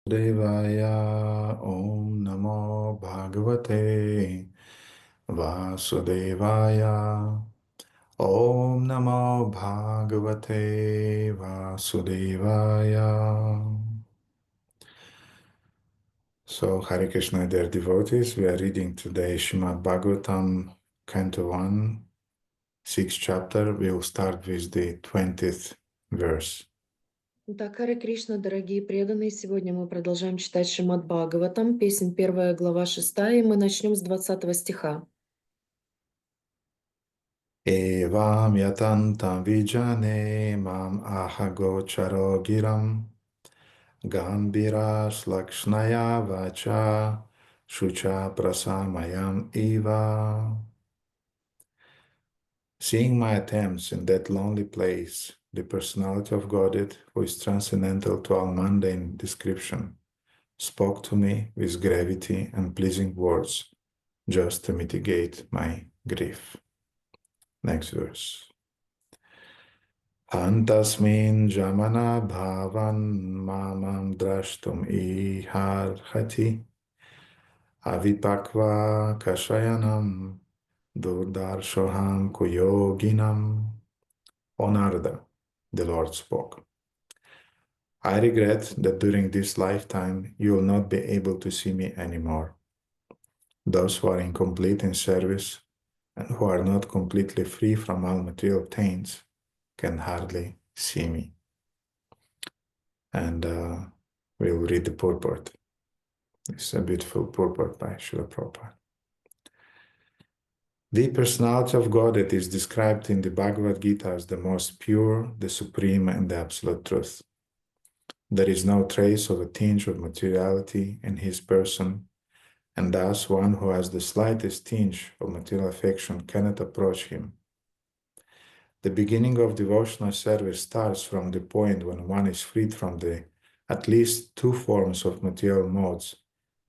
Devaya Om Namo Bhagavate Vasudevaya Om Namo Bhagavate Vasudevaya. So, Hare Krishna, dear devotees, we are reading today Srimad Bhagavatam, Canto 1, 6th chapter. We'll start with the 20th verse. Итак, Харе Кришна, дорогие преданные, сегодня мы продолжаем читать Шримад Бхагаватам, песнь 1 глава 6, и мы начнем с 20 стиха. Evam yatantam vijane mam ahago charo giram Gambiras lakshnaya vacha shucha prasamayam eva. Seeing my attempts in that lonely place, the personality of Godhead, who is transcendental to all mundane description, spoke to me with gravity and pleasing words, just to mitigate my grief. Next verse. Antasmin jamana bhavan mamam drashtum iharhati avipakva kashayanam durdarshoham kuyoginam. O Narada, the Lord spoke. I regret that during this lifetime you will not be able to see me anymore. Those who are incomplete in service and who are not completely free from all material taints can hardly see me. And we'll read the purport. It's a beautiful purport by Srila Prabhupada. The personality of Godhead is described in the Bhagavad Gita as the most pure, the supreme, and the absolute truth. There is no trace of a tinge of materiality in his person, and thus one who has the slightest tinge of material affection cannot approach him. The beginning of devotional service starts from the point when one is freed from the at least two forms of material modes,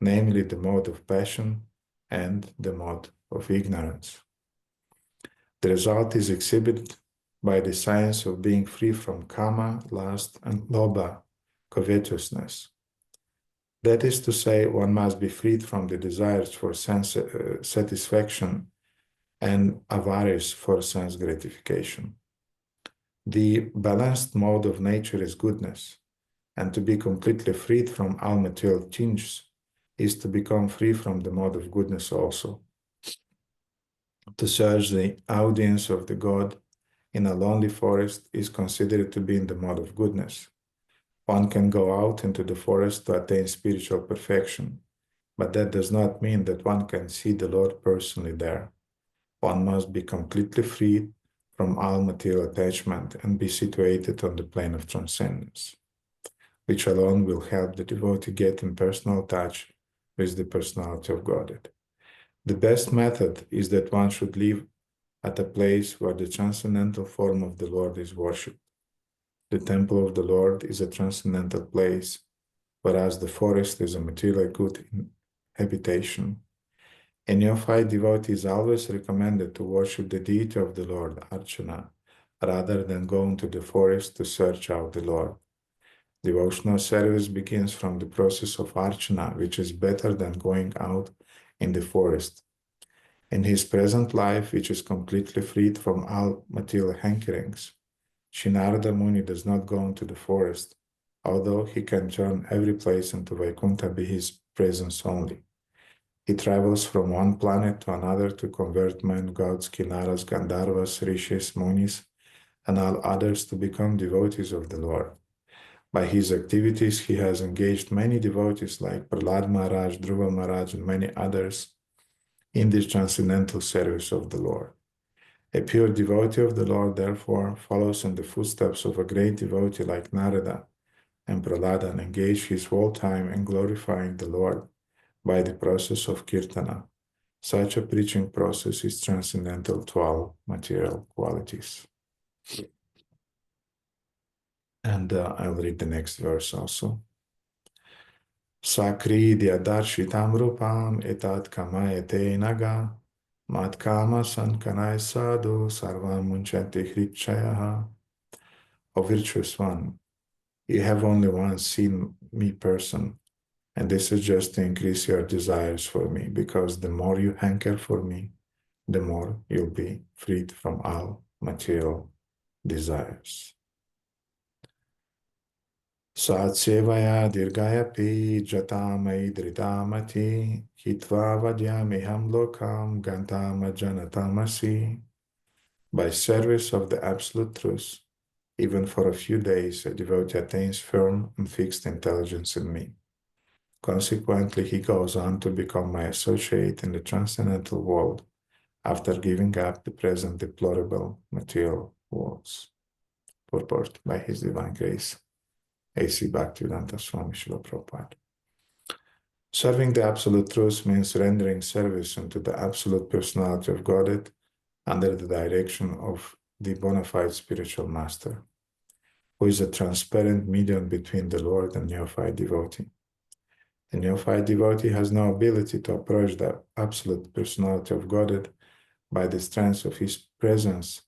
namely the mode of passion and the mode of ignorance. The result is exhibited by the science of being free from kama, lust, and lobha, covetousness. That is to say, one must be freed from the desires for sense satisfaction and avarice for sense gratification. The balanced mode of nature is goodness, and to be completely freed from all material tinges is to become free from the mode of goodness also. To search the audience of the God in a lonely forest is considered to be in the mode of goodness. One can go out into the forest to attain spiritual perfection, but that does not mean that one can see the Lord personally there. One must be completely freed from all material attachment and be situated on the plane of transcendence, which alone will help the devotee get in personal touch with the personality of Godhead. The best method is that one should live at a place where the transcendental form of the Lord is worshipped. The temple of the Lord is a transcendental place, whereas the forest is a materially good habitation. A neophyte devotee is always recommended to worship the deity of the Lord, Archana, rather than going to the forest to search out the Lord. Devotional service begins from the process of Archana, which is better than going out in the forest. In his present life, which is completely freed from all material hankerings, Sri Narada Muni does not go into the forest, although he can turn every place into Vaikuntha by his presence only. He travels from one planet to another to convert men, gods, kinnaras, gandharvas, rishis, munis, and all others to become devotees of the Lord. By his activities, he has engaged many devotees like Prahlad Maharaj, Dhruva Maharaj, and many others in this transcendental service of the Lord. A pure devotee of the Lord, therefore, follows in the footsteps of a great devotee like Narada and Prahlada and engages his whole time in glorifying the Lord by the process of kirtana. Such a preaching process is transcendental to all material qualities. And I'll read the next verse also. Sakridya darshitam rupam etat kamayate naga mat kama sankanai sadhu sarvam munchanti hrichayaha. O virtuous one, you have only once seen me person, And this is just to increase your desires for me, because the more you hanker for me, the more you'll be freed from all material desires. Satsevaya dirgaya pi jatamai dritamati hitva vadyamiham lokam gantama janatamasi. By service of the absolute truth, even for a few days, a devotee attains firm and fixed intelligence in me. Consequently, he goes on to become my associate in the transcendental world after giving up the present deplorable material worlds. Purport by His Divine Grace, A.C. Bhaktivedanta Swami Srila Prabhupada. Serving the Absolute Truth means rendering service unto the Absolute Personality of Godhead under the direction of the bona fide spiritual master, who is a transparent medium between the Lord and neophyte devotee. The neophyte devotee has no ability to approach the absolute personality of Godhead by the strength of his present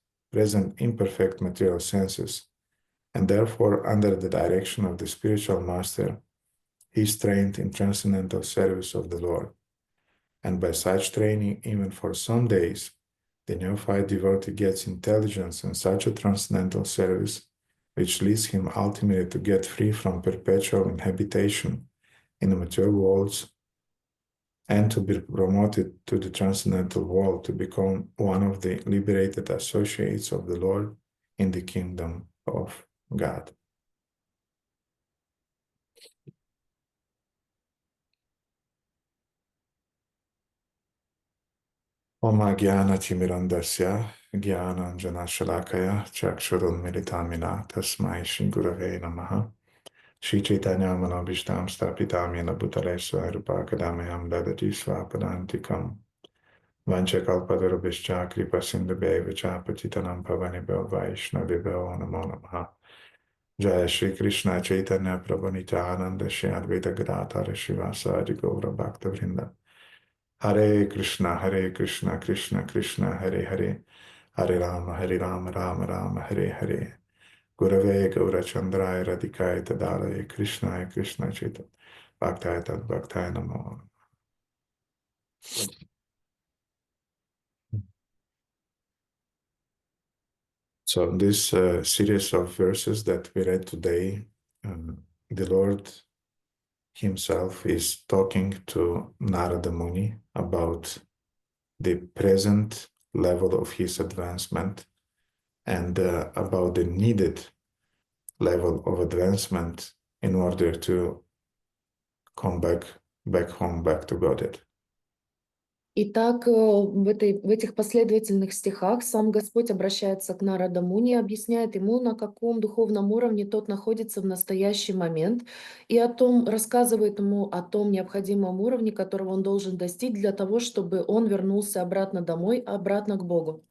imperfect material senses, and therefore, under the direction of the spiritual master, he is trained in transcendental service of the Lord. And by such training, even for some days, the neophyte devotee gets intelligence in such a transcendental service, which leads him ultimately to get free from perpetual inhabitation in the material worlds and to be promoted to the transcendental world to become one of the liberated associates of the Lord in the kingdom of God. Oma Gyana Timirandasya Gyana Anjana Shalakaya Chakshurun Militamina Tasmai Shri Gurave Namaha Shri Chaitanya Manobhishtam Stapitami Bhutale Swarupa Kadamyam Dadati Swapadantikam Vanchakalpadarubhishcha Kripa Sindhubheva Patitanam Pavanibhyo Vaishnavibhyo Namo Namaha Jaya Shri Krishna Chaitanya Prabhu Nityananda Shri Advaita Gadadhara Shivasadi Gaura Bhakta Vrinda Hare Krishna, Krishna Krishna, Hare Hare, Hare Rama, Rama Rama, Hare Hare. Gurave Gaura Chandraya Radhikaya Tadalaya Krishna Chaitanya Bhaktaya Tad Bhaktaya Namo. So this series of verses that we read today, the Lord Himself is talking to Narada Muni about the present level of his advancement and about the needed level of advancement in order to come back home, back to Godhead. Итак, в этих последовательных стихах сам Господь обращается к Нарада Муни, объясняет ему, на каком духовном уровне тот находится в настоящий момент, и рассказывает ему о том необходимом уровне, которого он должен достичь для того, чтобы он вернулся обратно домой, обратно к Богу.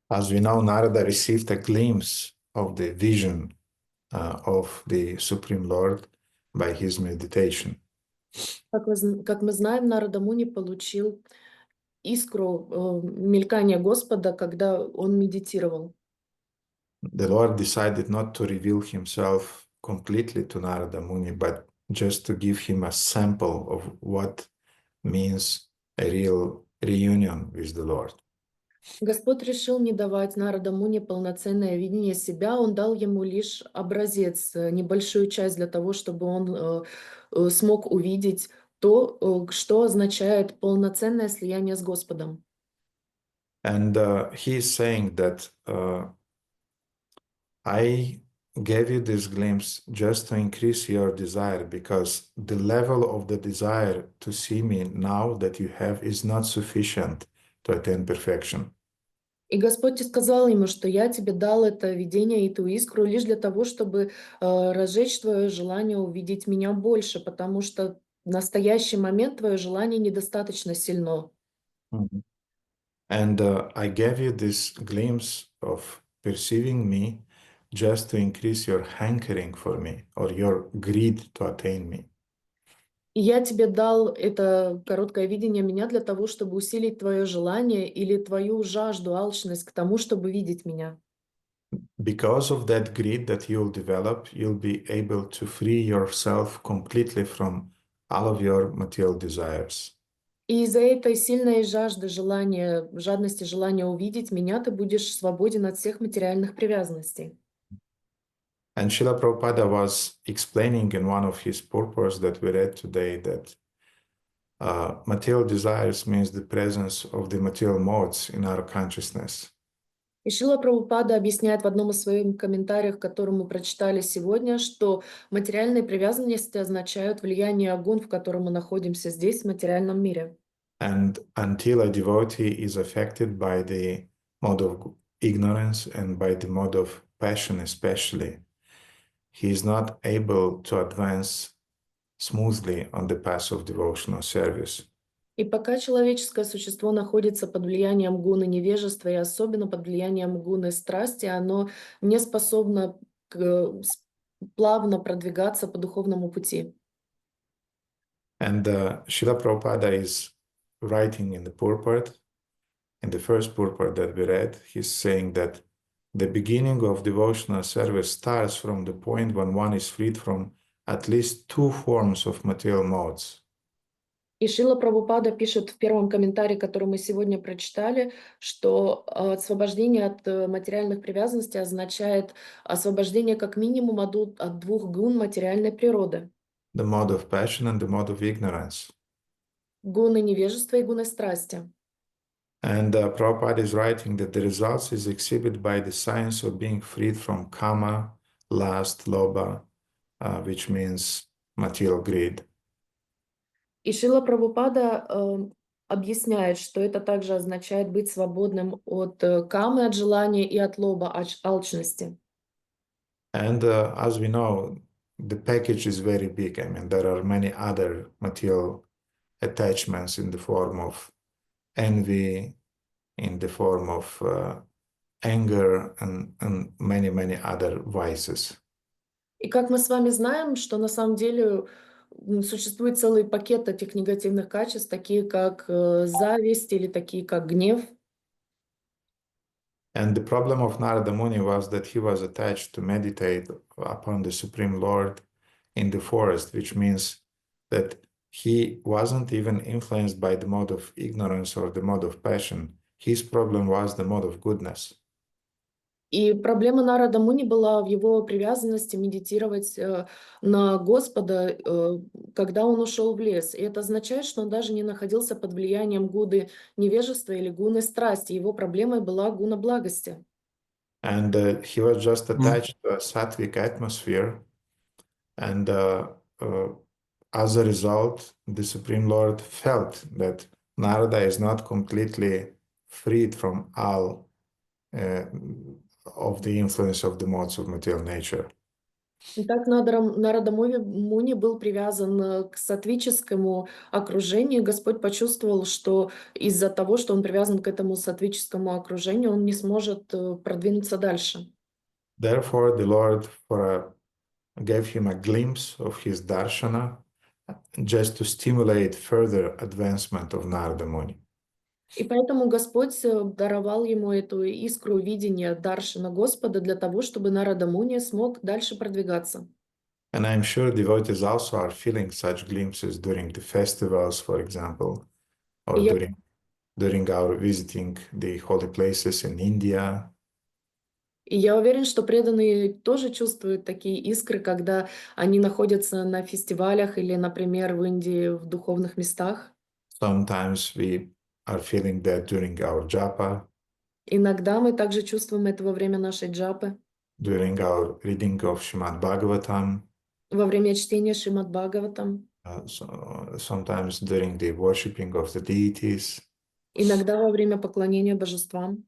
As we know, Narada received a glimpse of the vision of the Supreme Lord by his meditation. Как мы знаем, Нарада Муни получил искру мелькания Господа, когда он медитировал. The Lord decided not to reveal himself completely to Narada Muni, but just to give him a sample of what means a real reunion with the Lord. Господь решил не давать Нарада Муни полноценное видение себя, он дал ему лишь образец, небольшую часть для того, чтобы он смог увидеть то, что означает полноценное слияние с Господом. And he is saying that I gave you this glimpse just to increase your desire, because the level of the desire to see me now that you have is not sufficient to attain perfection. И Господь сказал ему, что я тебе дал это видение и ту искру лишь для того, чтобы разжечь твое желание увидеть меня больше, потому что в настоящий момент твое желание недостаточно сильно. And I gave you this glimpse of perceiving me just to increase your hankering for me or your greed to attain me. И я тебе дал это короткое видение меня для того, чтобы усилить твое желание или твою жажду, алчность к тому, чтобы видеть меня. Because of that greed that you'll develop, you'll be able to free yourself completely from all of your material desires. И из-за этой сильной жажды, жадности, желания увидеть меня, ты будешь свободен от всех материальных привязанностей. And Srila Prabhupada was explaining in one of his purports that we read today that material desires means the presence of the material modes in our consciousness. И Шрила Прабхупада объясняет в одном из своих комментариев, который мы прочитали сегодня, что материальные привязанности означают влияние гун, в котором мы находимся здесь, в материальном мире. And until a devotee is affected by the mode of ignorance and by the mode of passion especially, he is not able to advance smoothly on the path of devotional service. И пока человеческое существо находится под влиянием гуны невежества, и особенно под влиянием гуны страсти, оно не способно плавно продвигаться по духовному пути. And Srila Prabhupada is writing in the purport, in the first purport that we read, he's saying that the beginning of devotional service starts from the point when one is freed from at least two forms of material modes. И Шрила Прабхупада пишет в первом комментарии, который мы сегодня прочитали, что освобождение от материальных привязанностей означает освобождение как минимум от двух гун материальной природы. The mode of passion and the mode of ignorance. Гуны невежества и гуны страсти. And Prabhupada is writing that the results is exhibited by the science of being freed from kama, lust, lobha, which means material greed. И Шрила Прабхупада объясняет, что это также означает быть свободным от камы, от желания и от лоба, алчности. And as we know, the package is very big. I mean, there are many other material attachments in the form of envy, in the form of anger, and many, many other vices. И как мы с вами знаем, что на самом деле существует целый пакет этих негативных качеств, такие как зависть или такие как гнев. And the problem of Narada Muni was that he was attached to meditate upon the Supreme Lord in the forest, which means that he wasn't even influenced by the mode of ignorance or the mode of passion. His problem was the mode of goodness. И проблема Нарада Муни была в его привязанности медитировать на Господа, когда он ушел в лес. И это означает, что он даже не находился под влиянием гуны невежества или гуны страсти. Его проблемой была гуна благости. And he was just attached to a sattvic atmosphere. And as a result, the Supreme Lord felt that Narada is not completely freed from all of the influence of the modes of material nature. Итак, Нарада Муни был привязан к саттвическому окружению. Господь почувствовал, что из-за того, что он привязан к этому саттвическому окружению, он не сможет продвинуться дальше. Therefore, the Lord gave him a glimpse of his darshana just to stimulate further advancement of Narada Muni. И поэтому Господь даровал ему эту искру видения даршана Господа для того, чтобы Нарада Муни смог дальше продвигаться. And I'm sure devotees also are feeling such glimpses during the festivals, for example, or during our visiting the holy places in India. И я уверен, что преданные тоже чувствуют такие искры, когда они находятся на фестивалях или, например, в Индии в духовных местах. Sometimes we are feeling that during our japa. Иногда мы также чувствуем это во время нашей джапы, During our reading of Srimad Bhagavatam. во время чтения Шримад Бхагаватам. Sometimes during the worshipping of the deities. Иногда во время поклонения божествам.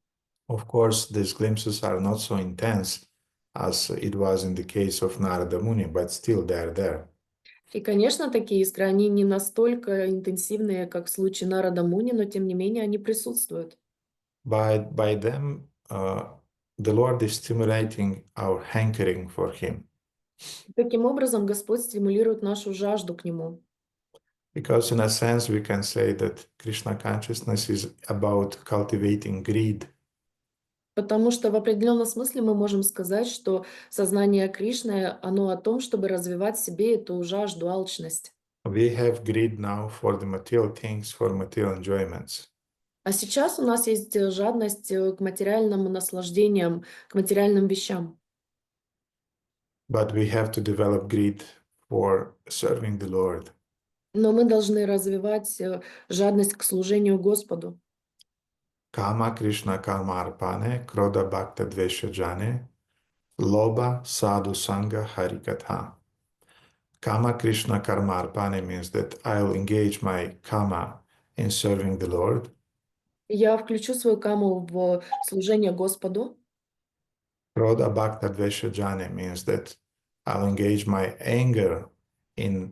Of course, these glimpses are not so intense as it was in the case of Narada Muni, but still they are there. И, конечно, такие искры, они не настолько интенсивные, как в случае Нарада Муни, но тем не менее они присутствуют. By them, the Lord is stimulating our hankering for Him. Таким образом, Господь стимулирует нашу жажду к Нему. Because in a sense, we can say that Krishna consciousness is about cultivating greed. Потому что в определенном смысле мы можем сказать, что сознание Кришны, оно о том, чтобы развивать в себе эту жажду, алчность. We have greed now for the material things, for material enjoyments. А сейчас у нас есть жадность к материальным наслаждениям, к материальным вещам. But we have to develop greed for serving the Lord. Но мы должны развивать жадность к служению Господу. Kama Krishna Karma Arpane, Krodha Bhakta Dvesha Jane, Loba Sadhu Sangha Harikatha. Kama Krishna Karma Arpane means that I'll engage my kama in serving the Lord. Я включу свою каму в служение Господу. Krodha Bhakta Dvesha Jane means that I'll engage my anger in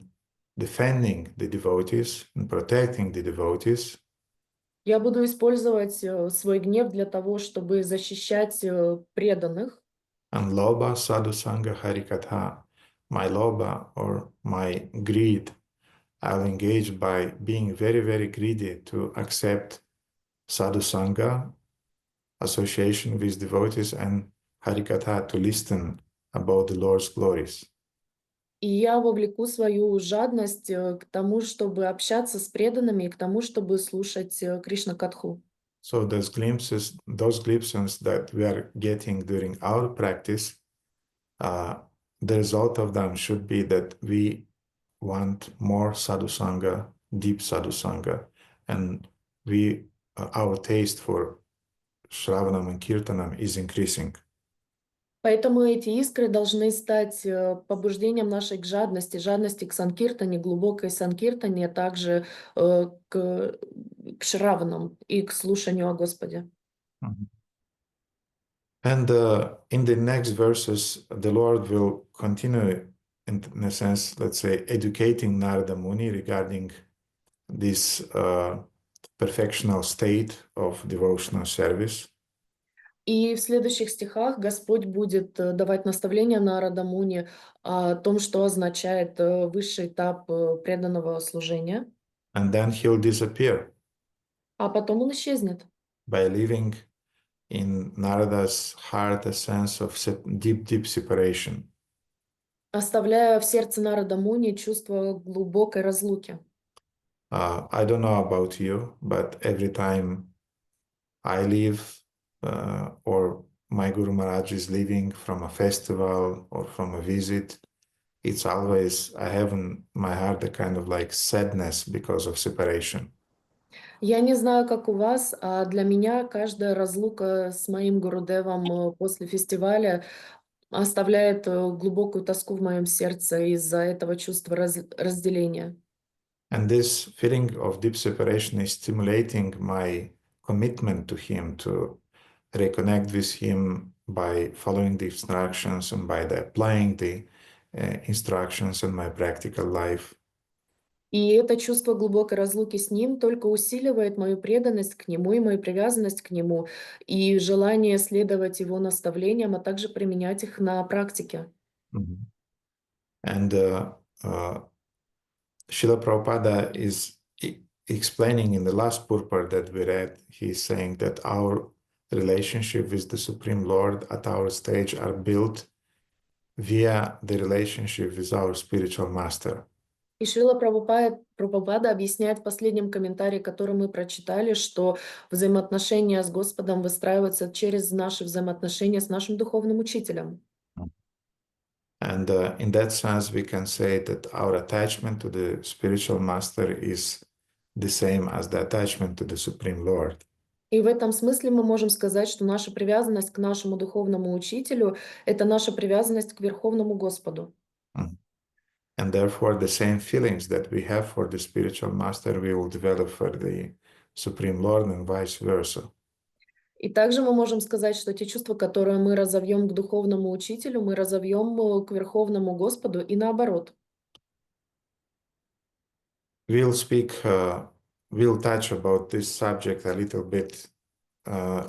defending the devotees and protecting the devotees. Я буду использовать свой гнев для того, чтобы защищать преданных. And Loba Sadhu Sangha Harikatha, my Loba or my greed, I'll engage by being very, very greedy to accept Sadhu Sangha, association with devotees, and Harikatha, to listen about the Lord's glories. И я вовлеку свою жадность к тому, чтобы общаться с преданными, и к тому, чтобы слушать Кришна-катху. So those glimpses that we are getting during our practice, the result of them should be that we want more Sadhu Sangha, deep Sadhu Sangha, and our taste for Shravanam and Kirtanam is increasing. Поэтому эти искры должны стать побуждением нашей к жадности к санкиртане, глубокой санкиртане, а также к шраванам и к слушанию о Господе. And in the next verses, the Lord will continue, in a sense, let's say, educating Narada Muni regarding this perfectional state of devotional service. И в следующих стихах Господь будет давать наставления Нарада Муни о том, что означает высший этап преданного служения. And then he'll disappear. А потом он исчезнет. By leaving in Narada's heart a sense of deep separation. Оставляя в сердце Нарада Муни чувство глубокой разлуки. I don't know about you, but every time I leave or my Guru Maharaj is leaving from a festival or from a visit, it's always, I have in my heart a kind of like sadness because of separation. Я не знаю, как у вас, а для меня каждая разлука с моим Гурудевом после фестиваля оставляет глубокую тоску в моем сердце из-за этого чувства разделения. And this feeling of deep separation is stimulating my commitment to him, to reconnect with him by following the instructions and by applying the instructions in my practical life. И это чувство глубокой разлуки с ним только усиливает мою преданность к нему и мою привязанность к нему, и желание следовать его наставлениям, а также применять их на практике. And Srila Prabhupada is explaining in the last purport that we read, he's saying that our relationship with the Supreme Lord at our stage are built via the relationship with our spiritual master. И Шрила Прабхупада объясняет в последнем комментарии, который мы прочитали, что взаимоотношения с Господом выстраиваются через наши взаимоотношения с нашим духовным учителем. And in that sense, we can say that our attachment to the spiritual master is the same as the attachment to the Supreme Lord. И в этом смысле мы можем сказать, что наша привязанность к нашему духовному учителю – это наша привязанность к Верховному Господу. And therefore, the same feelings that we have for the spiritual master, we will develop for the Supreme Lord and vice versa. И также мы можем сказать, что те чувства, которые мы разовьем к духовному учителю, мы разовьем к Верховному Господу и наоборот. We'll touch about this subject a little bit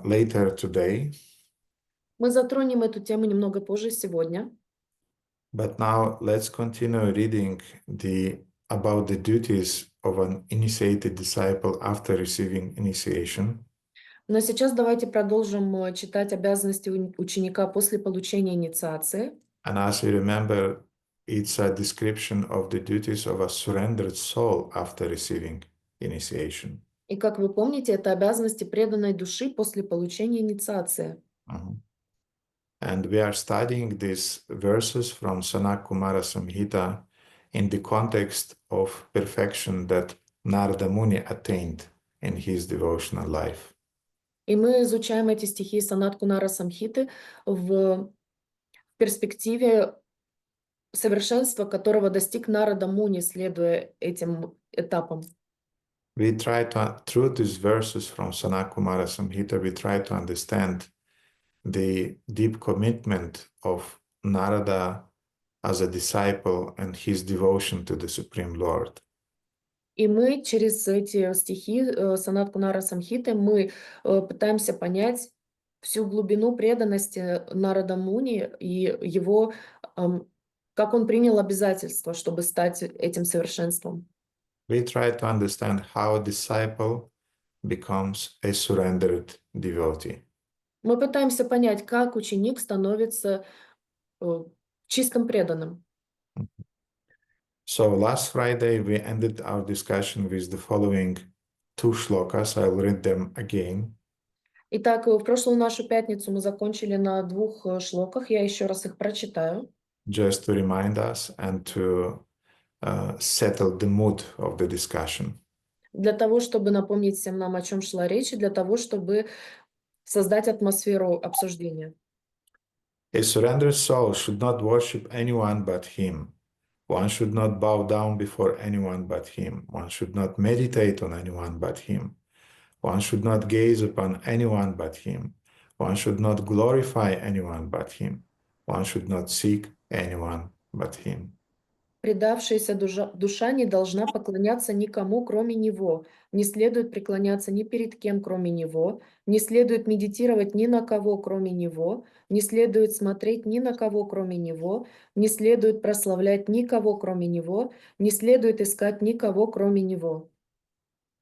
later today. Мы затронем эту тему немного позже сегодня. But now let's continue reading about the duties of an initiated disciple after receiving initiation. Но сейчас давайте продолжим читать обязанности ученика после получения инициации. And as you remember, it's a description of the duties of a surrendered soul after receiving initiation. И как вы помните, это обязанности преданной души после получения инициации. And we are studying these verses from Sanat-Kumara Samhita in the context of perfection that Narada Muni attained in his devotional life. И мы изучаем эти стихи Санат-Кунара Самхиты в перспективе совершенства, которого достиг Нарада Муни, следуя этим этапам. We try to, through these verses from Sanat-Kumara Samhita, we try to understand the deep commitment of Narada as a disciple and his devotion to the Supreme Lord. И мы через эти стихи Санат-Кунара Самхиты мы пытаемся понять всю глубину преданности Нарада Муни и его, как он принял обязательство, чтобы стать этим совершенством. We try to understand how a disciple becomes a surrendered devotee. Мы пытаемся понять, как ученик становится чистым преданным. So last Friday we ended our discussion with the following two shlokas. I'll read them again. Итак, в прошлую нашу пятницу мы закончили на 2 шлоках. Я еще раз их прочитаю. Just to remind us and to settle the mood of the discussion. Для того, чтобы напомнить всем нам, о чем шла речь, и для того, чтобы создать атмосферу обсуждения. A surrendered soul should not worship anyone but him. One should not bow down before anyone but him. One should not meditate on anyone but him. One should not gaze upon anyone but him. One should not glorify anyone but him. One should not seek anyone but him. Предавшаяся душа не должна поклоняться никому, кроме Него. Не следует преклоняться ни перед кем, кроме Него. Не следует медитировать ни на кого, кроме Него. Не следует смотреть ни на кого, кроме Него. Не следует прославлять никого, кроме Него. Не следует искать никого, кроме Него.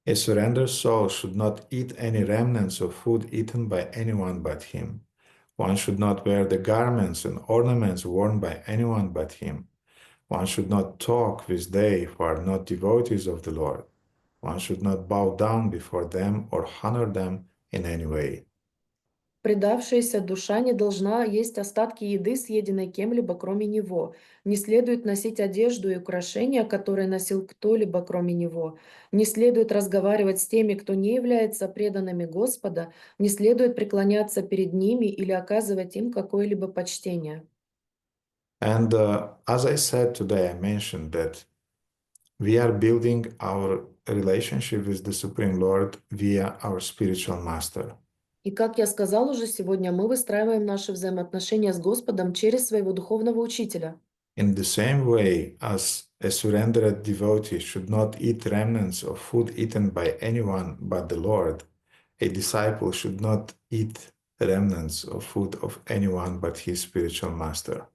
A surrendered soul should not eat any remnants of food eaten by anyone but him. One should not wear the garments and ornaments worn by anyone but him. One should not talk with they who are not devotees of the Lord. One should not bow down before them or honor them in any way. Предавшаяся душа не должна есть остатки еды, съеденной кем-либо, кроме Него. Не следует носить одежду и украшения, которые носил кто-либо, кроме Него. Не следует разговаривать с теми, кто не является преданными Господа. Не следует преклоняться перед ними или оказывать им какое-либо почтение. And as I said today, I mentioned that we are building our relationship with the Supreme Lord via our spiritual master. И как я сказал уже сегодня, мы выстраиваем наши взаимоотношения с Господом через своего духовного учителя. In the same way as a surrendered devotee should not eat remnants of food eaten by anyone but the Lord, a disciple should not eat remnants of food of anyone but his spiritual master.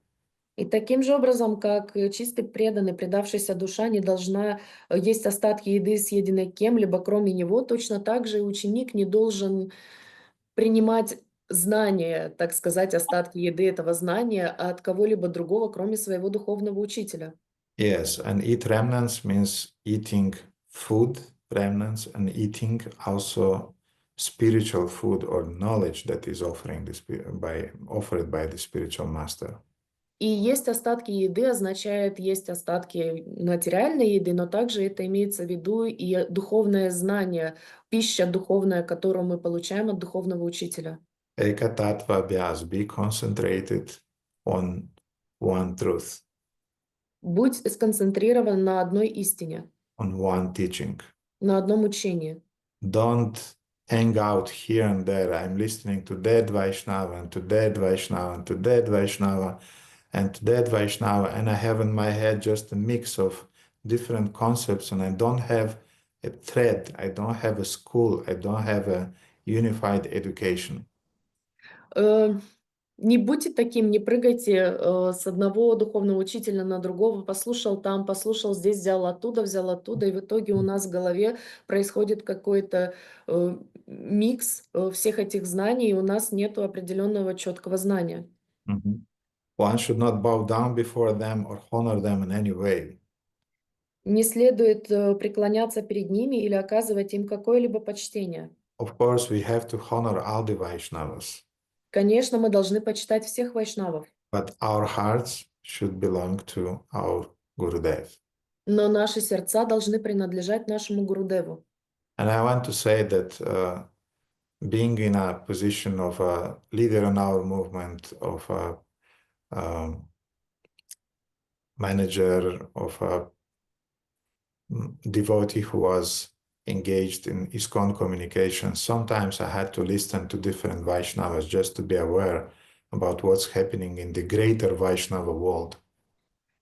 И таким же образом, как чистый преданный, предавшаяся душа не должна есть остатки еды, съеденной кем-либо, кроме него, точно так же и ученик не должен принимать знания, так сказать, остатки еды этого знания от кого-либо другого, кроме своего духовного учителя. Yes, and eat remnants means eating food remnants and eating also spiritual food or knowledge that is offered by the spiritual master. И есть остатки еды означает есть остатки материальной еды, но также это имеется в виду и духовное знание, пища духовная, которую мы получаем от духовного учителя. Eka tattva abhyas, be concentrated on one truth, Будь сконцентрирован на одной истине, on one teaching. на одном учении. Don't hang out here and there. I'm listening to that Vaishnava and to that Vaishnava and to that Vaishnava and to that Vaishnava, and I have in my head just a mix of different concepts, and I don't have a thread, I don't have a school, I don't have a unified education. Не будьте таким, не прыгайте с одного духовного учителя на другого, послушал там, послушал здесь, взял оттуда, и в итоге у нас в голове происходит какой-то микс всех этих знаний, и у нас нет определенного четкого знания. Mhm. One should not bow down before them or honor them in any way. Не следует преклоняться перед ними или оказывать им какое-либо почтение. Of course, we have to honor all the Vaishnavas, Конечно, мы должны почитать всех вайшнавов, but our hearts should belong to our Gurudev. но наши сердца должны принадлежать нашему Гурудеву. And I want to say that being in a position of a leader in our movement, of a manager, of a devotee who was engaged in ISKCON communication, sometimes I had to listen to different Vaishnavas just to be aware about what's happening in the greater Vaishnava world.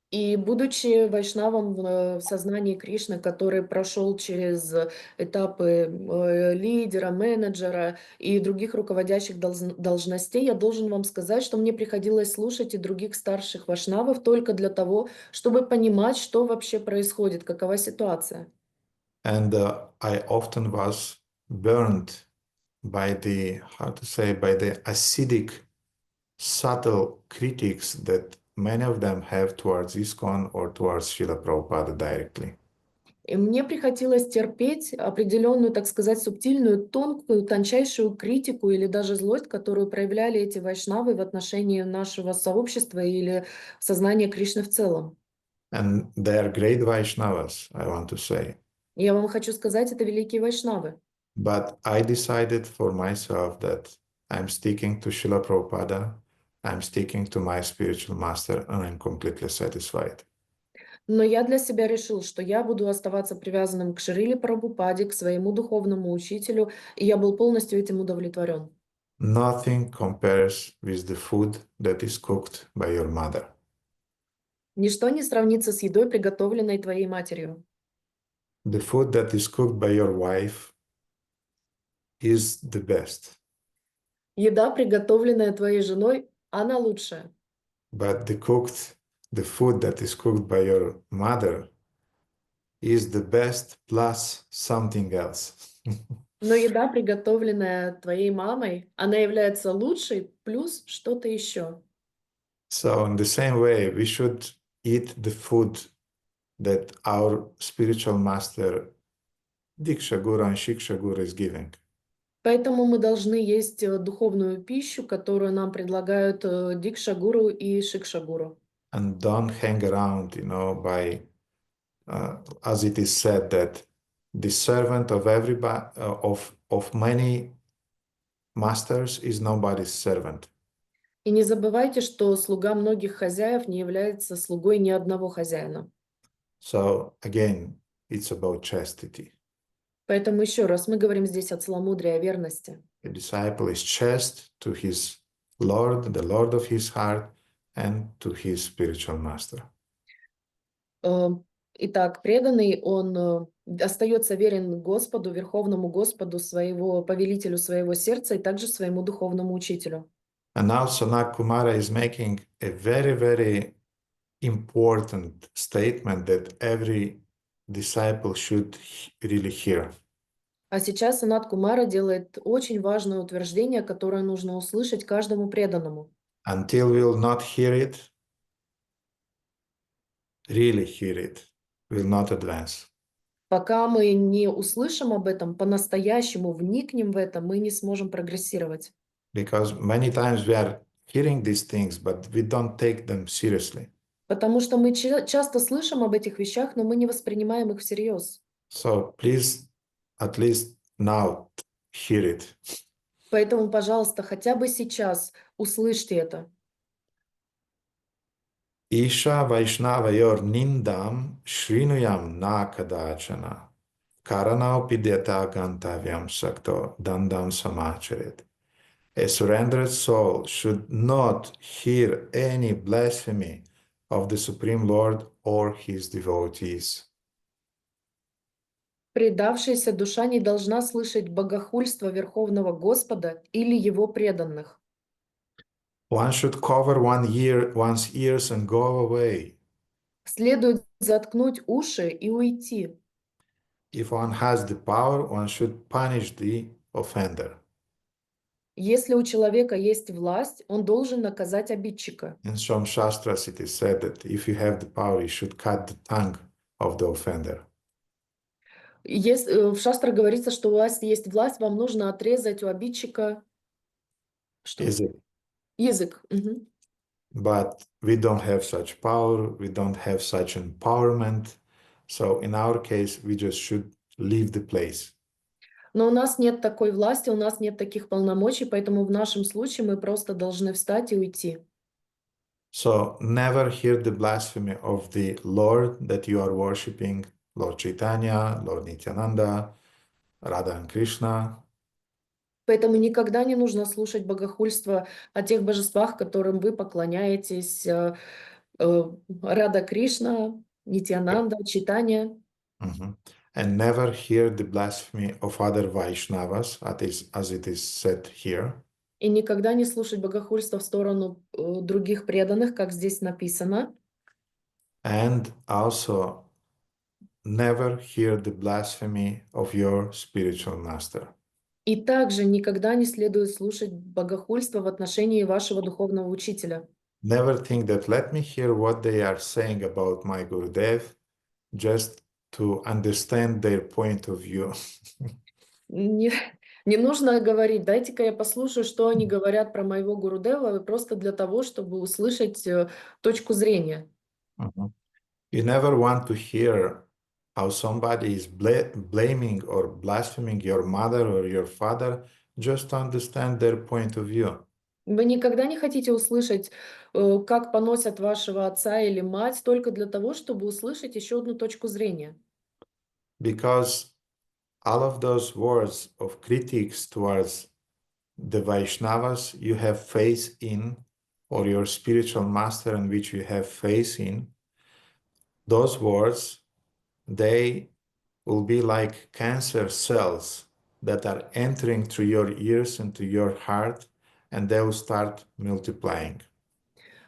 И будучи вайшнавом в сознании Кришны, который прошел через этапы лидера, менеджера и других руководящих должностей, я должен вам сказать, что мне приходилось слушать и других старших вайшнавов только для того, чтобы понимать, что вообще происходит, какова ситуация. And I often was burned by the, by the acidic, subtle critiques that many of them have towards ISKCON or towards Srila Prabhupada directly. И мне приходилось терпеть определенную, так сказать, субтильную, тонкую, тончайшую критику или даже злость, которую проявляли эти вайшнавы в отношении нашего сообщества или сознания Кришны в целом. And they are great Vaishnavas, I want to say. Я вам хочу сказать, это великие вайшнавы. But I decided for myself that I'm sticking to Srila Prabhupada, I'm sticking to my spiritual master, and I'm completely satisfied. Но я для себя решил, что я буду оставаться привязанным к Шриле Прабхупаде, к своему духовному учителю, и я был полностью этим удовлетворен. Nothing compares with the food that is cooked by your mother. Ничто не сравнится с едой, приготовленной твоей матерью. The food that is cooked by your wife is the best. Еда, приготовленная твоей женой, она лучшая. But the food that is cooked by your mother is the best plus something else. Но еда, приготовленная твоей мамой, она является лучшей плюс что-то еще. So in the same way, we should eat the food that our spiritual master Diksha Guru and Shiksha Guru is giving. Поэтому мы должны есть духовную пищу, которую нам предлагают Дикша-гуру и Шикша-гуру. And don't hang around, by, as it is said, that the servant of everybody, of many masters is nobody's servant. И не забывайте, что слуга многих хозяев не является слугой ни одного хозяина. So again, it's about chastity. Поэтому еще раз мы говорим здесь о целомудрии, о верности. A disciple is chaste to his Lord, the Lord of his heart, and to his spiritual master. Итак, преданный, он остается верен Господу, Верховному Господу, своего повелителю своего сердца и также своему духовному учителю. And now Sanat Kumara is making a very, very important statement that every disciple should really hear. А сейчас Санат Кумара делает очень важное утверждение, которое нужно услышать каждому преданному. Until we will not hear it, really hear it, we will not advance. Пока мы не услышим об этом, по-настоящему вникнем в это, мы не сможем прогрессировать. Because many times we are hearing these things, but we don't take them seriously. Потому что мы часто слышим об этих вещах, но мы не воспринимаем их всерьез. So please, at least now, hear it. Поэтому, пожалуйста, хотя бы сейчас услышьте это. Isha Vaishnavayor Nindam Shrinuyam Nakadachana Karanau Pidyata Gantavyam Sakto Dandam Samacharit. A surrendered soul should not hear any blasphemy of the Supreme Lord or his devotees. Предавшаяся душа не должна слышать богохульство Верховного Господа или Его преданных. One should cover one's ears and go away. Следует заткнуть уши и уйти. If one has the power, one should punish the offender. Если у человека есть власть, он должен наказать обидчика. In some shastras it is said that if you have the power, you should cut the tongue of the offender. В шастрах говорится, что у вас есть власть, вам нужно отрезать у обидчика что? Язык. Мгм. But we don't have such power, we don't have such empowerment. So in our case, we just should leave the place. Но у нас нет такой власти, у нас нет таких полномочий, поэтому в нашем случае мы просто должны встать и уйти. So never hear the blasphemy of the Lord that you are worshipping, Lord Chaitanya, Lord Nityananda, Radha and Krishna. Поэтому никогда не нужно слушать богохульство о тех божествах, которым вы поклоняетесь, Рада Кришна, Нитьянанда, Читания. And never hear the blasphemy of other Vaishnavas, as it is said here. И никогда не слушать богохульство в сторону других преданных, как здесь написано. And also never hear the blasphemy of your spiritual master. И также никогда не следует слушать богохульство в отношении вашего духовного учителя. Never think that let me hear what they are saying about my Gurudev, just to understand their point of view. Не нужно говорить, дайте-ка я послушаю, что они говорят про моего Гурудева, просто для того, чтобы услышать точку зрения. You never want to hear how somebody is blaming or blaspheming your mother or your father, just to understand their point of view. Вы никогда не хотите услышать, как поносят вашего отца или мать, только для того, чтобы услышать еще одну точку зрения. Because all of those words of critiques towards the Vaishnavas you have faith in, or your spiritual master in which you have faith in, those words, they will be like cancer cells that are entering through your ears into your heart, and they will start multiplying.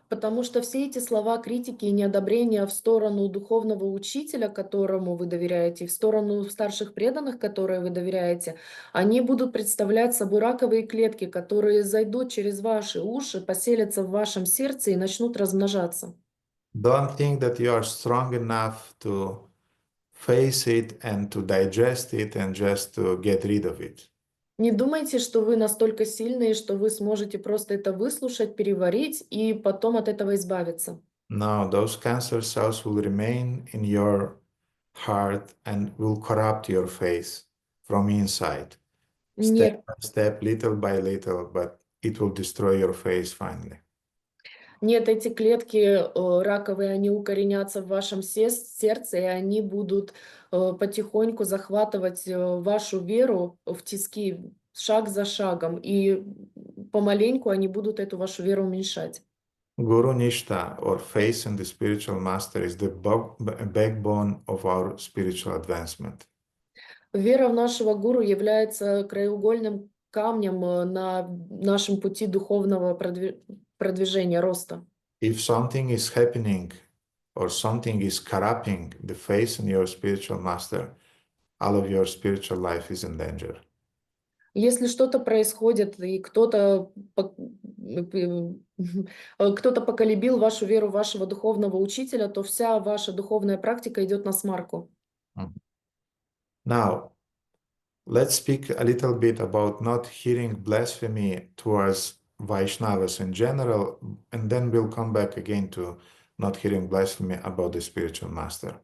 Потому что все эти слова критики и неодобрения в сторону духовного учителя, которому вы доверяете, и в сторону старших преданных, которые вы доверяете, они будут представлять собой раковые клетки, которые зайдут через ваши уши, поселятся в вашем сердце и начнут размножаться. Don't think that you are strong enough to face it and to digest it and just to get rid of it. Не думайте, что вы настолько сильные, что вы сможете просто это выслушать, переварить и потом от этого избавиться. No, those cancer cells will remain in your heart and will corrupt your face from inside. Нет, Step by step, little by little, but it will destroy your face finally. нет, эти клетки раковые, они укоренятся в вашем сердце, и они будут потихоньку захватывать вашу веру в тиски шаг за шагом, и помаленьку они будут эту вашу веру уменьшать. Guru Nishta, or faith in the spiritual master, is the backbone of our spiritual advancement. Вера в нашего гуру является краеугольным камнем на нашем пути духовного продвижения, роста. If something is happening or something is corrupting the faith in your spiritual master, all of your spiritual life is in danger. Если что-то происходит, и кто-то поколебил вашу веру вашего духовного учителя, то вся ваша духовная практика идет на смарку. Now, let's speak a little bit about not hearing blasphemy towards Vaishnavas in general, and then we'll come back again to not hearing blasphemy about the spiritual master.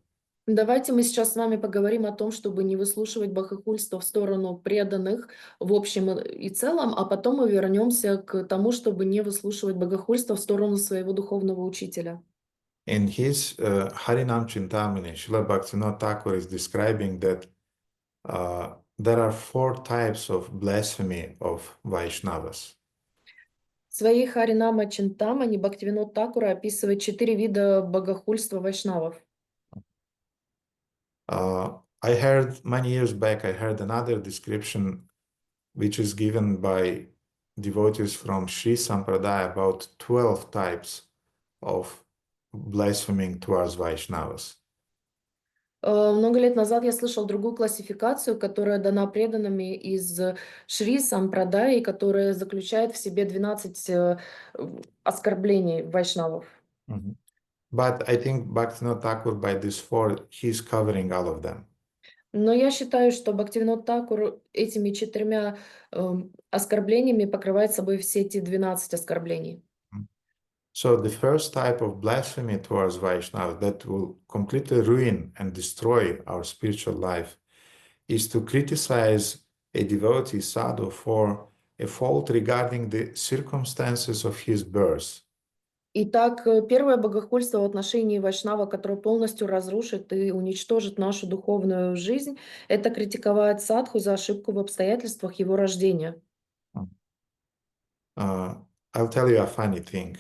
Давайте мы сейчас с вами поговорим о том, чтобы не выслушивать богохульство в сторону преданных в общем и целом, а потом мы вернемся к тому, чтобы не выслушивать богохульство в сторону своего духовного учителя. In his Harinam Chintamani, Srila Bhaktivinoda Thakur is describing that there are 4 types of blasphemy of Vaishnavas. В своей Харинама Чинтамани Бхактивинод Такура описывает 4 вида богохульства вайшнавов. I heard many years back, I heard another description which is given by devotees from Sri Sampradaya about 12 types of blaspheming towards Vaishnavas. Много лет назад я слышал другую классификацию, которая дана преданными из Шри Сампрадаи, которая заключает в себе 12 оскорблений вайшнавов. But I think Bhaktivinoda Thakur, by this 4, he's covering all of them. Но я считаю, что Бхактивинод Такур этими 4 оскорблениями покрывает собой все эти 12 оскорблений. So the first type of blasphemy towards Vaishnava that will completely ruin and destroy our spiritual life is to criticize a devotee sadhu for a fault regarding the circumstances of his birth. Итак, первое богохульство в отношении вайшнава, которое полностью разрушит и уничтожит нашу духовную жизнь, это критиковать садху за ошибку в обстоятельствах его рождения. I'll tell you a funny thing.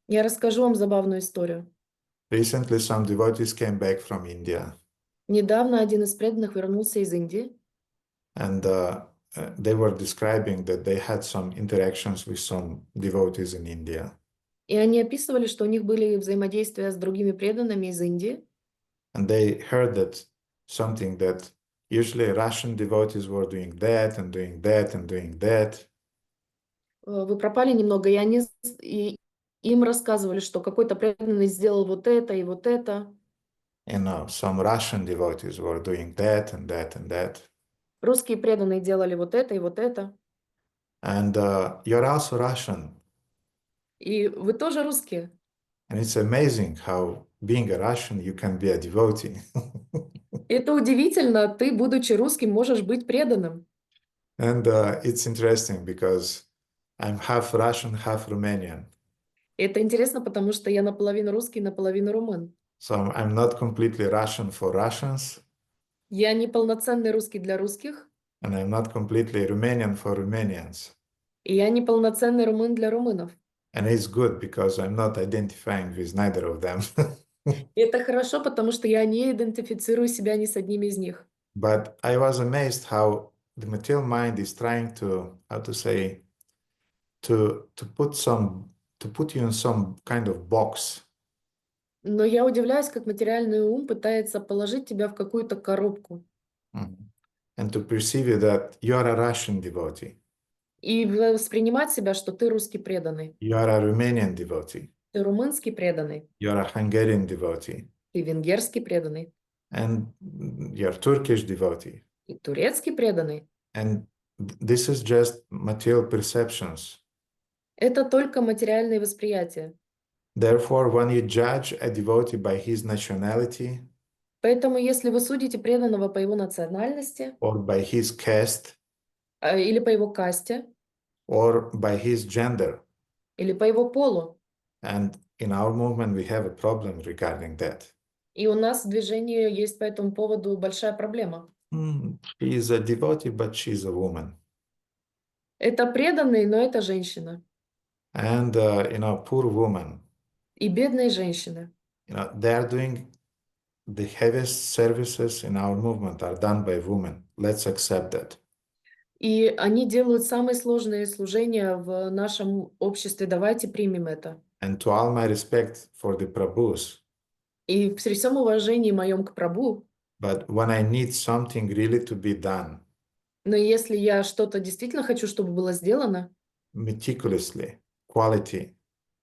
Я расскажу вам забавную историю. Recently, some devotees came back from India, Недавно один из преданных вернулся из Индии, and they were describing that they had some interactions with some devotees in India. и они описывали, что у них были взаимодействия с другими преданными из Индии, And they heard that something that usually Russian devotees were doing that and doing that and doing that. Вы пропали немного, и им рассказывали, что какой-то преданный сделал вот это и вот это. You know, some Russian devotees were doing that and that and that. Русские преданные делали вот это и вот это. And you're also Russian. И вы тоже русские. And it's amazing how, being a Russian, you can be a devotee. Это удивительно, ты, будучи русским, можешь быть преданным. And it's interesting because I'm half Russian, half Romanian. Это интересно, потому что я наполовину русский, наполовину румын. So I'm not completely Russian for Russians, Я не полноценный русский для русских, and I'm not completely Romanian for Romanians. и я не полноценный румын для румынов. And it's good because I'm not identifying with neither of them. И это хорошо, потому что я не идентифицирую себя ни с одним из них. But I was amazed how the material mind is trying to, how to say, to put you in some kind of box. Но я удивляюсь, как материальный ум пытается положить тебя в какую-то коробку And to perceive you that you are a Russian devotee, и воспринимать себя, что ты русский преданный, you are a Romanian devotee, ты румынский преданный, you are a Hungarian devotee, ты венгерский преданный, and you're Turkish devotee. и турецкий преданный. And this is just material perceptions. Это только материальные восприятия. Therefore, when you judge a devotee by his nationality, Поэтому, если вы судите преданного по его национальности, or by his caste, или по его касте, or by his gender, или по его полу, and in our movement we have a problem regarding that. и у нас в движении есть по этому поводу большая проблема. She is a devotee, but she is a woman. Это преданный, но это женщина. And, poor woman, И бедные женщины. they are doing the heaviest services in our movement are done by women. Let's accept that. И они делают самые сложные служения в нашем обществе. Давайте примем это. And to all my respect for the Prabhus, И при всем уважении моем к Прабху, but when I need something really to be done, но если я что-то действительно хочу, чтобы было сделано, meticulously, quality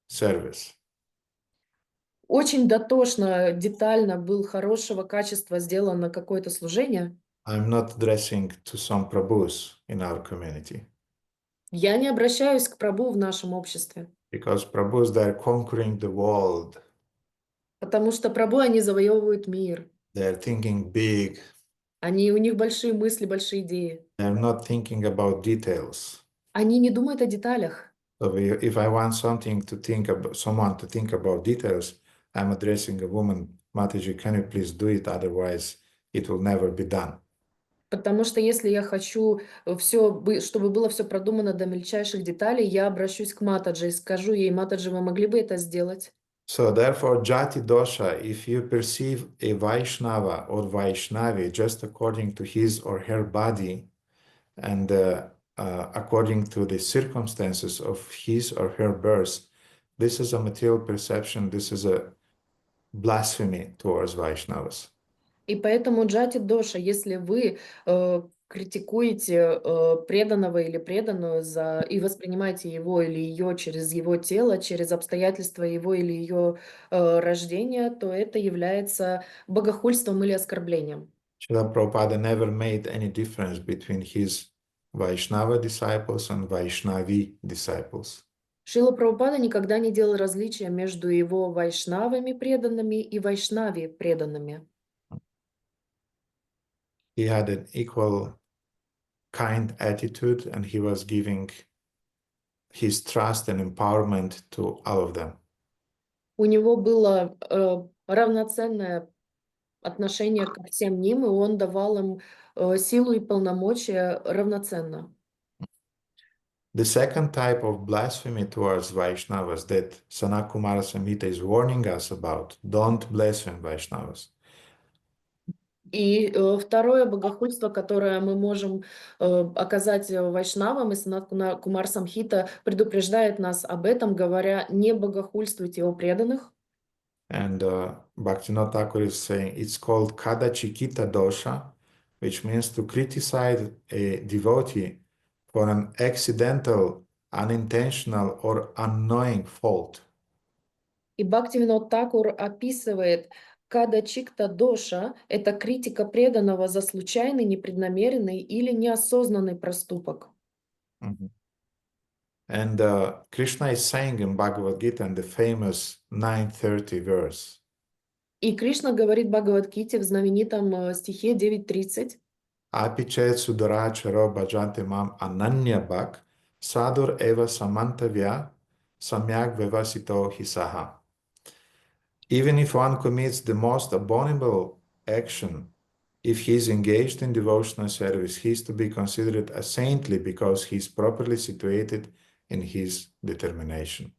service, очень дотошно, детально, был хорошего качества сделано какое-то служение, I'm not addressing to some Prabhus in our community. я не обращаюсь к Прабху в нашем обществе. Because Prabhus, they're conquering the world. Потому что Прабху, они завоевывают мир. They're thinking big. У них большие мысли, большие идеи. They're not thinking about details. Они не думают о деталях. So if I want someone to think about details, I'm addressing a woman, Mataji, can you please do it? Otherwise, it will never be done. Потому что если я хочу чтобы было все продумано до мельчайших деталей, я обращусь к Матаджи и скажу ей: Матаджи, вы могли бы это сделать? So therefore, Jati Dosha, if you perceive a Vaishnava or Vaishnavi just according to his or her body, and according to the circumstances of his or her birth, this is a material perception, this is a blasphemy towards Vaishnavas. И поэтому джати доша, если вы критикуете преданного или преданную и воспринимаете его или ее через его тело, через обстоятельства его или ее рождения, то это является богохульством или оскорблением. Srila Prabhupada never made any difference between his Vaishnava disciples and Vaishnavi disciples. Шрила Прабхупада никогда не делал различия между его вайшнавами преданными и вайшнави преданными. He had an equal kind attitude and he was giving his trust and empowerment to all of them. У него было равноценное отношение ко всем ним, и он давал им силу и полномочия равноценно. The second type of blasphemy towards Vaishnavas that Sanakumara Samhita is warning us about, don't blaspheme Vaishnavas. И второе богохульство, которое мы можем оказать вайшнавам, и Санат Кумар Самхита предупреждает нас об этом, говоря, не богохульствуйте о преданных. And Bhaktivinoda Thakur is saying it's called Kada Chikita Dosha, which means to criticize a devotee for an accidental, unintentional or unknowing fault. И Бхактивинод Такур описывает Када Чикта Доша – это критика преданного за случайный, непреднамеренный или неосознанный проступок. And Krishna is saying in Bhagavad Gita in the famous 9:30 verse. И Кришна говорит в Бхагавад-гите в знаменитом стихе 9.30. Api chet sudaracharo bhajante mam ananya bhak sadur eva samantavya samyak vevasito hisaha. Even if one commits the most abominable action, if he is engaged in devotional service, he is to be considered a saintly because he is properly situated in his determination.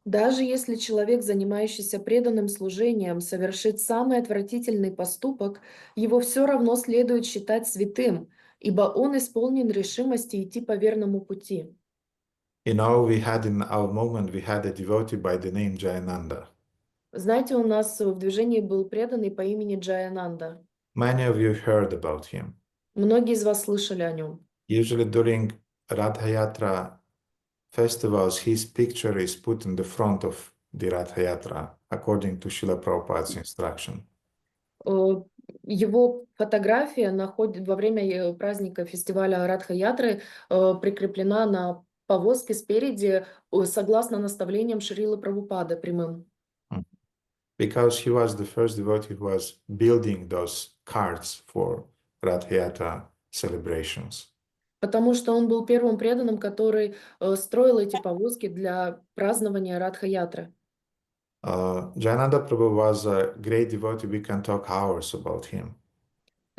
Даже если человек, занимающийся преданным служением, совершит самый отвратительный поступок, его все равно следует считать святым, ибо он исполнен решимости идти по верному пути. You know, we had in our movement, we had a devotee by the name Jayananda. Знаете, у нас в движении был преданный по имени Джаянанда. Many of you heard about him. Многие из вас слышали о нем. Usually during Radha Yatra festivals, his picture is put in the front of the Radha Yatra, according to Srila Prabhupada's instruction. Его фотография во время праздника фестиваля Радха-ятры прикреплена на повозке спереди, согласно наставлениям Шрилы Прабхупады прямым. Because he was the first devotee who was building those carts for Radha Yatra celebrations. Потому что он был первым преданным, который строил эти повозки для празднования Радха-ятры. Jayananda Prabhu was a great devotee. We can talk hours about him.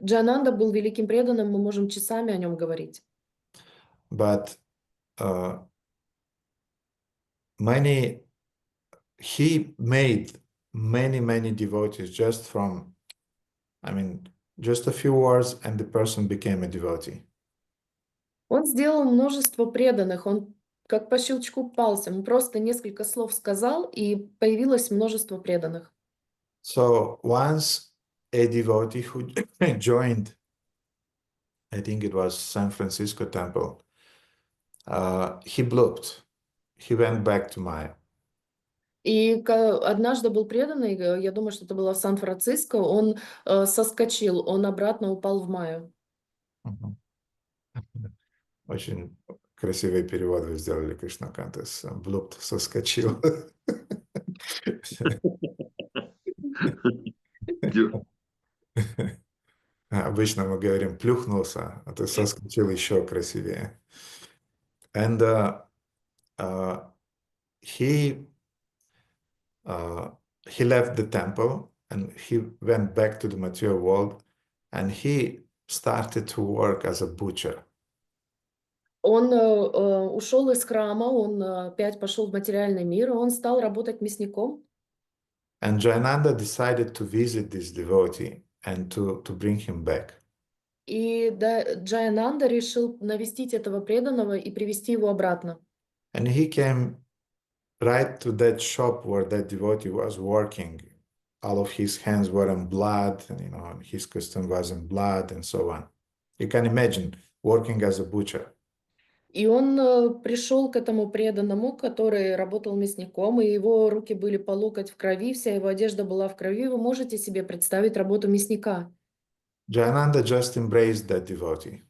Джананда был великим преданным, мы можем часами о нем говорить. But he made many devotees just from, just a few words and the person became a devotee. Он сделал множество преданных, он как по щелчку пальцем, он просто несколько слов сказал, и появилось множество преданных. So once a devotee who joined, I think it was San Francisco temple, he blooped. He went back to Maya. И однажды был преданный, я думаю, что это было в Сан-Франциско, он соскочил, он обратно упал в Майю. Очень красивый перевод вы сделали, Кришнакантас. Блуп соскочил. Обычно мы говорим плюхнулся, а ты соскочил еще красивее. And he left the temple and he went back to the material world and he started to work as a butcher. Он ушел из храма, он опять пошел в материальный мир, и он стал работать мясником. And Jayananda decided to visit this devotee and to bring him back. И Джаянанда решил навестить этого преданного и привести его обратно. And he came right to that shop where that devotee was working. All of his hands were in blood, and his costume was in blood, and so on. You can imagine working as a butcher. И он пришел к этому преданному, который работал мясником, и его руки были по локоть в крови, вся его одежда была в крови. Вы можете себе представить работу мясника? Jayananda just embraced that devotee.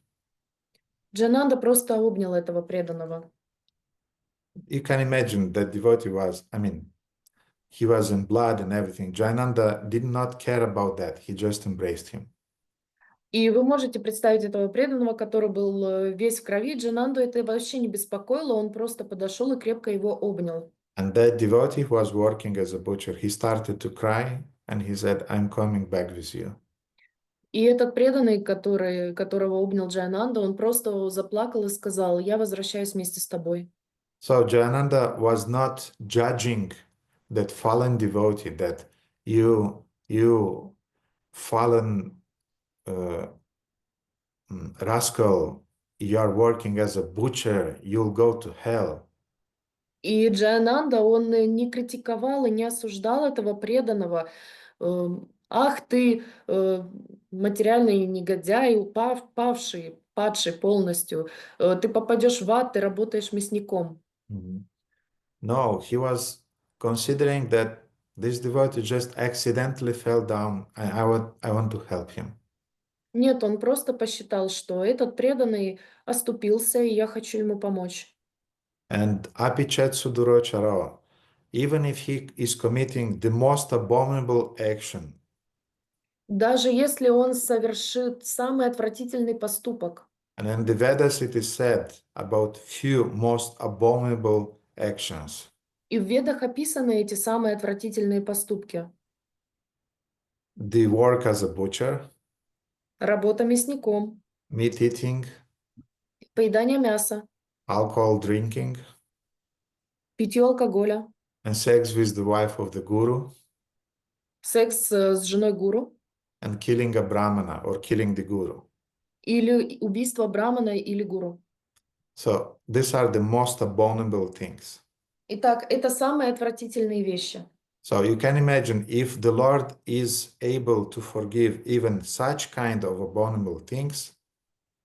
Джананда просто обнял этого преданного. You can imagine that devotee was, he was in blood and everything. Jayananda did not care about that. He just embraced him. И вы можете представить этого преданного, который был весь в крови. Джананду это вообще не беспокоило, он просто подошел и крепко его обнял. And that devotee who was working as a butcher, he started to cry and he said, I'm coming back with you. И этот преданный, которого обнял Джаянанда, он просто заплакал и сказал: «Я возвращаюсь вместе с тобой». So Jayananda was not judging that fallen devotee, that you fallen rascal, you are working as a butcher, you'll go to hell. И Джаянанда, он не критиковал и не осуждал этого преданного. Ах ты, материальный негодяй, падший полностью. Ты попадешь в ад, ты работаешь мясником. No, he was considering that this devotee just accidentally fell down. I want to help him. Нет, он просто посчитал, что этот преданный оступился, и я хочу ему помочь. And apichet suduracharo, even if he is committing the most abominable action, Даже если он совершит самый отвратительный поступок. and in the Vedas it is said about few most abominable actions. И в Ведах описаны эти самые отвратительные поступки. The work as a butcher, Работа мясником, meat eating, поедание мяса, alcohol drinking, питье алкоголя, and sex with the wife of the guru, секс с женой гуру and killing a brahmana or killing the guru. или убийство брамана или гуру. So these are the most abominable things. Итак, это самые отвратительные вещи. So you can imagine if the Lord is able to forgive even such kind of abominable things,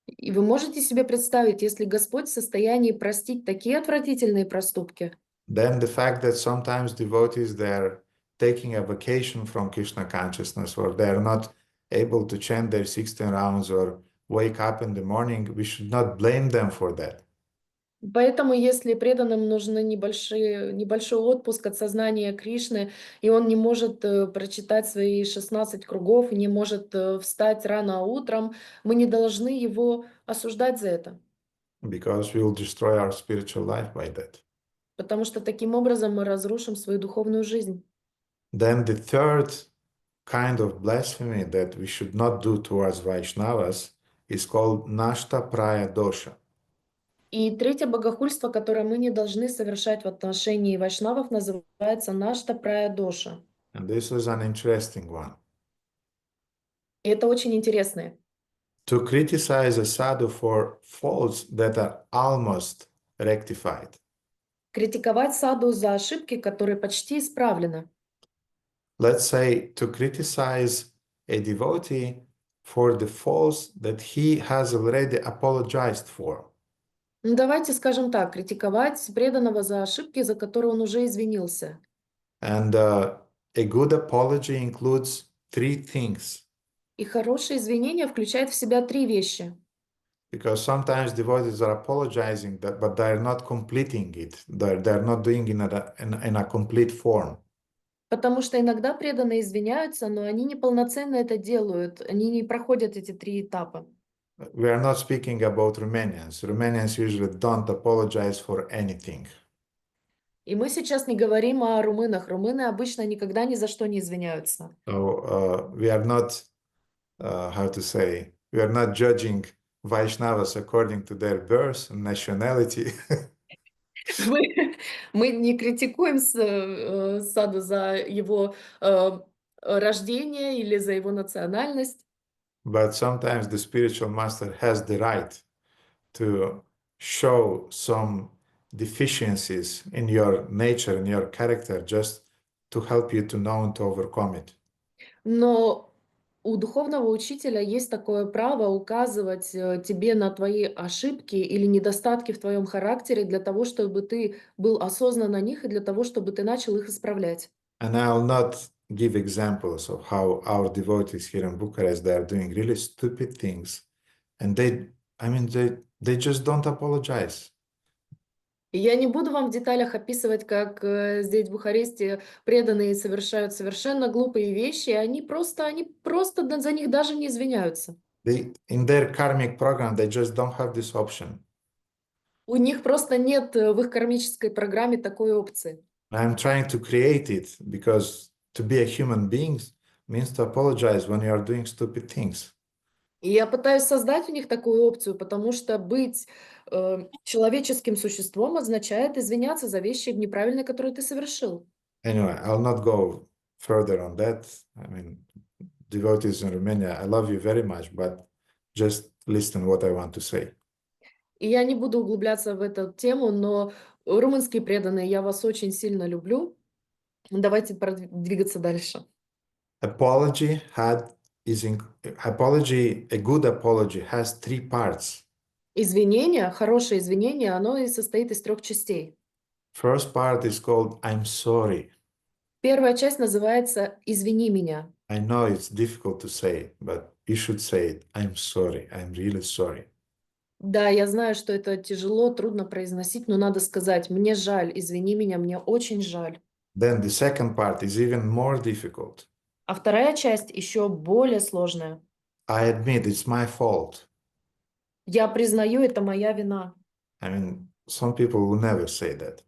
И вы можете себе представить, если Господь в состоянии простить такие отвратительные проступки, then the fact that sometimes devotees, they're taking a vacation from Krishna consciousness, or they're not able to chant their 16 rounds or wake up in the morning, we should not blame them for that. Поэтому, если преданным нужен небольшой отпуск от сознания Кришны, и он не может прочитать свои 16 кругов, не может встать рано утром, мы не должны его осуждать за это. Because we will destroy our spiritual life by that. Потому что таким образом мы разрушим свою духовную жизнь. Then the third kind of blasphemy that we should not do towards Vaishnavas is called Nashta Praya Dosha. И третье богохульство, которое мы не должны совершать в отношении вайшнавов, называется нашта прая доша. And this is an interesting one. И это очень интересно. To criticize a sadhu for faults that are almost rectified. Критиковать саду за ошибки, которые почти исправлены. Let's say to criticize a devotee for the faults that he has already apologized for. Ну, давайте скажем так, критиковать преданного за ошибки, за которые он уже извинился. And a good apology includes three things. И хорошее извинение включает в себя три вещи. Because sometimes devotees are apologizing, but they're not completing it. They're not doing it in a complete form. Потому что иногда преданные извиняются, но они неполноценно это делают, они не проходят эти три этапа. We are not speaking about Romanians. Romanians usually don't apologize for anything. И мы сейчас не говорим о румынах. Румыны обычно никогда ни за что не извиняются. So we are not, how to say, we are not judging Vaishnavas according to their birth and nationality. Мы не критикуем саду за его рождение или за его национальность. but sometimes the spiritual master has the right to show some deficiencies in your nature, in your character, just to help you to know and to overcome it. Но у духовного учителя есть такое право указывать тебе на твои ошибки или недостатки в твоем характере для того, чтобы ты был осознан на них и для того, чтобы ты начал их исправлять. And I'll not give examples of how our devotees here in Bucharest, they are doing really stupid things. And they just don't apologize. И я не буду вам в деталях описывать, как здесь, в Бухаресте, преданные совершают совершенно глупые вещи, и они просто за них даже не извиняются. In their karmic program, they just don't have this option. У них просто нет в их кармической программе такой опции. I'm trying to create it because to be a human being means to apologize when you are doing stupid things. И я пытаюсь создать у них такую опцию, потому что быть человеческим существом означает извиняться за вещи неправильные, которые ты совершил. Anyway, I'll not go further on that. I mean, devotees in Romania, I love you very much, but just listen what I want to say. И я не буду углубляться в эту тему, но румынские преданные, я вас очень сильно люблю. Давайте двигаться дальше. Apology, a good apology has three parts. Извинение, хорошее извинение, оно и состоит из 3 частей. First part is called I'm sorry. Первая часть называется «Извини меня». I know it's difficult to say, but you should say it. I'm sorry. I'm really sorry. Да, я знаю, что это тяжело, трудно произносить, но надо сказать «Мне жаль, извини меня, мне очень жаль». Then the second part is even more difficult. А вторая часть еще более сложная. I admit it's my fault. Я признаю, это моя вина. I mean, some people will never say that.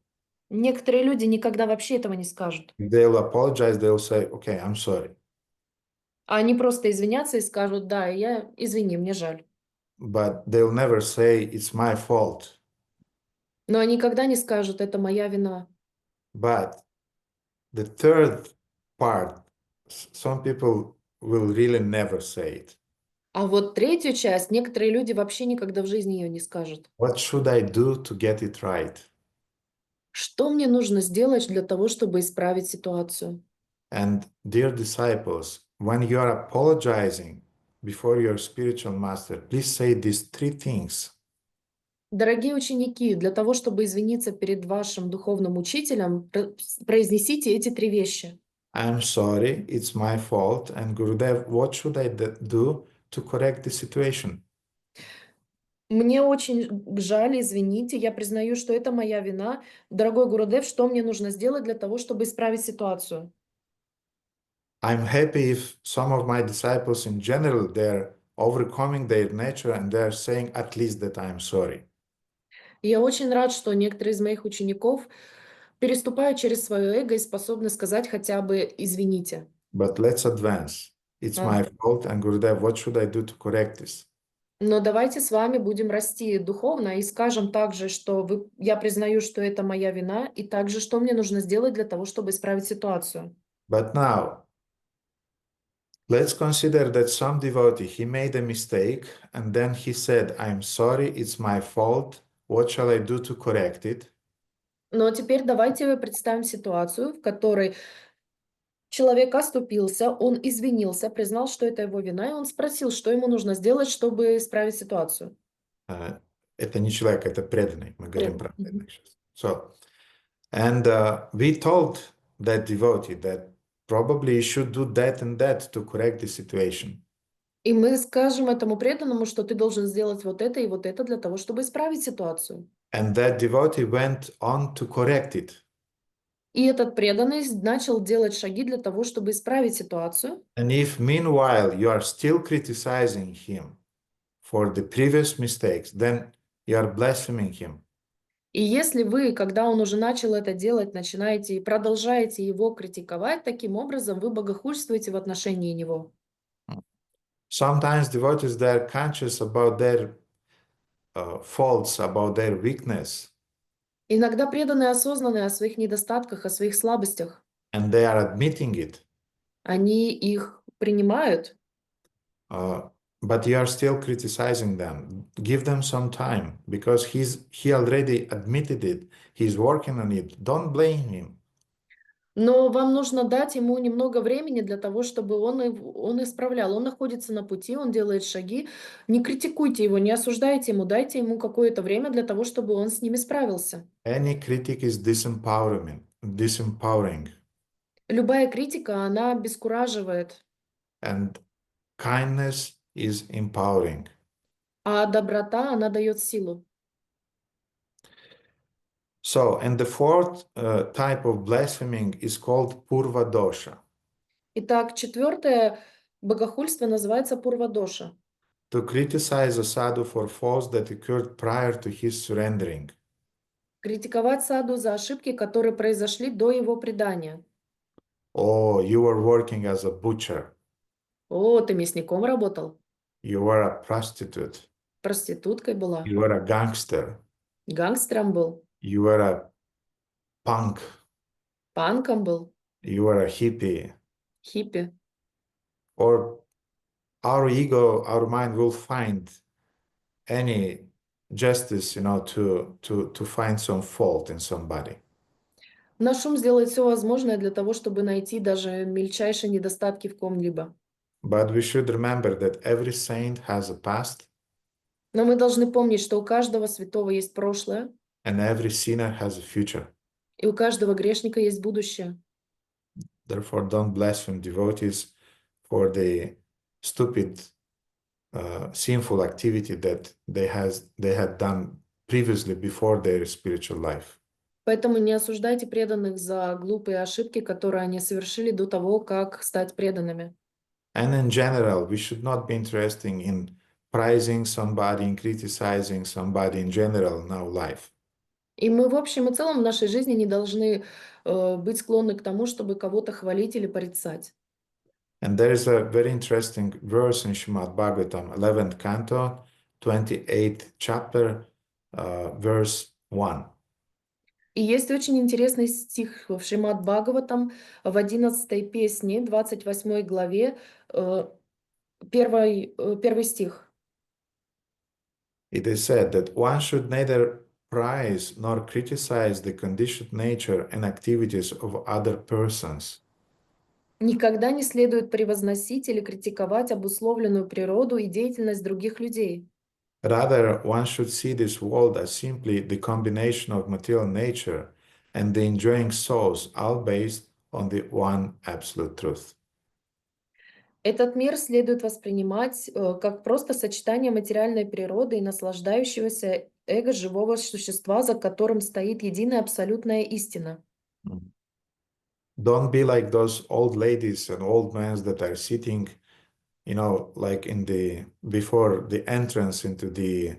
Некоторые люди никогда вообще этого не скажут. They'll apologize, they'll say, okay, I'm sorry. Они просто извинятся и скажут «Да, извини, мне жаль». But they'll never say it's my fault. Но они никогда не скажут «Это моя вина». But the third part, some people will really never say it. А вот третью часть некоторые люди вообще никогда в жизни ее не скажут. What should I do to get it right? Что мне нужно сделать для того, чтобы исправить ситуацию? And dear disciples, when you are apologizing before your spiritual master, please say these three things. Dорогие ученики, для того, чтобы извиниться перед вашим духовным учителем, произнесите эти 3 вещи. I'm sorry, it's my fault, and Gurudev, what should I do to correct the situation? Мне очень жаль, извините, я признаю, что это моя вина. Дорогой Гурудев, что мне нужно сделать для того, чтобы исправить ситуацию? I'm happy if some of my disciples in general, they're overcoming their nature and they're saying at least that I'm sorry. И я очень рад, что некоторые из моих учеников переступают через свое эго и способны сказать хотя бы «извините». But let's advance. It's my fault, and Gurudev, what should I do to correct this? Но давайте с вами будем расти духовно и скажем также, что я признаю, что это моя вина, и также, что мне нужно сделать для того, чтобы исправить ситуацию. But now, let's consider that some devotee, he made a mistake, and then he said, I'm sorry, it's my fault. What shall I do to correct it? Но теперь давайте представим ситуацию, в которой человек оступился, он извинился, признал, что это его вина, и он спросил, что ему нужно сделать, чтобы исправить ситуацию. Это не человек, это преданный. Мы говорим про преданных сейчас. So, and we told that devotee that probably you should do that and that to correct the situation. И мы скажем этому преданному, что ты должен сделать вот это и вот это для того, чтобы исправить ситуацию. And that devotee went on to correct it. И этот преданный начал делать шаги для того, чтобы исправить ситуацию. And if meanwhile you are still criticizing him for the previous mistakes, then you are blaspheming him. И если вы, когда он уже начал это делать, начинаете и продолжаете его критиковать, таким образом вы богохульствуете в отношении него. Sometimes devotees, they are conscious about their faults, about their weakness. Иногда преданные осознаны о своих недостатках, о своих слабостях. And they are admitting it. Они их принимают. but you are still criticizing them. Give them some time because he already admitted it. He's working on it. Don't blame him. Но вам нужно дать ему немного времени для того, чтобы он исправлял. Он находится на пути, он делает шаги. Не критикуйте его, не осуждайте ему, дайте ему какое-то время для того, чтобы он с ними справился. Any critic is disempowering. Любая критика, она обескураживает, And kindness is empowering. а доброта, она дает силу. So, and the fourth type of blaspheming is called purva dosha. Итак, четвертое богохульство называется пурвадоша. To criticize a sadhu for faults that occurred prior to his surrendering. Критиковать саду за ошибки, которые произошли до его предания. Oh, you were working as a butcher. О, ты мясником работал, You were a prostitute. проституткой была, You were a gangster. гангстером был, You were a punk. панком был, You were a hippie. хиппи. Or our ego, our mind will find any justice, to find some fault in somebody. Наш ум сделает все возможное для того, чтобы найти даже мельчайшие недостатки в ком-либо. But we should remember that every saint has a past Но мы должны помнить, что у каждого святого есть прошлое, and every sinner has a future. и у каждого грешника есть будущее. Therefore, don't blaspheme devotees for the stupid, sinful activity that they had done previously before their spiritual life. Поэтому не осуждайте преданных за глупые ошибки, которые они совершили до того, как стать преданными. And in general, we should not be interested in praising somebody and criticizing somebody in general in our life. И мы в общем и целом в нашей жизни не должны быть склонны к тому, чтобы кого-то хвалить или порицать. And there is a very interesting verse in Srimad Bhagavatam, 11th canto, 28th chapter, verse 1. И есть очень интересный стих в Шримад Бхагаватам в 11-й песне, 28 главе, первый стих. It is said that one should neither praise nor criticize the conditioned nature and activities of other persons. Никогда не следует превозносить или критиковать обусловленную природу и деятельность других людей. Rather, one should see this world as simply the combination of material nature and the enjoying souls, all based on the one absolute truth. Этот мир следует воспринимать как просто сочетание материальной природы и наслаждающегося эго живого существа, за которым стоит единая абсолютная истина. Don't be like those old ladies and old men that are sitting, like before the entrance into the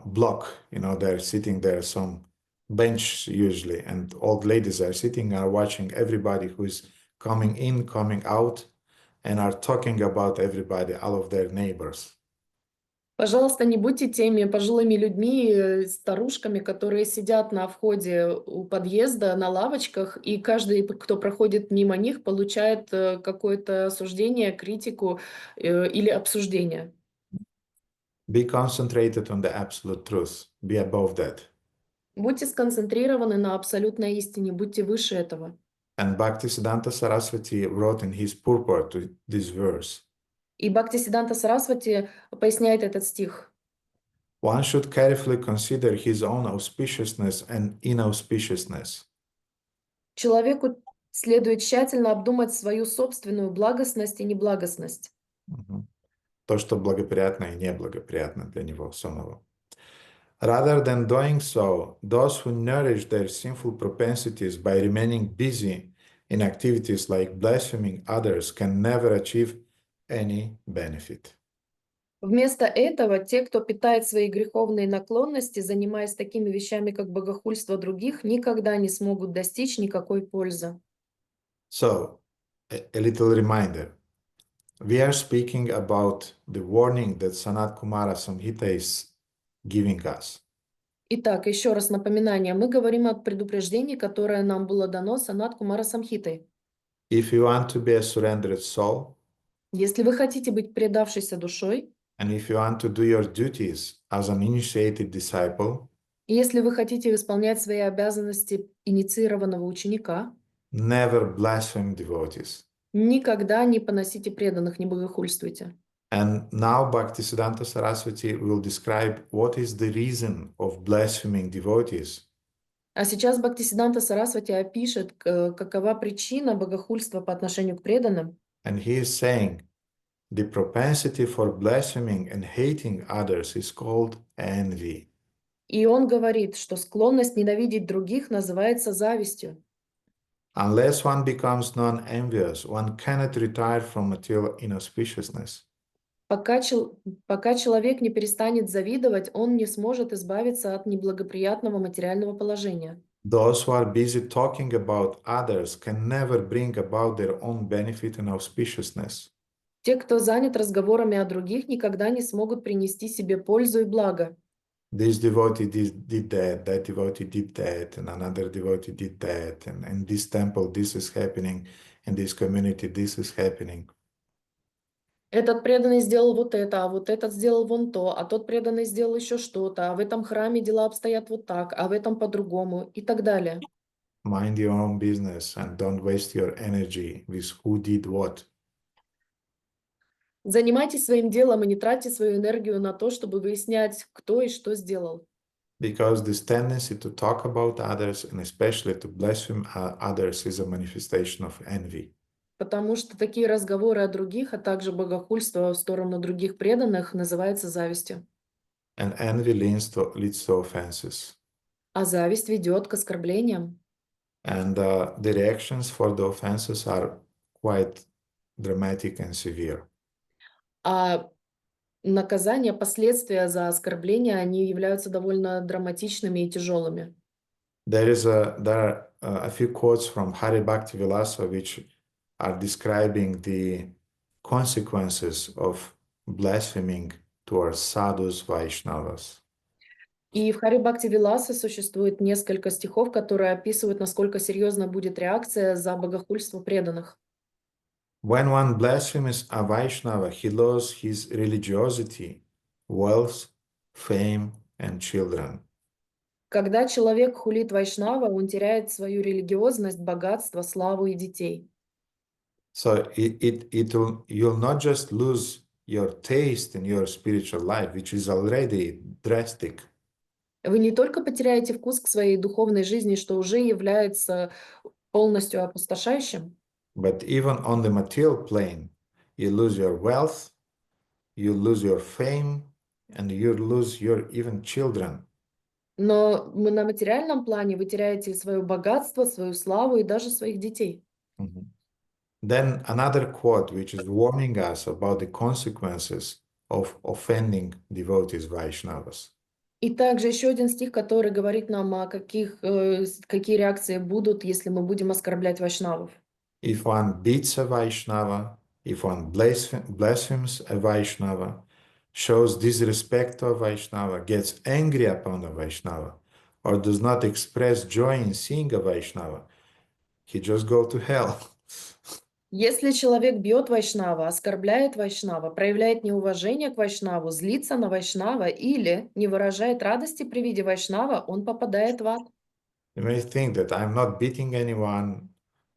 block, they're sitting there, some bench usually, and old ladies are sitting and are watching everybody who is coming in, coming out, and are talking about everybody, all of their neighbors. Пожалуйста, не будьте теми пожилыми людьми, старушками, которые сидят на входе у подъезда на лавочках, и каждый, кто проходит мимо них, получает какое-то осуждение, критику или обсуждение. Be concentrated on the absolute truth. Be above that. Будьте сконцентрированы на абсолютной истине, будьте выше этого. And Bhaktisiddhanta Saraswati wrote in his purport to this verse. И Бхактисиддханта Сарасвати поясняет этот стих. One should carefully consider his own auspiciousness and inauspiciousness. Человеку следует тщательно обдумать свою собственную благостность и неблагостность. То, что благоприятно и неблагоприятно для него самого. Rather than doing so, those who nourish their sinful propensities by remaining busy in activities like blaspheming others can never achieve any benefit. Вместо этого, те, кто питает свои греховные наклонности, занимаясь такими вещами, как богохульство других, никогда не смогут достичь никакой пользы. So, a little reminder. We are speaking about the warning that Sanat Kumara Samhita is giving us. Итак, еще раз напоминание. Мы говорим о предупреждении, которое нам было дано Санат Кумара Самхитой. If you want to be a surrendered soul, Если вы хотите быть предавшейся душой, and if you want to do your duties as an initiated disciple, и если вы хотите исполнять свои обязанности инициированного ученика, never blaspheme devotees. никогда не поносите преданных, не богохульствуйте. And now Bhaktisiddhanta Saraswati will describe what is the reason of blaspheming devotees. А сейчас Бхактисиддханта Сарасвати опишет, какова причина богохульства по отношению к преданным. And he is saying, the propensity for blaspheming and hating others is called envy. И он говорит, что склонность ненавидеть других называется завистью. Unless one becomes non-envious, one cannot retire from material inauspiciousness. Пока человек не перестанет завидовать, он не сможет избавиться от неблагоприятного материального положения. Those who are busy talking about others can never bring about their own benefit and auspiciousness. Те, кто занят разговорами о других, никогда не смогут принести себе пользу и благо. This devotee did that devotee did that, and another devotee did that, and in this temple this is happening, in this community this is happening. Этот преданный сделал вот это, а вот этот сделал вон то, а тот преданный сделал еще что-то, а в этом храме дела обстоят вот так, а в этом по-другому и так далее. Mind your own business and don't waste your energy with who did what. Занимайтесь своим делом и не тратьте свою энергию на то, чтобы выяснять, кто и что сделал. Because this tendency to talk about others and especially to blaspheme others is a manifestation of envy. Потому что такие разговоры о других, а также богохульство в сторону других преданных называется завистью. And envy leads to offenses. А зависть ведет к оскорблениям. And the reactions for the offenses are quite dramatic and severe. А наказания, последствия за оскорбления, они являются довольно драматичными и тяжелыми. There are a few quotes from Hari Bhakti Vilasa which are describing the consequences of blaspheming towards sadhus Vaishnavas. И в Хари Бхакти Виласа существует несколько стихов, которые описывают, насколько серьезна будет реакция за богохульство преданных. When one blasphemes a Vaishnava, he loses his religiosity, wealth, fame, and children. Когда человек хулит Вайшнава, он теряет свою религиозность, богатство, славу и детей. So you'll not just lose your taste in your spiritual life, which is already drastic. Вы не только потеряете вкус к своей духовной жизни, что уже является полностью опустошающим, But even on the material plane, you lose your wealth, you lose your fame, and you lose your even children. но на материальном плане вы теряете свое богатство, свою славу и даже своих детей. Then another quote which is warning us about the consequences of offending devotees Vaishnavas. И также еще один стих, который говорит нам, какие реакции будут, если мы будем оскорблять вайшнавов. If one beats a Vaishnava, if one blasphemes a Vaishnava, shows disrespect to a Vaishnava, gets angry upon a Vaishnava, or does not express joy in seeing a Vaishnava, he just go to hell. Если человек бьет вайшнава, оскорбляет вайшнава, проявляет неуважение к вайшнаву, злится на вайшнава или не выражает радости при виде вайшнава, он попадает в ад. You may think that I'm not beating anyone,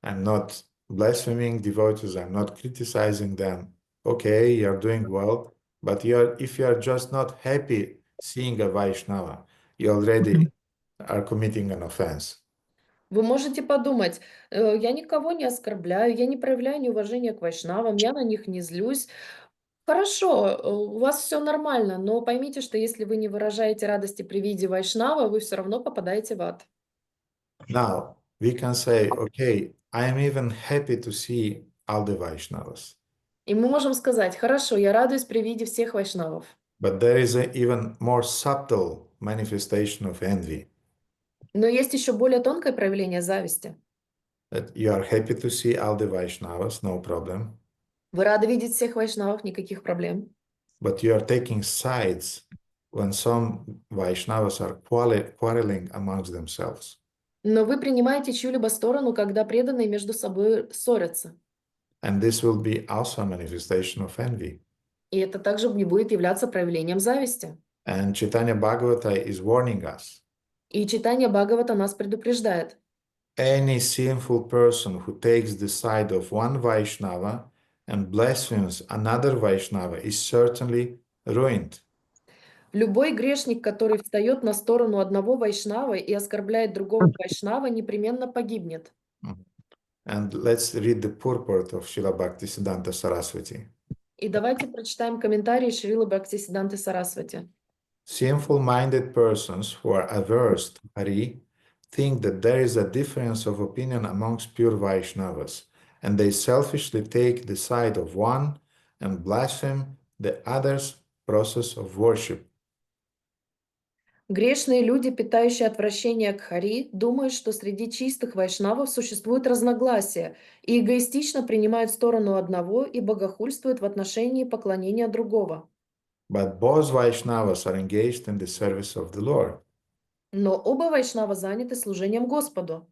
I'm not blaspheming devotees, I'm not criticizing them. Okay, you're doing well, but if you're just not happy seeing a Vaishnava, you already are committing an offense. Вы можете подумать, я никого не оскорбляю, я не проявляю неуважения к вайшнавам, я на них не злюсь. Хорошо, у вас все нормально, но поймите, что если вы не выражаете радости при виде вайшнава, вы все равно попадаете в ад. Now, we can say, okay, I am even happy to see all the Vaishnavas. И мы можем сказать, хорошо, я радуюсь при виде всех вайшнавов. But there is an even more subtle manifestation of envy. Но есть еще более тонкое проявление зависти. That you are happy to see all the Vaishnavas, no problem. Вы рады видеть всех вайшнавов, никаких проблем. But you are taking sides when some Vaishnavas are quarreling amongst themselves. Но вы принимаете чью-либо сторону, когда преданные между собой ссорятся. And this will be also a manifestation of envy. И это также не будет являться проявлением зависти. And Chaitanya Bhagavata is warning us. И читание Бхагавата нас предупреждает. Any sinful person who takes the side of one Vaishnava and blasphemes another Vaishnava is certainly ruined. Любой грешник, который встает на сторону одного вайшнава и оскорбляет другого вайшнава, непременно погибнет. And let's read the purport of Srila Bhaktisiddhanta Saraswati. И давайте прочитаем комментарии Шрилы Бхактисиддханты Сарасвати. Sinful-minded persons who are averse to Hari think that there is a difference of opinion amongst pure Vaishnavas, and they selfishly take the side of one and blaspheme the other's process of worship. Грешные люди, питающие отвращение к Хари, думают, что среди чистых вайшнавов существует разногласие и эгоистично принимают сторону одного и богохульствуют в отношении поклонения другого. But both Vaishnavas are engaged in the service of the Lord. Но оба вайшнава заняты служением Господу.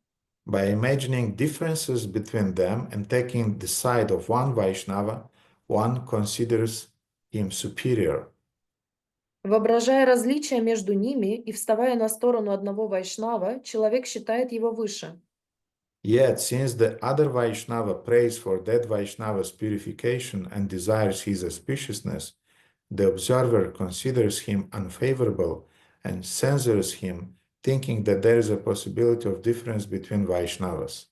By imagining differences between them and taking the side of one Vaishnava, one considers him superior. Воображая различия между ними и вставая на сторону одного вайшнава, человек считает его выше. Yet, since the other Vaishnava prays for that Vaishnava's purification and desires his auspiciousness, the observer considers him unfavorable and censures him, thinking that there is a possibility of difference between Vaishnavas.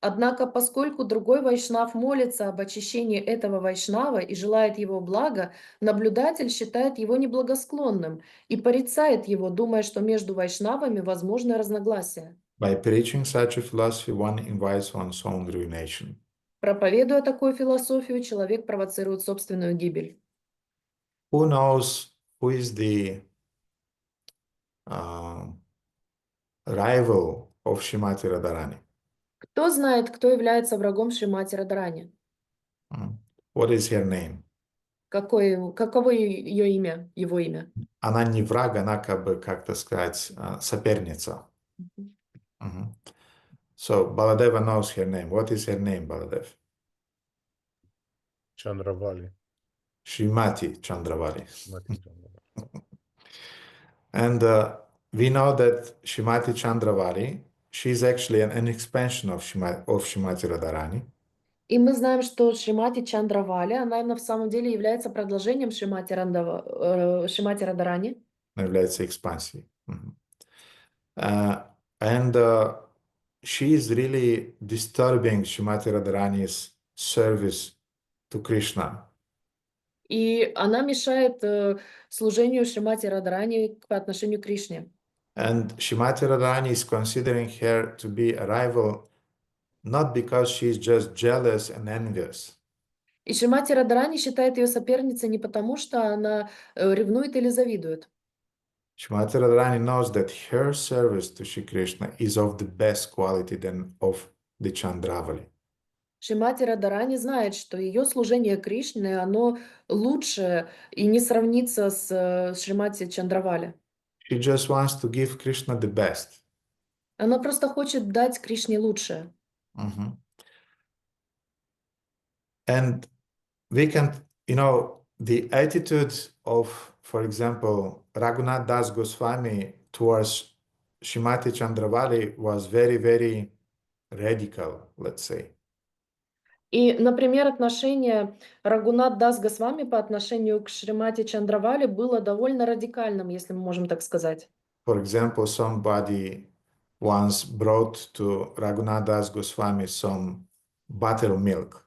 Однако, поскольку другой вайшнав молится об очищении этого вайшнава и желает его блага, наблюдатель считает его неблагосклонным и порицает его, думая, что между вайшнавами возможны разногласия. By preaching such a philosophy, one invites one's own ruination. Проповедуя такую философию, человек провоцирует собственную гибель. Who knows who is the rival of Srimati Radharani? Кто знает, кто является врагом Шримати Радхарани? What is her name? Каково ее имя, его имя? Она не враг, она как-то сказать, соперница. So Baladeva knows her name. What is her name, Baladev? Chandravali. Srimati Chandravali. And we know that Srimati Chandravali, she is actually an expansion of Srimati Radharani. И мы знаем, что Шримати Чандравали, она на самом деле является продолжением Шримати Радхарани. Она является экспансией. And she is really disturbing Srimati Radharani's service to Krishna. И она мешает служению Шримати Радхарани по отношению к Кришне. And Srimati Radharani is considering her to be a rival not because she is just jealous and envious. И Шримати Радхарани считает ее соперницей не потому, что она ревнует или завидует. Srimati Radharani knows that her service to Shri Krishna is of the best quality than of the Chandravali. Шримати Радхарани знает, что ее служение Кришне, оно лучше и не сравнится с Шримати Чандравали. She just wants to give Krishna the best. Она просто хочет дать Кришне лучшее. And we can, the attitude of, for example, Raghunath Das Goswami towards Srimati Chandravali was very, very radical, let's say. И, например, отношение Рагунат Дас Госвами по отношению к Шримати Чандравали было довольно радикальным, если мы можем так сказать. For example, somebody once brought to Raghunath Das Goswami some buttermilk.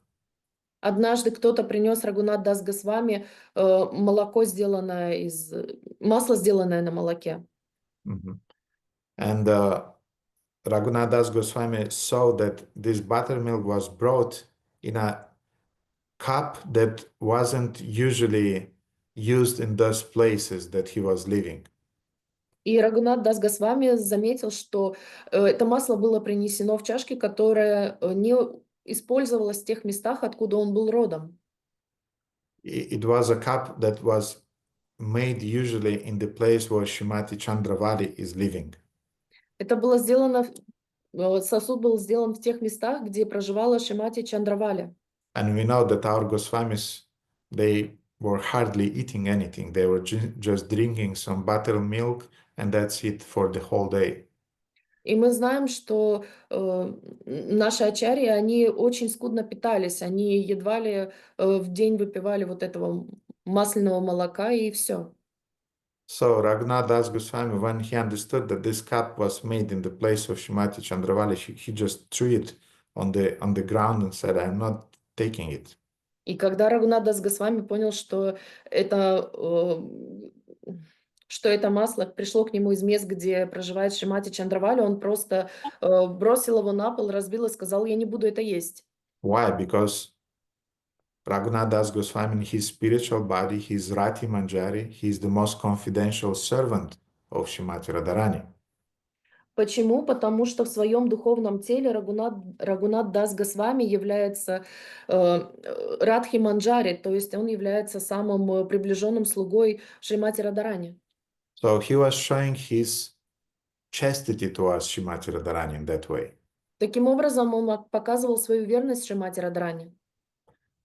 Однажды кто-то принес Рагунат Дас Госвами масло, сделанное на молоке. And Raghunath Das Goswami saw that this buttermilk was brought in a cup that wasn't usually used in those places that he was living. И Рагунат Дас Госвами заметил, что это масло было принесено в чашке, которая не использовалась в тех местах, откуда он был родом. It was a cup that was made usually in the place where Srimati Chandravali is living. Это было сделано, сосуд был сделан в тех местах, где проживала Шримати Чандравали. And we know that our Goswamis, they were hardly eating anything. They were just drinking some buttermilk, and that's it for the whole day. И мы знаем, что наши ачарьи, они очень скудно питались, они едва ли в день выпивали вот этого масляного молока и все. So Raghunath Das Goswami, when he understood that this cup was made in the place of Shrimati Chandravali, he just threw it on the ground and said, "I'm not taking it." И когда Рагунат Дас Госвами понял, что это масло пришло к нему из мест, где проживает Шримати Чандравали, он просто бросил его на пол, разбил и сказал: я не буду это есть. Why? Because Raghunath Das Goswami, in his spiritual body, he's Rati Manjari, he's the most confidential servant of Shrimati Radharani. Почему? Потому что в своем духовном теле Рагунат Дас Госвами является Радхи Манджари, то есть он является самым приближенным слугой Шримати Радharani. So he was showing his chastity towards Shrimati Radharani in that way. Таким образом, он показывал свою верность Шримати Радharani.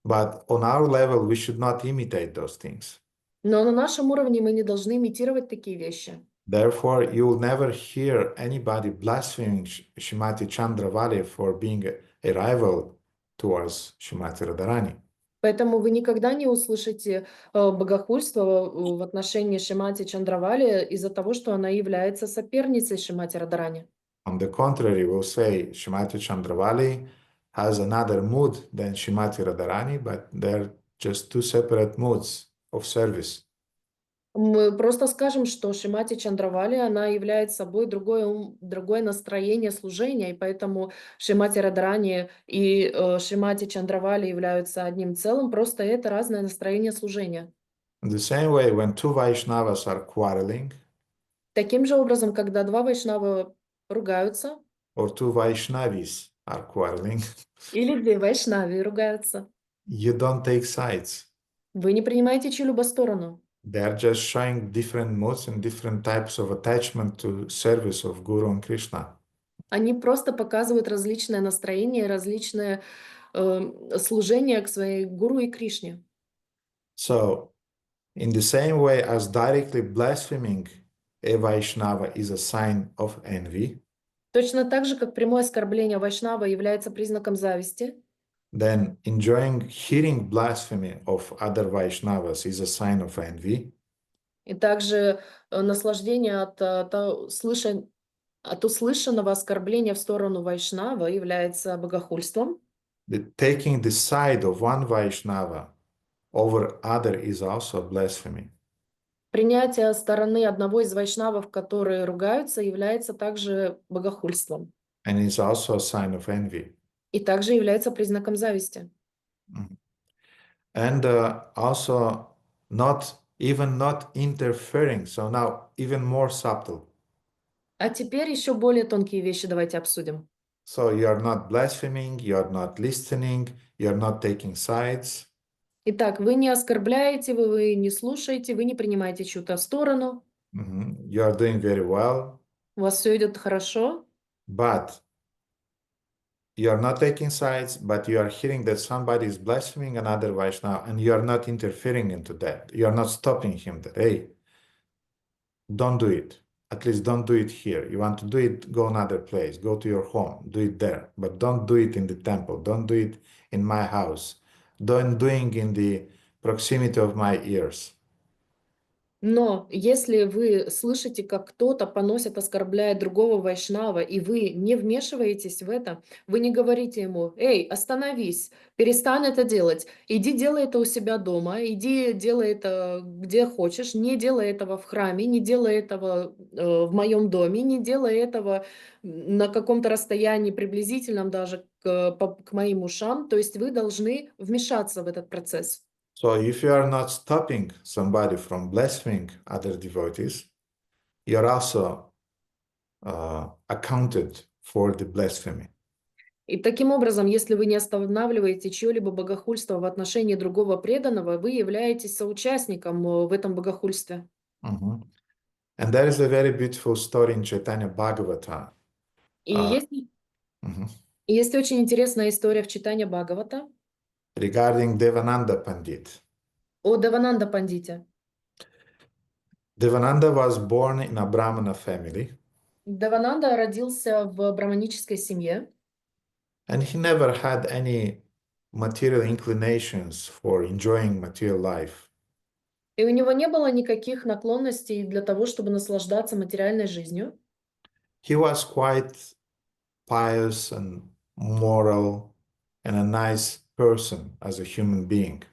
But on our level, we should not imitate those things. Но на нашем уровне мы не должны имитировать такие вещи. Therefore, you will never hear anybody blaspheming Shrimati Chandravali for being a rival towards Shrimati Radharani. Поэтому вы никогда не услышите богохульство в отношении Шримати Чандравали из-за того, что она является соперницей Шримати Радharani. On the contrary, we'll say Shrimati Chandravali has another mood than Shrimati Radharani, but they're just two separate moods of service. Мы просто скажем, что Шримати Чандравали, она является собой другое настроение служения, и поэтому Шримати Радharani и Шримати Чандравали являются одним целым, просто это разное настроение служения. In the same way, when two Vaishnavas are quarreling, Таким же образом, когда два вайшнава ругаются, or two Vaishnavis are quarreling, или две вайшнави ругаются, you don't take sides. вы не принимаете чью-либо сторону. They're just showing different moods and different types of attachment to service of Guru and Krishna. Они просто показывают различное настроение, различное служение к своей гуру и Кришне. So, in the same way as directly blaspheming a Vaishnava is a sign of envy, Точно так же, как прямое оскорбление вайшнава является признаком зависти, then enjoying hearing blasphemy of other Vaishnavas is a sign of envy. и также наслаждение от услышанного оскорбления в сторону вайшнава является богохульством. Taking the side of one Vaishnava over other is also blasphemy. Принятие стороны одного из вайшнавов, которые ругаются, является также богохульством. And is also a sign of envy. И также является признаком зависти. And also not interfering. So now even more subtle. А теперь еще более тонкие вещи давайте обсудим. So you are not blaspheming, you are not listening, you are not taking sides. Итак, вы не оскорбляете, вы не слушаете, вы не принимаете чью-то сторону. You are doing very well. У вас все идет хорошо. But you are not taking sides, but you are hearing that somebody is blaspheming another Vaishnava, and you are not interfering into that. You are not stopping him that, hey, don't do it. At least don't do it here. You want to do it, go another place. Go to your home. Do it there. But don't do it in the temple. Don't do it in my house. Don't doing in the proximity of my ears. Но если вы слышите, как кто-то поносит, оскорбляет другого вайшнава, и вы не вмешиваетесь в это, вы не говорите ему: «Эй, остановись, перестань это делать, иди делай это у себя дома, иди делай это где хочешь, не делай этого в храме, не делай этого в моем доме, не делай этого на каком-то расстоянии приблизительном даже к моим ушам». То есть вы должны вмешаться в этот процесс. So if you are not stopping somebody from blaspheming other devotees, you are also accounted for the blasphemy. И таким образом, если вы не останавливаете чье-либо богохульство в отношении другого преданного, вы являетесь соучастником в этом богохульстве. And there is a very beautiful story in Chaitanya Bhagavata. И есть очень интересная история в читании Бхагавата. regarding Devananda Pandit. О Девананда Пандите. Devananda was born in a Brahmana family, Девананда родился в браманической семье, and he never had any material inclinations for enjoying material life. и у него не было никаких наклонностей для того, чтобы наслаждаться материальной жизнью. He was quite pious and moral and a nice person as a human being.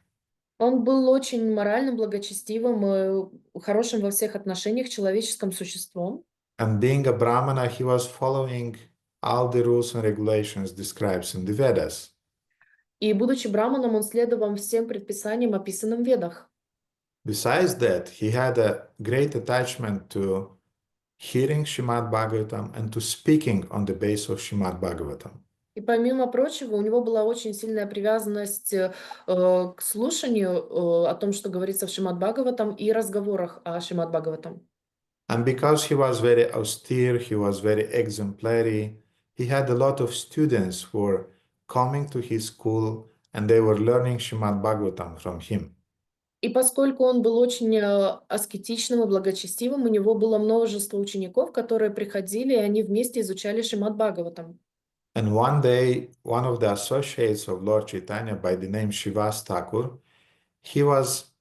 Он был очень моральным, благочестивым, хорошим во всех отношениях человеческим существом. And being a Brahmana, he was following all the rules and regulations described in the Vedas. И, будучи браманом, он следовал всем предписаниям, описанным в Ведах. Besides that, he had a great attachment to hearing Srimad Bhagavatam and to speaking on the basis of Srimad Bhagavatam. И помимо прочего, у него была очень сильная привязанность к слушанию о том, что говорится в Шримад Бхагаватам, и разговорах о Шримад Бхагаватам. And because he was very austere, he was very exemplary, he had a lot of students who were coming to his school and they were learning Srimad Bhagavatam from him. И поскольку он был очень аскетичным и благочестивым, у него было множество учеников, которые приходили, и они вместе изучали Шримад Бхагаватам. And one day, one of the associates of Lord Chaitanya by the name Shivas Thakur, he was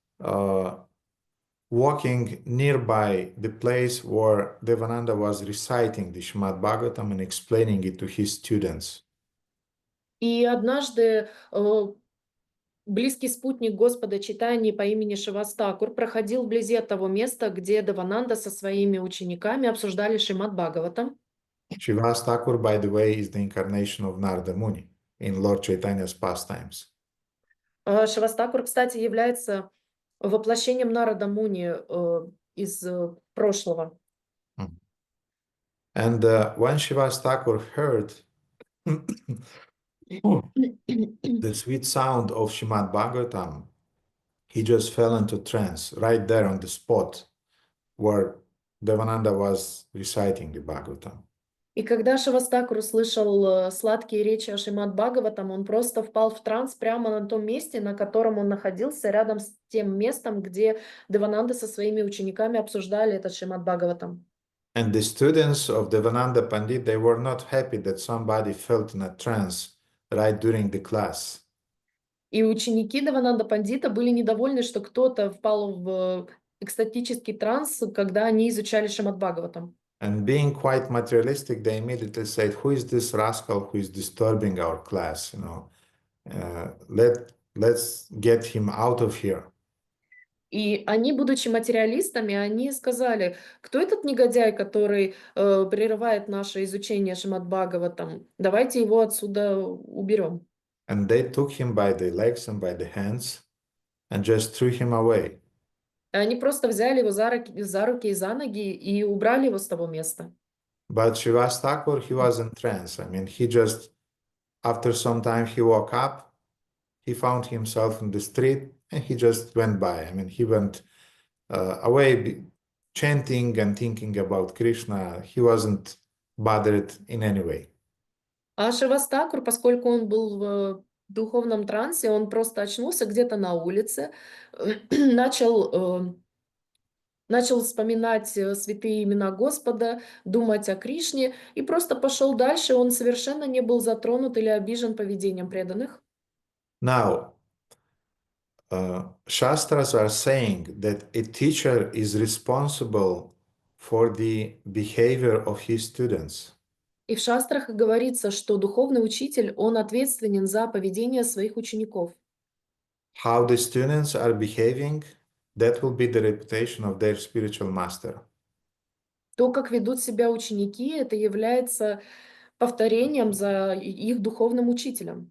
walking nearby the place where Devananda was reciting the Srimad Bhagavatam and explaining it to his students. И однажды близкий спутник Господа Чайтаньи по имени Шивастакур проходил вблизи от того места, где Девананда со своими учениками обсуждали Шримад Бхагаватам. Shivas Thakur, by the way, is the incarnation of Narada Muni in Lord Chaitanya's pastimes. Шивастакур, кстати, является воплощением Нарада Муни из прошлого. And when Shivas Thakur heard the sweet sound of Srimad Bhagavatam, he just fell into trance right there on the spot where Devananda was reciting the Bhagavatam. И когда Шивастакур услышал сладкие речи о Шримад Бхагаватам, он просто впал в транс прямо на том месте, на котором он находился, рядом с тем местом, где Девананда со своими учениками обсуждали этот Шримад Бхагаватам. And the students of Devananda Pandit, they were not happy that somebody felt in a trance right during the class. И ученики Девананда Пандита были недовольны, что кто-то впал в экстатический транс, когда они изучали Шримад Бхагаватам. And being quite materialistic, they immediately said, "Who is this rascal who is disturbing our class? You know, let's get him out of here." И они, будучи материалистами, они сказали, кто этот негодяй, который прерывает наше изучение Шримад Бхагаватам? Давайте его отсюда уберем. And they took him by the legs and by the hands and just threw him away. Они просто взяли его за руки и за ноги и убрали его с того места. But Shivas Thakur, he was in trance. I mean, he just, after some time, he woke up, he found himself in the street, and he just went by. I mean, he went away chanting and thinking about Krishna. He wasn't bothered in any way. А Шивастакур, поскольку он был в духовном трансе, он просто очнулся где-то на улице, начал вспоминать святые имена Господа, думать о Кришне и просто пошел дальше. Он совершенно не был затронут или обижен поведением преданных. Now, Shastras are saying that a teacher is responsible for the behavior of his students. И в шастрах говорится, что духовный учитель, он ответственен за поведение своих учеников. How the students are behaving, that will be the reputation of their spiritual master. То, как ведут себя ученики, это является повторением за их духовным учителем.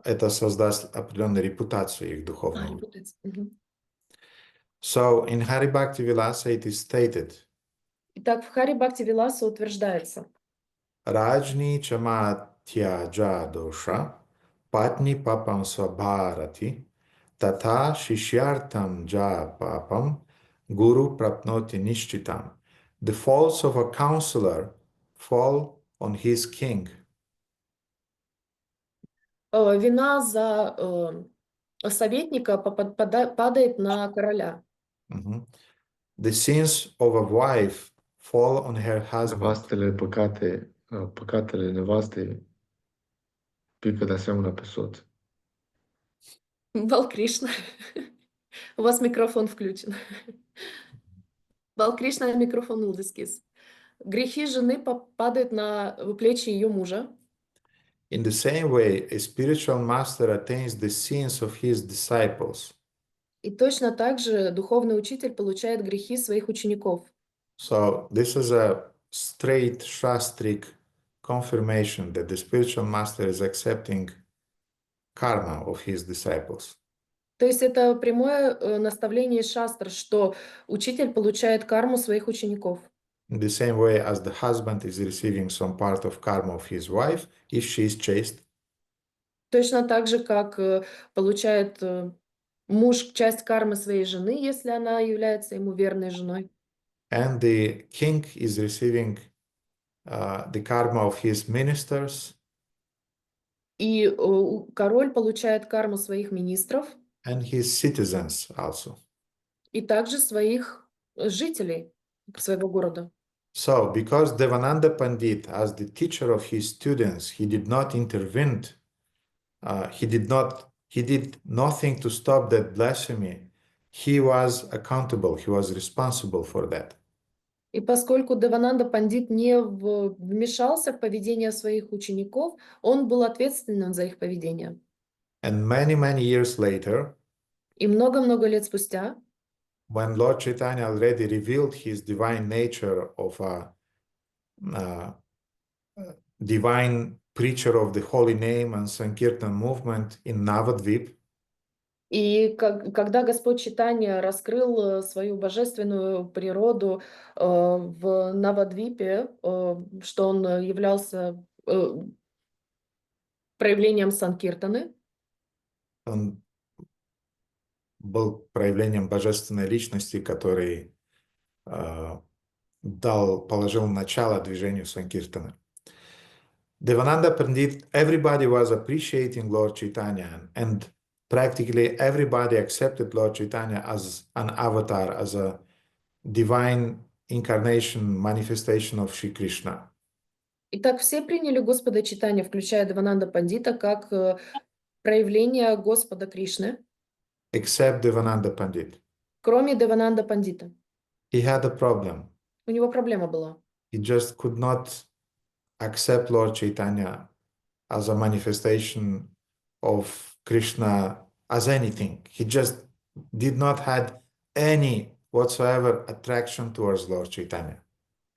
Это создаст определенную репутацию их духовного. Мгм. So, in Hari Bhakti Vilasa it is stated, Итак, в Хари Бхакти Виласа утверждается, Rajni Chamatya Dosha Patni Papam Svabharati Tata Shishyartam Ja Papam Guru Prapnoti Nishchitam. The faults of a counselor fall on his king. вина за советника падает на короля. Mhm. The sins of a wife fall on her husband. Păcatele nevastei pică de asemenea pe soț. Бал Кришна. У вас микрофон включен. Бал Кришна, микрофон улдискис. Грехи жены падают на плечи ее мужа. In the same way, a spiritual master attains the sins of his disciples. И точно так же духовный учитель получает грехи своих учеников. So this is a straight shastric confirmation that the spiritual master is accepting karma of his disciples. То есть это прямое наставление шастр, что учитель получает карму своих учеников. In the same way as the husband is receiving some part of karma of his wife if she is chaste. Точно так же, как получает муж часть кармы своей жены, если она является ему верной женой. And the king is receiving the karma of his ministers. И король получает карму своих министров. And his citizens also. И также своих жителей своего города. So, because Devananda Pandit, as the teacher of his students, he did not intervene, he did nothing to stop that blasphemy. He was accountable, he was responsible for that. И поскольку Девананда Пандит не вмешался в поведение своих учеников, он был ответственным за их поведение. And many, many years later, И много-много лет спустя, when Lord Chaitanya already revealed his divine nature of a divine preacher of the holy name and Sankirtan movement in Navadvip, и когда Господь Чайтанья раскрыл свою божественную природу в Навадвипе, что он являлся проявлением Санкиртаны, он был проявлением божественной личности, который положил начало движению Санкиртаны. Devananda Pandit, everybody was appreciating Lord Chaitanya, and practically everybody accepted Lord Chaitanya as an avatar, as a divine incarnation, manifestation of Shri Krishna. Итак, все приняли Господа Чайтанью, включая Девананда Пандита, как проявление Господа Кришны, Except Devananda Pandit. кроме Девананда Пандита. He had a problem. У него проблема была. He just could not accept Lord Chaitanya as a manifestation of Krishna as anything. He just did not had any whatsoever attraction towards Lord Chaitanya.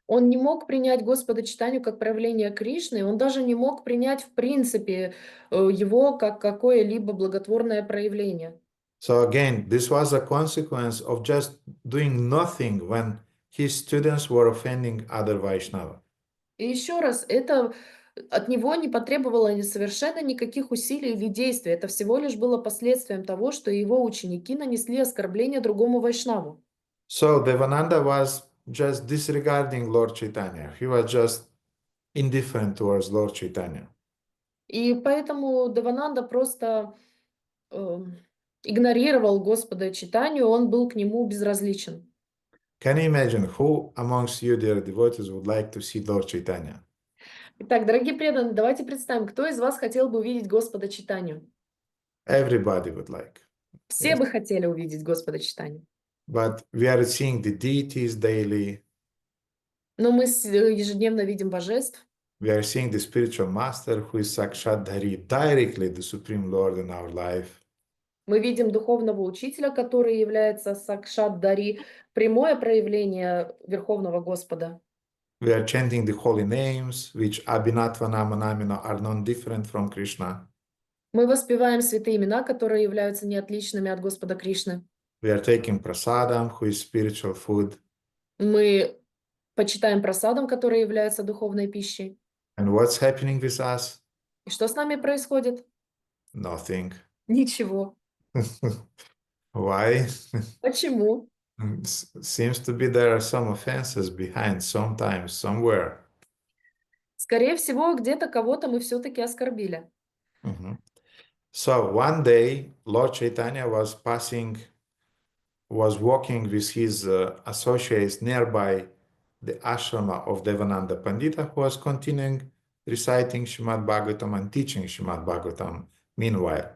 Он не мог принять Господа Чайтанью как проявление Кришны, он даже не мог принять в принципе его как какое-либо благотворное проявление. So again, this was a consequence of just doing nothing when his students were offending other Vaishnava. И еще раз, это от него не потребовало совершенно никаких усилий или действий. Это всего лишь было последствием того, что его ученики нанесли оскорбление другому вайшнаву. So Devananda was just disregarding Lord Chaitanya. He was just indifferent towards Lord Chaitanya. И поэтому Девананда просто игнорировал Господа Чайтанью, он был к нему безразличен. Can you imagine who amongst you, dear devotees, would like to see Lord Chaitanya? Итак, дорогие преданные, давайте представим, кто из вас хотел бы увидеть Господа Чайтанью? Everybody would like. Все бы хотели увидеть Господа Чайтанью. But we are seeing the deities daily. Но мы ежедневно видим божеств. We are seeing the spiritual master who is Sakshat Dhari, directly the Supreme Lord in our life. Мы видим духовного учителя, который является Сакшат Дари, прямое проявление Верховного Господа. We are chanting the holy names, which Abhinatva Nama Namina are non-different from Krishna. Мы воспеваем святые имена, которые являются неотличными от Господа Кришны. We are taking prasadam, who is spiritual food. Мы почитаем прасадам, которые являются духовной пищей. And what's happening with us? И что с нами происходит? Nothing. Ничего. Why? Почему? Seems to be there are some offenses behind sometimes, somewhere. Скорее всего, где-то кого-то мы все-таки оскорбили. Mhm. So one day, Lord Chaitanya was walking with his associates nearby the ashrama of Devananda Pandita, who was continuing reciting Srimad Bhagavatam and teaching Srimad Bhagavatam meanwhile.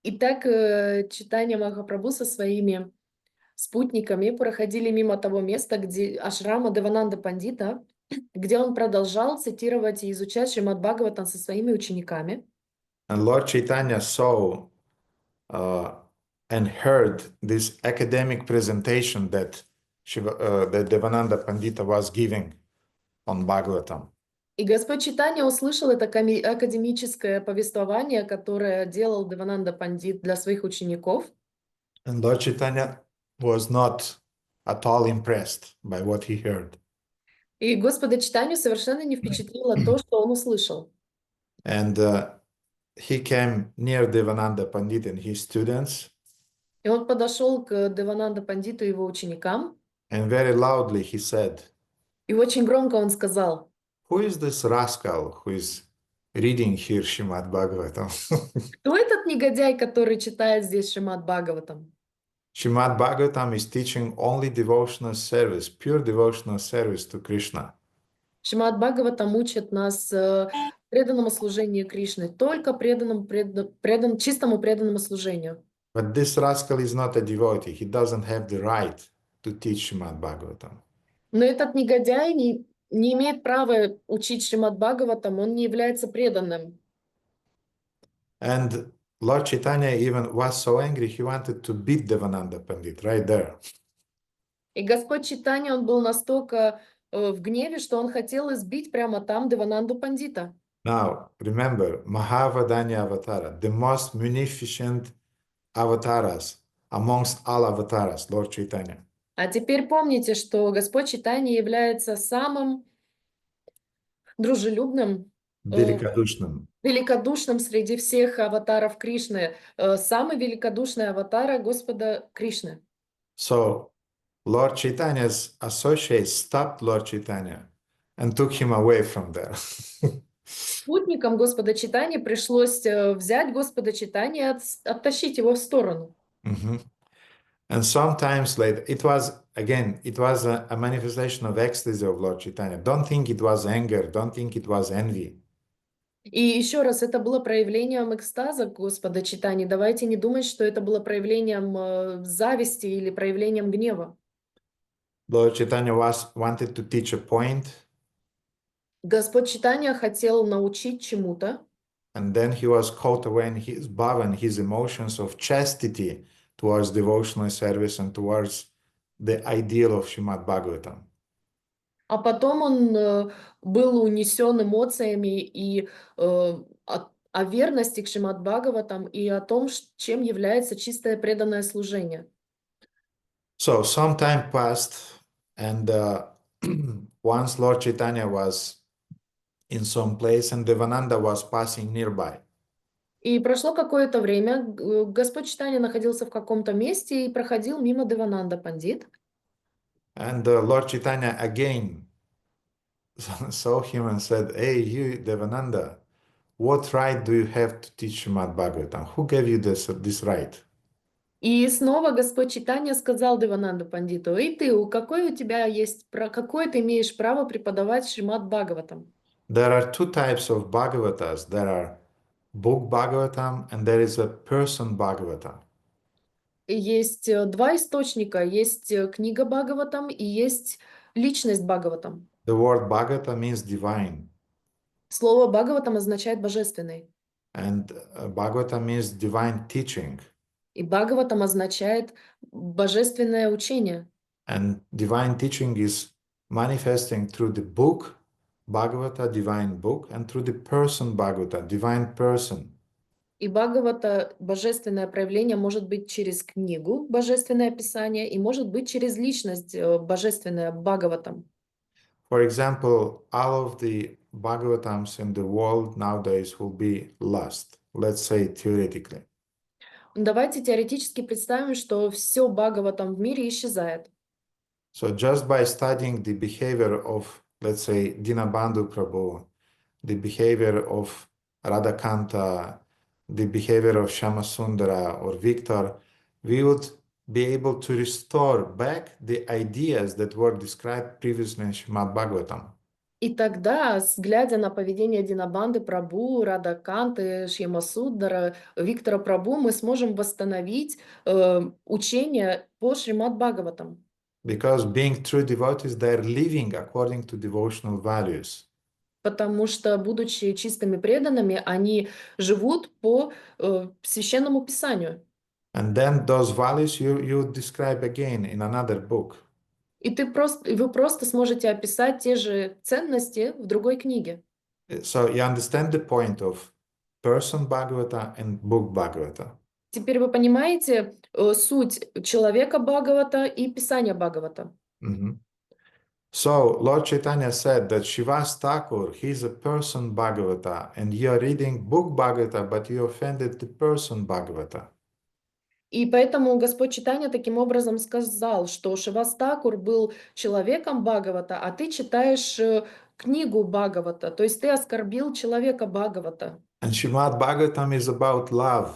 Итак, Чайтанья Махапрабху со своими спутниками проходили мимо того места, где ашрама Девананда Пандита, где он продолжал цитировать и изучать Шримад Бхагаватам со своими учениками. And Lord Chaitanya saw and heard this academic presentation that Devananda Pandita was giving on Bhagavatam. И Господь Чайтанья услышал это академическое повествование, которое делал Девананда Пандит для своих учеников. And Lord Chaitanya was not at all impressed by what he heard. И Господа Чайтанью совершенно не впечатлило то, что он услышал. And he came near Devananda Pandit and his students. И он подошел к Девананда Пандиту и его ученикам. And very loudly he said, И очень громко он сказал: "Who is this rascal who is reading here Srimad Bhagavatam?" кто этот негодяй, который читает здесь Шримад Бхагаватам? Srimad Bhagavatam is teaching only devotional service, pure devotional service to Krishna. Шримад Бхагаватам учит нас преданному служению Кришны, только чистому преданному служению. But this rascal is not a devotee. He doesn't have the right to teach Srimad Bhagavatam. Но этот негодяй не имеет права учить Шримад Бхагаватам, он не является преданным. And Lord Chaitanya even was so angry, he wanted to beat Devananda Pandit right there. И Господь Чайтанья, он был настолько в гневе, что он хотел избить прямо там Девананду Пандита. Now, remember, Mahavadanya Avatara, the most munificent avatars amongst all avatars, Lord Chaitanya. А теперь помните, что Господь Чайтанья является самым дружелюбным, великодушным среди всех аватаров Кришны, самый великодушный аватар Господа Кришны. So, Lord Chaitanya's associates stopped Lord Chaitanya and took him away from there. Спутникам Господа Чайтаньи пришлось взять Господа Чайтаньи и оттащить его в сторону. And sometimes later, it was a manifestation of ecstasy of Lord Chaitanya. Don't think it was anger, don't think it was envy. И еще раз, это было проявлением экстаза Господа Чайтаньи. Давайте не думать, что это было проявлением зависти или проявлением гнева. Lord Chaitanya wanted to teach a point. Господь Чайтанья хотел научить чему-то. And then he was caught away in his bhava and his emotions of chastity towards devotional service and towards the ideal of Srimad Bhagavatam. А потом он был унесен эмоциями и о верности к Шримад Бхагаватам и о том, чем является чистое преданное служение. So some time passed, and once Lord Chaitanya was in some place and Devananda was passing nearby. И прошло какое-то время, Господь Чайтанья находился в каком-то месте и проходил мимо Девананда Пандит. And Lord Chaitanya again saw him and said, "Hey, you Devananda, what right do you have to teach Srimad Bhagavatam? Who gave you this right?" И снова Господь Чайтанья сказал Девананду Пандиту: «Эй ты, какое ты имеешь право преподавать Шримад Бхагаватам?» There are two types of Bhagavatas. There are book Bhagavatam and there is a person Bhagavatam. Есть два источника. Есть книга Бхагаватам и есть личность Бхагаватам. The word Bhagavata means divine. Слово Бхагаватам означает божественный. And Bhagavata means divine teaching. И Бхагаватам означает божественное учение. And divine teaching is manifesting through the book Bhagavata, divine book, and through the person Bhagavata, divine person. И Бхагавата, божественное проявление, может быть через книгу, божественное описание, и может быть через личность, божественное Бхагаватам. For example, all of the Bhagavatams in the world nowadays will be lost, let's say theoretically. Давайте теоретически представим, что все Бхагаватам в мире исчезает. So just by studying the behavior of, let's say, Dinabandhu Prabhu, the behavior of Radhakanta, the behavior of Shamasundara or Victor, we would be able to restore back the ideas that were described previously in Srimad Bhagavatam. И тогда, глядя на поведение Динабанды Прабху, Рада Канты, Шьямасуддара, Виктора Прабху, мы сможем восстановить учение по Шримад Бхагаватам. Because being true devotees, they are living according to devotional values. Потому что, будучи чистыми преданными, они живут по священному писанию. And then those values you describe again in another book. И вы просто сможете описать те же ценности в другой книге. So you understand the point of person Bhagavata and book Bhagavata. Теперь вы понимаете суть человека Бхагавата и писания Бхагавата. So Lord Chaitanya said that Shivas Thakur, he's a person Bhagavata, and you are reading book Bhagavata, but you offended the person Bhagavata. И поэтому Господь Чайтанья таким образом сказал, что Шивас Тхакур был человеком Бхагавата, а ты читаешь книгу Бхагавата, то есть ты оскорбил человека Бхагавата. And Srimad Bhagavatam is about love.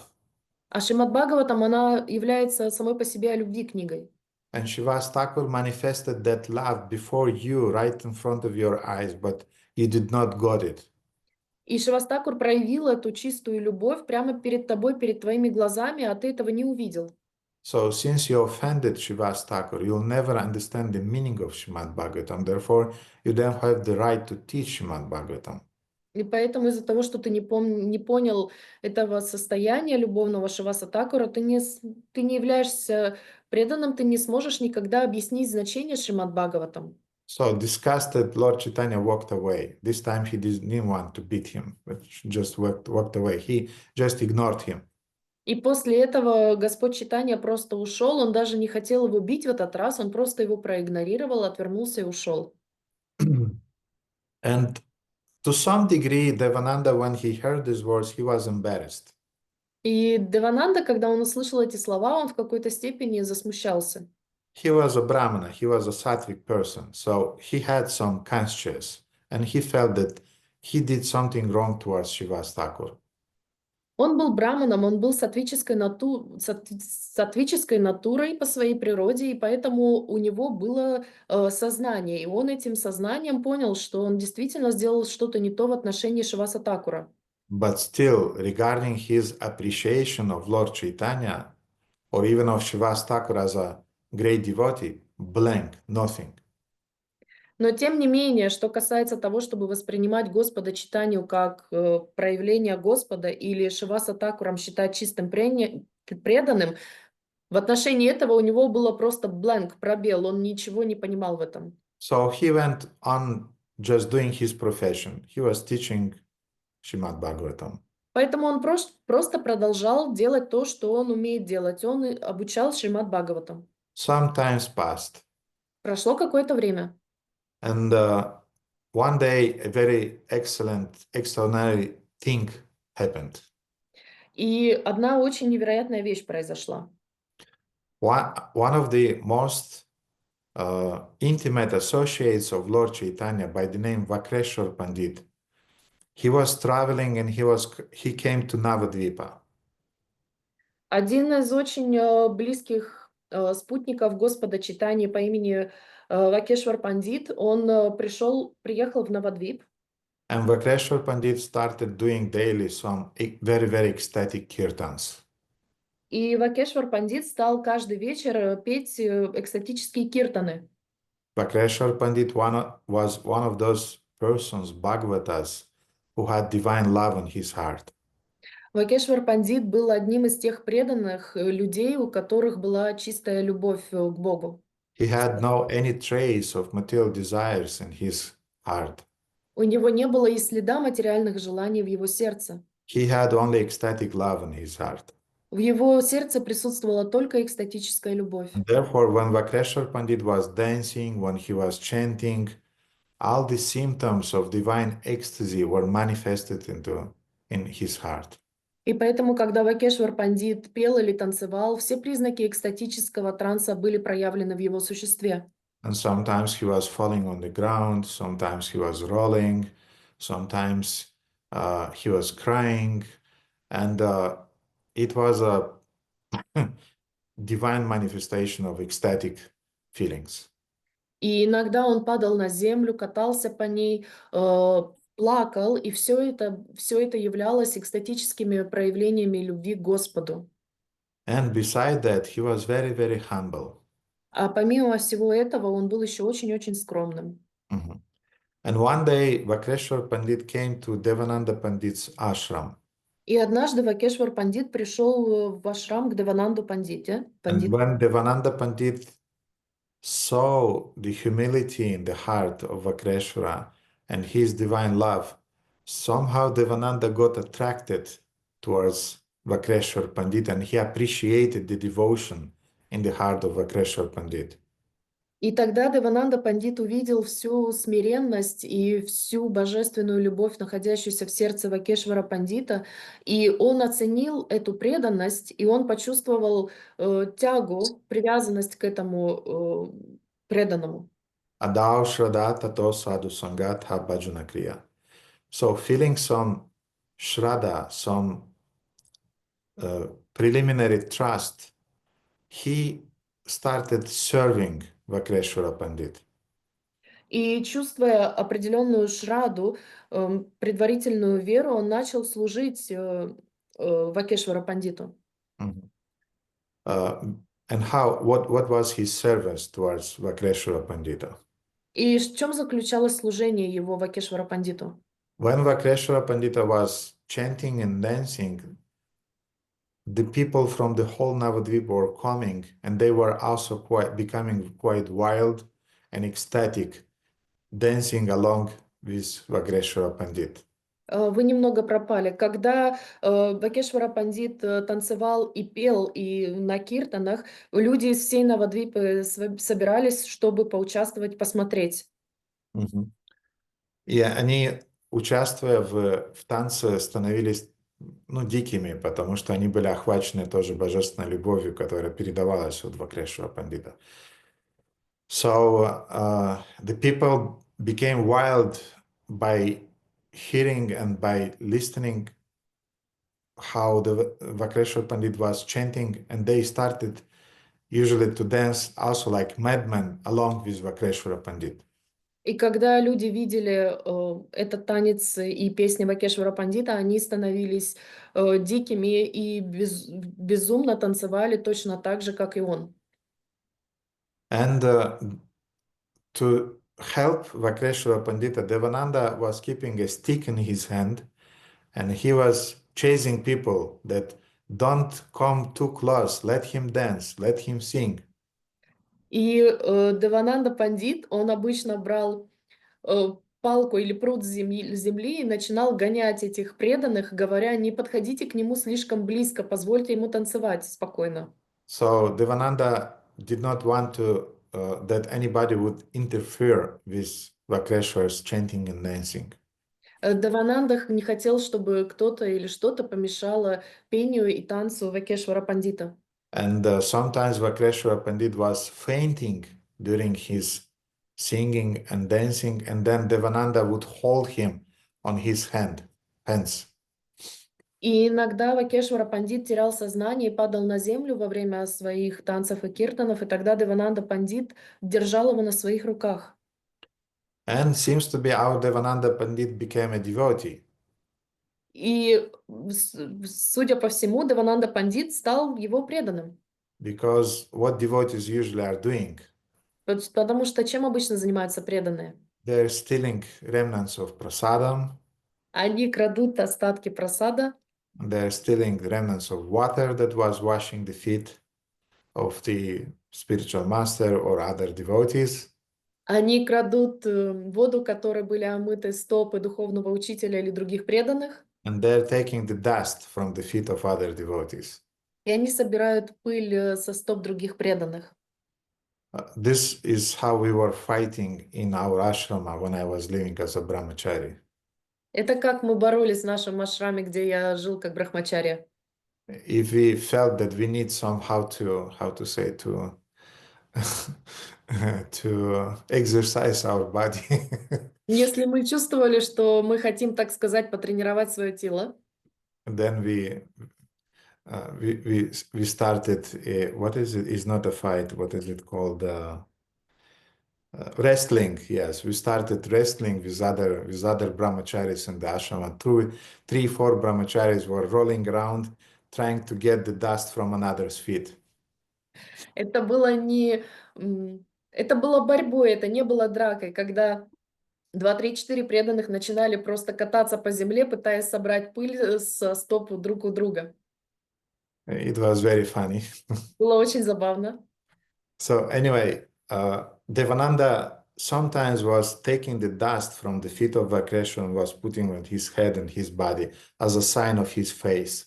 А Шримад Бхагаватам, она является самой по себе о любви книгой. And Shivas Thakur manifested that love before you, right in front of your eyes, but you did not got it. И Шивас Тхакур проявил эту чистую любовь прямо перед тобой, перед твоими глазами, а ты этого не увидел. So since you offended Shivas Thakur, you'll never understand the meaning of Srimad Bhagavatam. Therefore, you don't have the right to teach Srimad Bhagavatam. И поэтому из-за того, что ты не понял этого состояния любовного Шиваса Тхакура, ты не являешься преданным, ты не сможешь никогда объяснить значение Шримад Бхагаватам. So disgusted, Lord Chaitanya walked away. This time he didn't want to beat him, but just walked away. He just ignored him. И после этого Господь Чайтанья просто ушел, он даже не хотел его бить в этот раз, он просто его проигнорировал, отвернулся и ушел. And to some degree, Devananda, when he heard these words, he was embarrassed. И Девананда, когда он услышал эти слова, он в какой-то степени засмущался. He was a Brahmana, he was a sattvic person, so he had some conscience, and he felt that he did something wrong towards Shivas Thakur. Он был браманом, он был саттвической натурой по своей природе, и поэтому у него было сознание. И он этим сознанием понял, что он действительно сделал что-то не то в отношении Шиваса Тхакура. But still, regarding his appreciation of Lord Chaitanya, or even of Shivas Thakur as a great devotee, blank, nothing. Но тем не менее, что касается того, чтобы воспринимать Господа Чайтанью как проявление Господа или Шиваса Тхакуром считать чистым преданным, в отношении этого у него было просто blank, пробел, он ничего не понимал в этом. So he went on just doing his profession. He was teaching Srimad Bhagavatam. Поэтому он просто продолжал делать то, что он умеет делать. Он обучал Шримад Бхагаватам. Some times passed. Прошло какое-то время. And one day, a very extraordinary thing happened. И одна очень невероятная вещь произошла. One of the most intimate associates of Lord Chaitanya by the name Vakreshwar Pandit, he was traveling and he came to Navadvipa. Один из очень близких спутников Господа Чайтаньи по имени Вакешвар Пандит, он приехал в Навадвип. And Vakreshwar Pandit started doing daily some very, very ecstatic kirtans. И Вакешвар Пандит стал каждый вечер петь экстатические киртаны. Vakreshwar Pandit was one of those persons, Bhagavatas, who had divine love in his heart. Вакешвар Пандит был одним из тех преданных людей, у которых была чистая любовь к Богу. He had no any trace of material desires in his heart. У него не было и следа материальных желаний в его сердце. He had only ecstatic love in his heart. В его сердце присутствовала только экстатическая любовь. And therefore, when Vakreshwar Pandit was dancing, when he was chanting, all the symptoms of divine ecstasy were manifested in his heart. И поэтому, когда Вакешвар Пандит пел или танцевал, все признаки экстатического транса были проявлены в его существе. And sometimes he was falling on the ground, sometimes he was rolling, sometimes he was crying, And it was a divine manifestation of ecstatic feelings. И иногда он падал на землю, катался по ней, плакал, и все это являлось экстатическими проявлениями любви к Господу. And beside that, he was very, very humble. А помимо всего этого, он был еще очень-очень скромным. Mhm. And one day, Vakreshwar Pandit came to Devananda Pandit's ashram. И однажды Вакешвар Пандит пришел в ашрам к Девананду And Пандиту. when Devananda Pandit saw the humility in the heart of Vakreshwara and his divine love, somehow Devananda got attracted towards Vakreshwar Pandit, and he appreciated the devotion in the heart of Vakreshwar Pandit. И тогда Девананда Пандит увидел всю смиренность и всю божественную любовь, находящуюся в сердце Вакешвара Пандита, и он оценил эту преданность, и он почувствовал тягу, привязанность к этому преданному. Adao Shraddha Tato Sadhu Sangat Ha Bhajana Kriya. So feeling some Shraddha, some preliminary trust, he started serving Vakreshwara Pandit. И чувствуя определенную шраду, предварительную веру, он начал служить Вакешвара Пандиту. Mhm. And what was his service towards Vakreshwara Pandita? И в чем заключалось служение его Вакешвара Пандиту? When Vakreshwara Pandita was chanting and dancing, the people from the whole Navadvipa were coming, and they were also becoming quite wild and ecstatic, dancing along with Vakreshwara Pandit. Вы немного пропали. Когда Вакешвара Пандит танцевал и пел, и на киртанах, люди из всей Навадвипы собирались, чтобы поучаствовать, посмотреть. Мгм. И они, участвуя в танце, становились дикими, потому что они были охвачены тоже божественной любовью, которая передавалась от Вакрешвара Пандита. So the people became wild by hearing and by listening how the Vakreshwar Pandit was chanting, and they started usually to dance also like madmen along with Vakreshwara Pandit. И когда люди видели этот танец и песни Вакешвара Пандита, они становились дикими и безумно танцевали точно так же, как и он. And to help Vakreshwara Pandita, Devananda was keeping a stick in his hand, and he was chasing people that don't come too close, let him dance, let him sing. И Девананда Пандит, он обычно брал палку или пруд земли и начинал гонять этих преданных, говоря: не подходите к нему слишком близко, позвольте ему танцевать спокойно. So Devananda did not want that anybody would interfere with Vakreshwara's chanting and dancing. Девананда не хотел, чтобы кто-то или что-то помешало пению и танцу Вакешвара Пандита. And sometimes Vakreshwara Pandit was fainting during his singing and dancing, and then Devananda would hold him on his hands. И иногда Вакешвара Пандит терял сознание и падал на землю во время своих танцев и киртанов, и тогда Девананда Пандит держал его на своих руках. And seems to be how Devananda Pandit became a devotee. И, судя по всему, Девананда Пандит стал его преданным. Because what devotees usually are doing, Потому что чем обычно занимаются преданные? they're stealing remnants of prasadam, Они крадут остатки прасада, they're stealing remnants of water that was washing the feet of the spiritual master or other devotees. они крадут воду, которой были омыты стопы духовного учителя или других преданных, And they're taking the dust from the feet of other devotees. и они собирают пыль со стоп других преданных. This is how we were fighting in our ashrama when I was living as a brahmachari. Это как мы боролись в нашем ашраме, где я жил как брахмачарья. If we felt that we need somehow to to exercise our body, Если мы чувствовали, что мы хотим, так сказать, потренировать свое тело, And then we started what is it? It's not a fight. What is it called? Wrestling. Yes, we started wrestling with other brahmacharis in the ashram. Three, four brahmacharis were rolling around trying to get the dust from another's feet. Это было не... Это было борьбой, это не было дракой, когда 2, 3, 4 преданных начинали просто кататься по земле, пытаясь собрать пыль со стоп друг у друга. It was very funny. Было очень забавно. So anyway, Devananda sometimes was taking the dust from the feet of Vakreshwar and was putting on his head and his body as a sign of his face.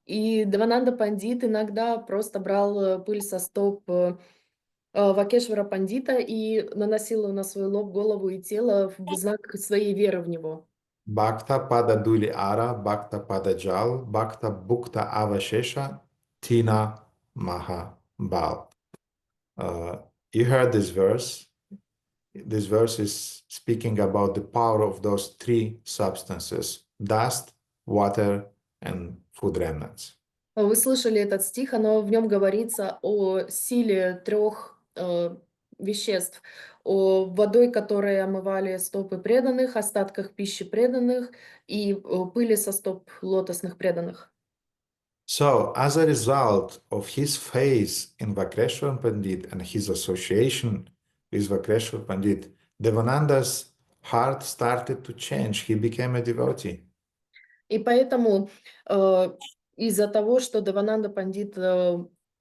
И Девананда Пандит иногда просто брал пыль со стоп Вакешвара Пандита и наносил ее на свой лоб, голову и тело в знак своей веры в него. Bhakta pada duli ara, bhakta pada jal, bhakta bhukta avashesha, tina maha bal. You heard this verse. This verse is speaking about the power of those three substances: dust, water, and food remnants. Вы слышали этот стих, в нем говорится о силе 3 веществ, о водой, которой омывали стопы преданных, остатках пищи преданных и пыли со стоп лотосных преданных. So, as a result of his faith in Vakreshwar Pandit and his association with Vakreshwar Pandit, Devananda's heart started to change. He became a devotee. И поэтому из-за того, что Девананда Пандит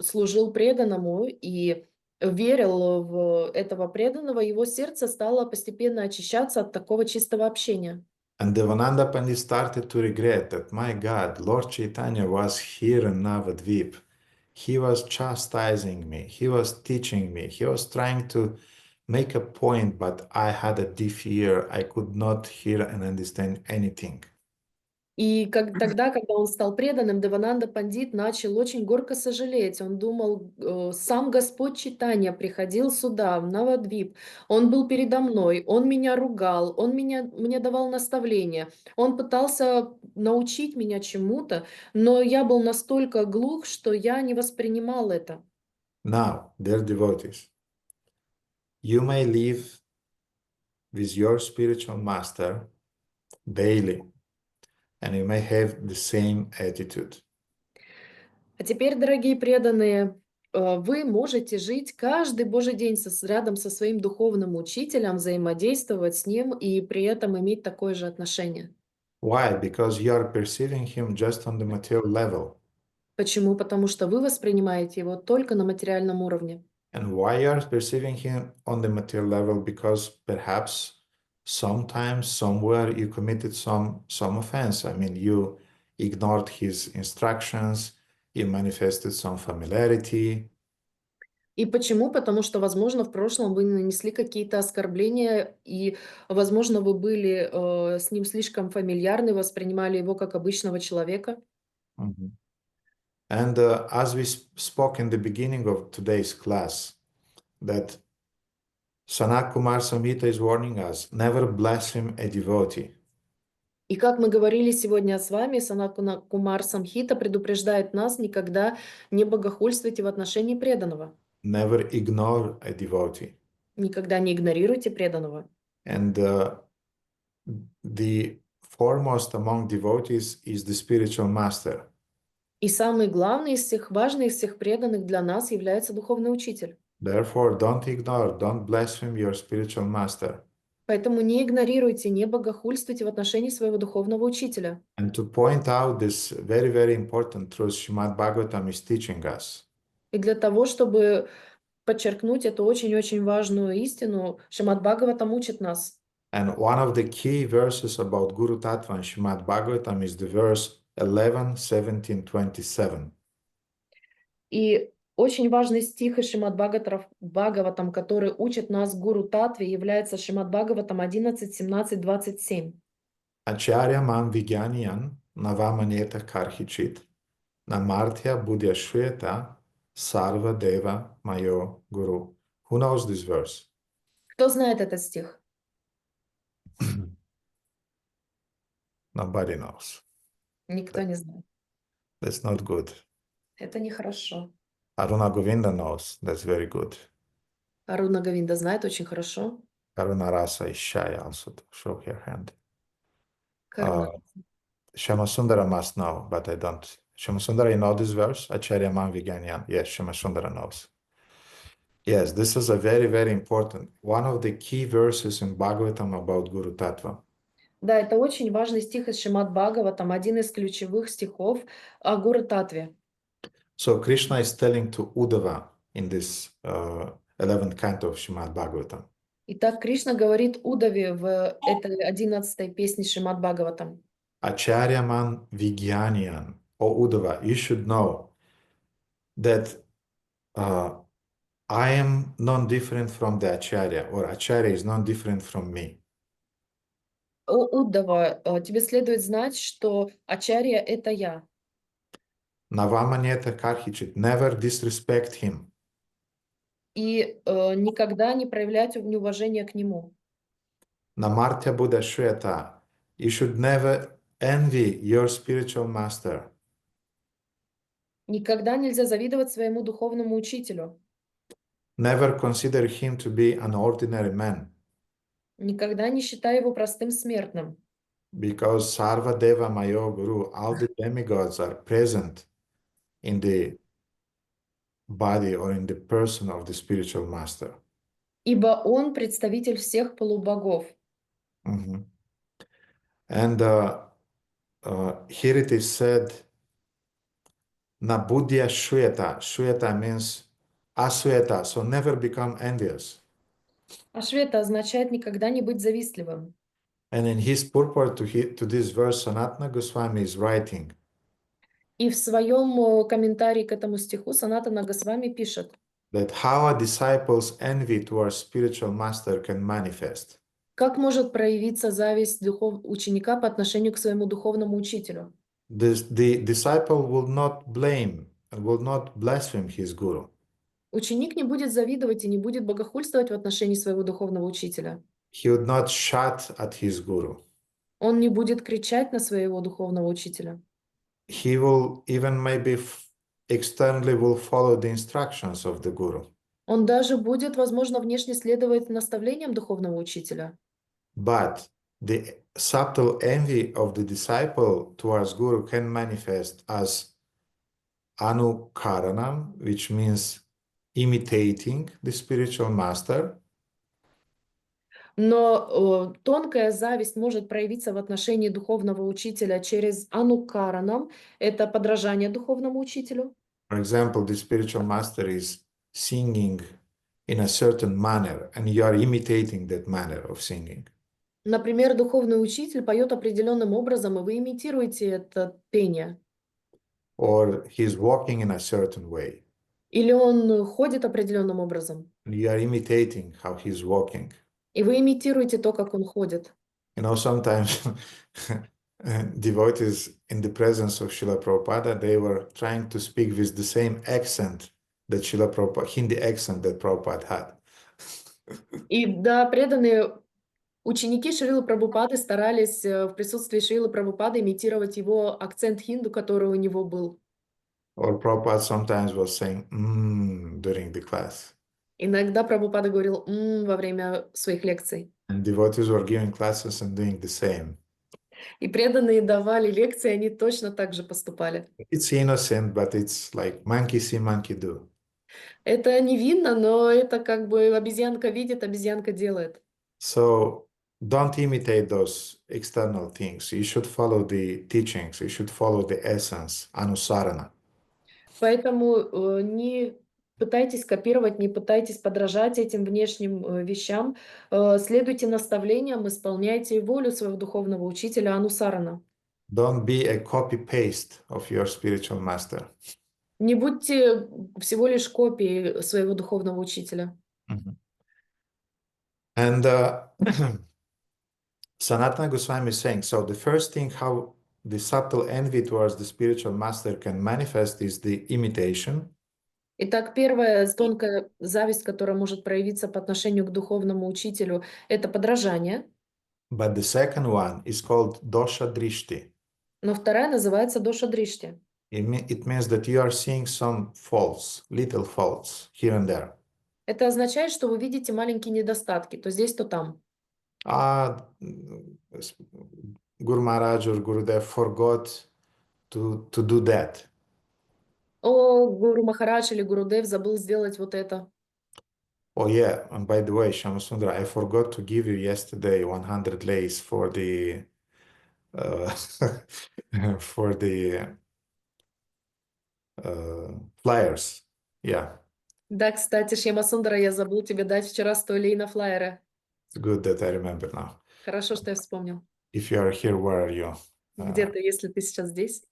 служил преданному и верил в этого преданного, его сердце стало постепенно очищаться от такого чистого общения. And Devananda Pandit started to regret that, my God, Lord Chaitanya was here in Navadvip. He was chastising me. He was teaching me. He was trying to make a point, but I had a deaf ear. I could not hear and understand anything. И тогда, когда он стал преданным, Девананда Пандит начал очень горько сожалеть. Он думал, сам Господь Чайтанья приходил сюда, в Навадвип. Он был передо мной, он меня ругал, он мне давал наставления. Он пытался научить меня чему-то, но я был настолько глух, что я не воспринимал это. Now, dear devotees, you may live with your spiritual master daily, and you may have the same attitude. А теперь, дорогие преданные, вы можете жить каждый Божий день рядом со своим духовным учителем, взаимодействовать с ним и при этом иметь такое же отношение. Why? Because you are perceiving him just on the material level. Почему? Потому что вы воспринимаете его только на материальном уровне. And why you are perceiving him on the material level? Because perhaps sometimes, somewhere, you committed some offense. I mean, you ignored his instructions, you manifested some familiarity. И почему? Потому что, возможно, в прошлом вы нанесли какие-то оскорбления, и, возможно, вы были с ним слишком фамильярны, воспринимали его как обычного человека. Mm-hmm. And as we spoke in the beginning of today's class, that Sanat Kumar Samhita is warning us, never blaspheme a devotee. И как мы говорили сегодня с вами, Санат Кумар Самхита предупреждает нас: никогда не богохульствуйте в отношении преданного. Never ignore a devotee. Никогда не игнорируйте преданного. And the foremost among devotees is the spiritual master. И самый главный из всех, важный из всех преданных для нас является духовный учитель. Therefore, don't ignore, don't blaspheme your spiritual master. Поэтому не игнорируйте, не богохульствуйте в отношении своего духовного учителя. And to point out this very, very important truth, Srimad Bhagavatam is teaching us. И для того, чтобы подчеркнуть эту очень-очень важную истину, Шримад Бхагаватам учит нас. And one of the key verses about Guru Tattva in Srimad Bhagavatam is the verse 11, 17, 27. И очень важный стих из Шримад Бхагаватам, который учит нас Гуру Татве, является Шримад Бхагаватам 11, 17, 27. Acharya mam vigyanyan navamaneta karhichit namartya buddhyashveta sarva deva mayo guru. Who knows this verse? Кто знает этот стих? Nobody knows. Никто не знает. That's not good. Это нехорошо. Radha Govinda knows. That's very good. Радха Говинда знает очень хорошо. Karuna Rasa is shy also to show her hand. Каруна. Shamasundara must know, but I don't. Shamasundara, you know this verse? Acharya Man Viganyan. Yes, Shamasundara knows. Yes, this is a very, very important, one of the key verses in Bhagavatam about Guru Tattva. Да, это очень важный стих из Шримад Бхагаватам, один из ключевых стихов о Гуру Татве. So Krishna is telling to Uddhava in this 11th canto of Srimad Bhagavatam. Итак, Кришна говорит Удаве в этой 11-й песне Шримад Бхагаватам. Acharya Man Vigyanyan. O Uddhava, you should know that I am non-different from the Acharya, or Acharya is non-different from me. О, Уддава, тебе следует знать, что Ачарья — это я. Navamanyeta Karhichit, never disrespect him. И никогда не проявлять неуважение к нему. Namartya Buddha Shweta, you should never envy your spiritual master. Никогда нельзя завидовать своему духовному учителю. Never consider him to be an ordinary man, Никогда не считай его простым смертным. because Sarva Deva Mayo Guru, all the demigods are present in the body or in the person of the spiritual master. Ибо он представитель всех полубогов. Mhm. And here it is said, Nabudya Shweta. Shweta means asweta, so never become envious. Ашвета означает никогда не быть завистливым. And in his purport to this verse, Sanatana Goswami is writing И в своем комментарии к этому стиху Санатана Госвами пишет, that how a disciple's envy towards spiritual master can manifest. как может проявиться зависть ученика по отношению к своему духовному учителю. The disciple will not blame and will not blaspheme his guru. Ученик не будет завидовать и не будет богохульствовать в отношении своего духовного учителя. He would not shout at his guru. Он не будет кричать на своего духовного учителя. He will even maybe externally will follow the instructions of the guru. Он даже будет, возможно, внешне следовать наставлениям духовного учителя. But the subtle envy of the disciple towards guru can manifest as anukaranam, which means imitating the spiritual master. Но тонкая зависть может проявиться в отношении духовного учителя через анукаранам, это подражание духовному учителю. For example, the spiritual master is singing in a certain manner, and you are imitating that manner of singing. Например, духовный учитель поет определенным образом, и вы имитируете это пение. Or he's walking in a certain way, Или он ходит определенным образом, and you are imitating how he's walking. и вы имитируете то, как он ходит. You know, sometimes devotees in the presence of Srila Prabhupada, they were trying to speak with the same accent that Srila Prabhupada, Hindi accent that Prabhupada had. И да, преданные ученики Шрилы Прабхупады старались в присутствии Шрилы Прабхупады имитировать его акцент хинду, который у него был. Or Prabhupada sometimes was saying during the class. Иногда Прабхупада говорил во время своих лекций. And devotees were giving classes and doing the same. И преданные давали лекции, они точно так же поступали. It's innocent, but it's like monkey see, monkey do. Это невинно, но это как бы обезьянка видит, обезьянка делает. So don't imitate those external things. You should follow the teachings. You should follow the essence, anusarana. Поэтому не пытайтесь копировать, не пытайтесь подражать этим внешним вещам. Следуйте наставлениям, исполняйте волю своего духовного учителя анусарана. Don't be a copy-paste of your spiritual master. Не будьте всего лишь копией своего духовного учителя. And Sanatana Goswami is saying, so the first thing how the subtle envy towards the spiritual master can manifest is the imitation. Итак, первая тонкая зависть, которая может проявиться по отношению к духовному учителю, это подражание. But the second one is called dosha drishti. Но вторая называется доша дришти. It means that you are seeing some faults, little faults here and there. Это означает, что вы видите маленькие недостатки, то здесь, то там. Guru Maharaj or Gurudev forgot to do that. О, Гуру Махарадж или Гурудев забыл сделать вот это. Oh yeah, and by the way, Shamasundra, I forgot to give you yesterday 100 lays for the for the flyers. Yeah, Да, кстати, Шьямасундара, я забыл тебе дать вчера 100 лей на флайеры. it's good that I remember now. Хорошо, что я вспомнил. If you are here, where are you? Где ты, если ты сейчас здесь?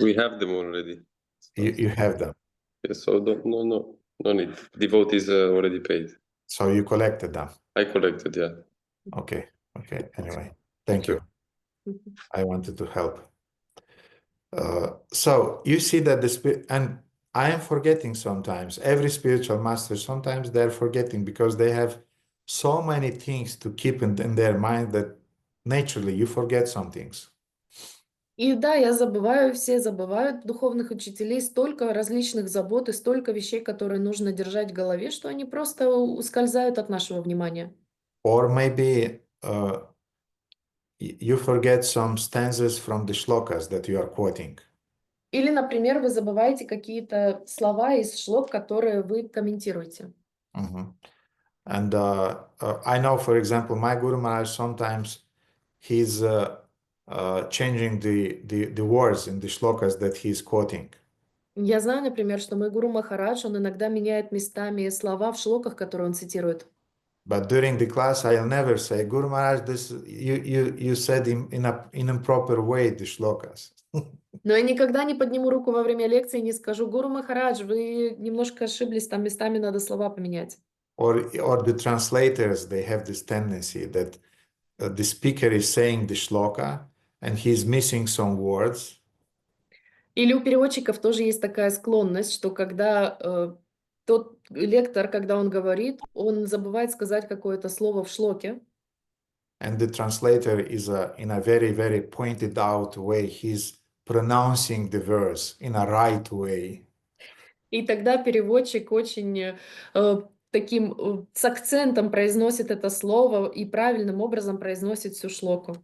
We have them already. You have them. Yes, so no need. The vote is already paid. So you collected them. I collected, yeah. Okay. Anyway, thank you. I wanted to help. So you see that the spirit, and I am forgetting sometimes. Every spiritual master, sometimes they're forgetting because they have so many things to keep in their mind that naturally you forget some things. И да, я забываю, все забывают духовных учителей, столько различных забот и столько вещей, которые нужно держать в голове, что они просто ускользают от нашего внимания. Or maybe you forget some stanzas from the shlokas that you are quoting. Или, например, вы забываете какие-то слова из шлок, которые вы комментируете. And I know, for example, my Guru Maharaj sometimes he's changing the words in the shlokas that he's quoting. Я знаю, например, что мой Гуру Махарадж, он иногда меняет местами слова в шлоках, которые он цитирует. But during the class, I'll never say, Guru Maharaj, this you said in improper way the shlokas. Но я никогда не подниму руку во время лекции и не скажу: Гуру Махарадж, вы немножко ошиблись, там местами надо слова поменять. Or the translators, they have this tendency that the speaker is saying the shloka and he's missing some words. Или у переводчиков тоже есть такая склонность, что когда тот лектор, когда он говорит, он забывает сказать какое-то слово в шлоке. And the translator is in a very, very pointed out way. He's pronouncing the verse in a right way. И тогда переводчик очень таким с акцентом произносит это слово и правильным образом произносит всю шлоку.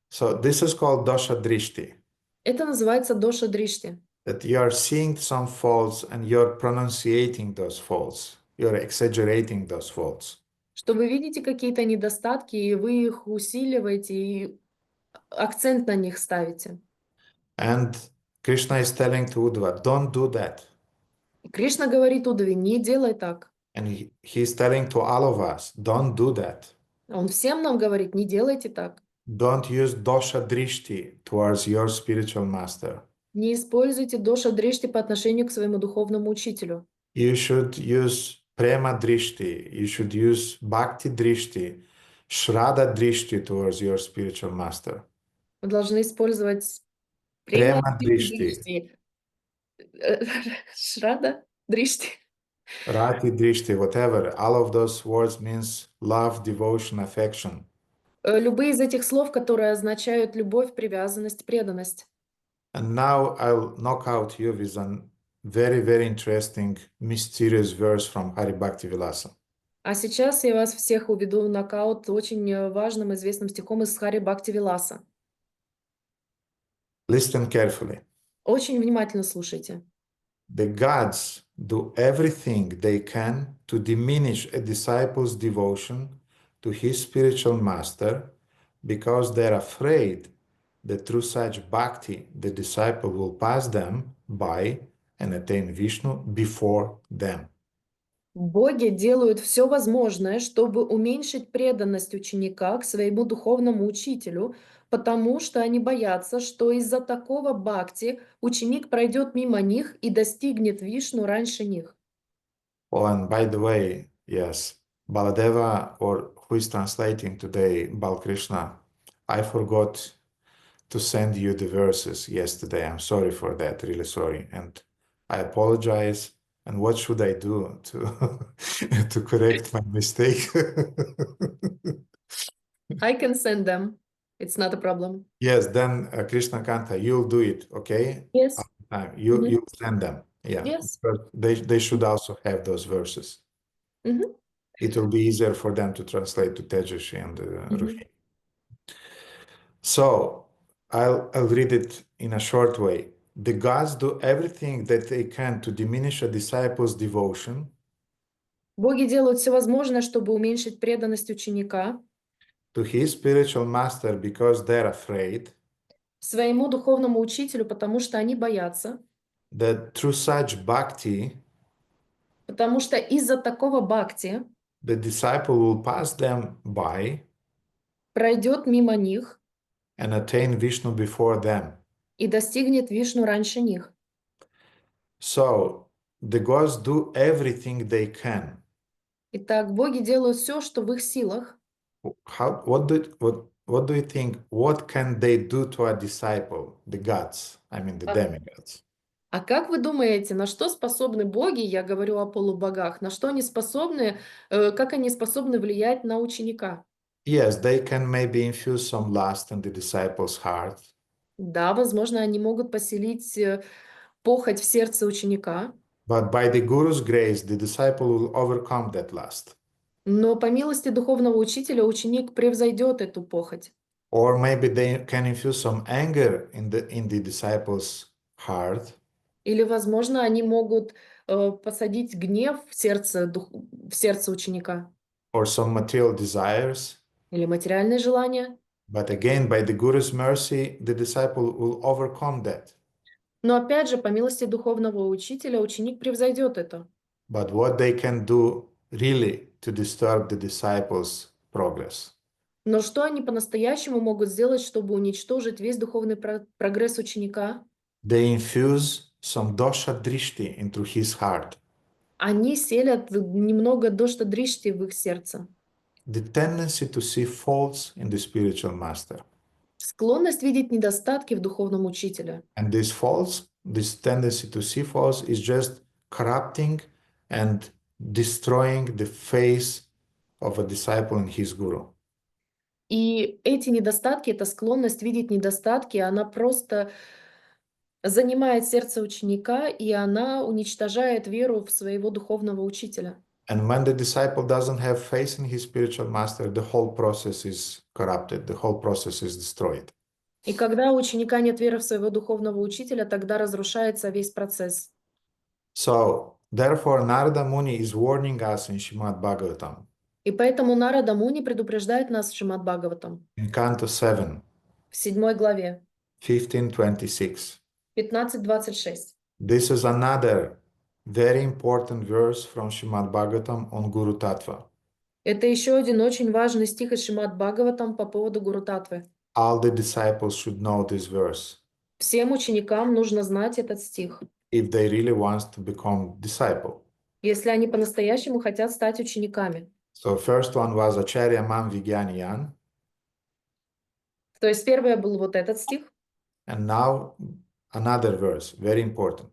So this is called dosha drishti. Это называется доша дришти. That you are seeing some faults and you're pronunciating those faults. You're exaggerating those faults. Что вы видите какие-то недостатки, и вы их усиливаете, и акцент на них ставите. And Krishna is telling to Uddhava, don't do that. Кришна говорит Уддаве: не делай так. And he is telling to all of us, don't do that. Он всем нам говорит: не делайте так. Don't use dosha drishti towards your spiritual master. Не используйте доша дришти по отношению к своему духовному учителю. You should use prema drishti. You should use bhakti drishti, shraddha drishti towards your spiritual master. Вы должны использовать Prema према drishti, шрада дришти. rati drishti, whatever. All of those words means love, devotion, affection. Любые из этих слов, которые означают любовь, привязанность, преданность. And now I'll knock out you with a very, very interesting, mysterious verse from Hari Bhakti Vilasa. А сейчас я вас всех уведу в нокаут очень важным известным стихом из Хари Бхакти Виласа. Listen carefully. Очень внимательно слушайте. The gods do everything they can to diminish a disciple's devotion to his spiritual master because they're afraid that through such bhakti the disciple will pass them by and attain Vishnu before them. Боги делают все возможное, чтобы уменьшить преданность ученика к своему духовному учителю, потому что они боятся, что из-за такого бхакти ученик пройдет мимо них и достигнет Вишну раньше них. Oh, and by the way, yes, Baladeva, or who is translating today, Balkrishna, I forgot to send you the verses yesterday. I'm sorry for that, really sorry. And I apologize. And what should I do to correct my mistake? I can send them. It's not a problem. Yes, then Krishna Kanta, you'll do it, okay? Yes. You send them. Yeah. Yes. But they should also have those verses. It will be easier for them to translate to Tejashi and Ruhi. So I'll read it in a short way. The gods do everything that they can to diminish a disciple's devotion Боги делают все возможное, чтобы уменьшить преданность ученика to his spiritual master because they're afraid своему духовному учителю, потому что они боятся, that through such bhakti, потому что из-за такого бхакти the disciple will pass them by пройдет мимо них and attain Vishnu before them. и достигнет Вишну раньше них. So the gods do everything they can. Итак, боги делают все, что в их силах. What do you think? What can they do to a disciple? The gods, I mean the demigods. А как вы думаете, на что способны боги, я говорю о полубогах, на что они способны, как они способны влиять на ученика? Yes, they can maybe infuse some lust in the disciple's heart. Да, возможно, они могут поселить похоть в сердце ученика. But by the Guru's grace, the disciple will overcome that lust. Но по милости духовного учителя ученик превзойдет эту похоть. Or maybe they can infuse some anger in the disciple's heart. Или, возможно, они могут посадить гнев в сердце ученика. Or some material desires. Или материальные желания. But again, by the Guru's mercy, the disciple will overcome that. Но опять же, по милости духовного учителя, ученик превзойдет это. But what they can do really to disturb the disciples' progress? Но что они по-настоящему могут сделать, чтобы уничтожить весь духовный прогресс ученика? They infuse some dosha drishti into his heart. Они селят немного дошта-дришти в их сердце. The tendency to see faults in the spiritual master. Склонность видеть недостатки в духовном учителе. And these faults, this tendency to see faults is just corrupting and destroying the face of a disciple in his guru. И эти недостатки, эта склонность видеть недостатки, она просто занимает сердце ученика, и она уничтожает веру в своего духовного учителя. And when the disciple doesn't have faith in his spiritual master, the whole process is corrupted, the whole process is destroyed. И когда у ученика нет веры в своего духовного учителя, тогда разрушается весь процесс. So, therefore, Narada Muni is warning us in Srimad Bhagavatam. И поэтому Нарада Муни предупреждает нас в Шримад Бхагаватам. In Canto 7, В 7 главе, 15:26. 15:26. This is another very important verse from Srimad Bhagavatam on Guru Tattva. Это еще один очень важный стих из Шримад Бхагаватам по поводу Гуру Татвы. All the disciples should know this verse Всем ученикам нужно знать этот стих, if they really want to become disciple. если они по-настоящему хотят стать учениками. So first one was Acharya Mam Vigyaniyan, То есть первое был вот этот стих, and now another verse, very important.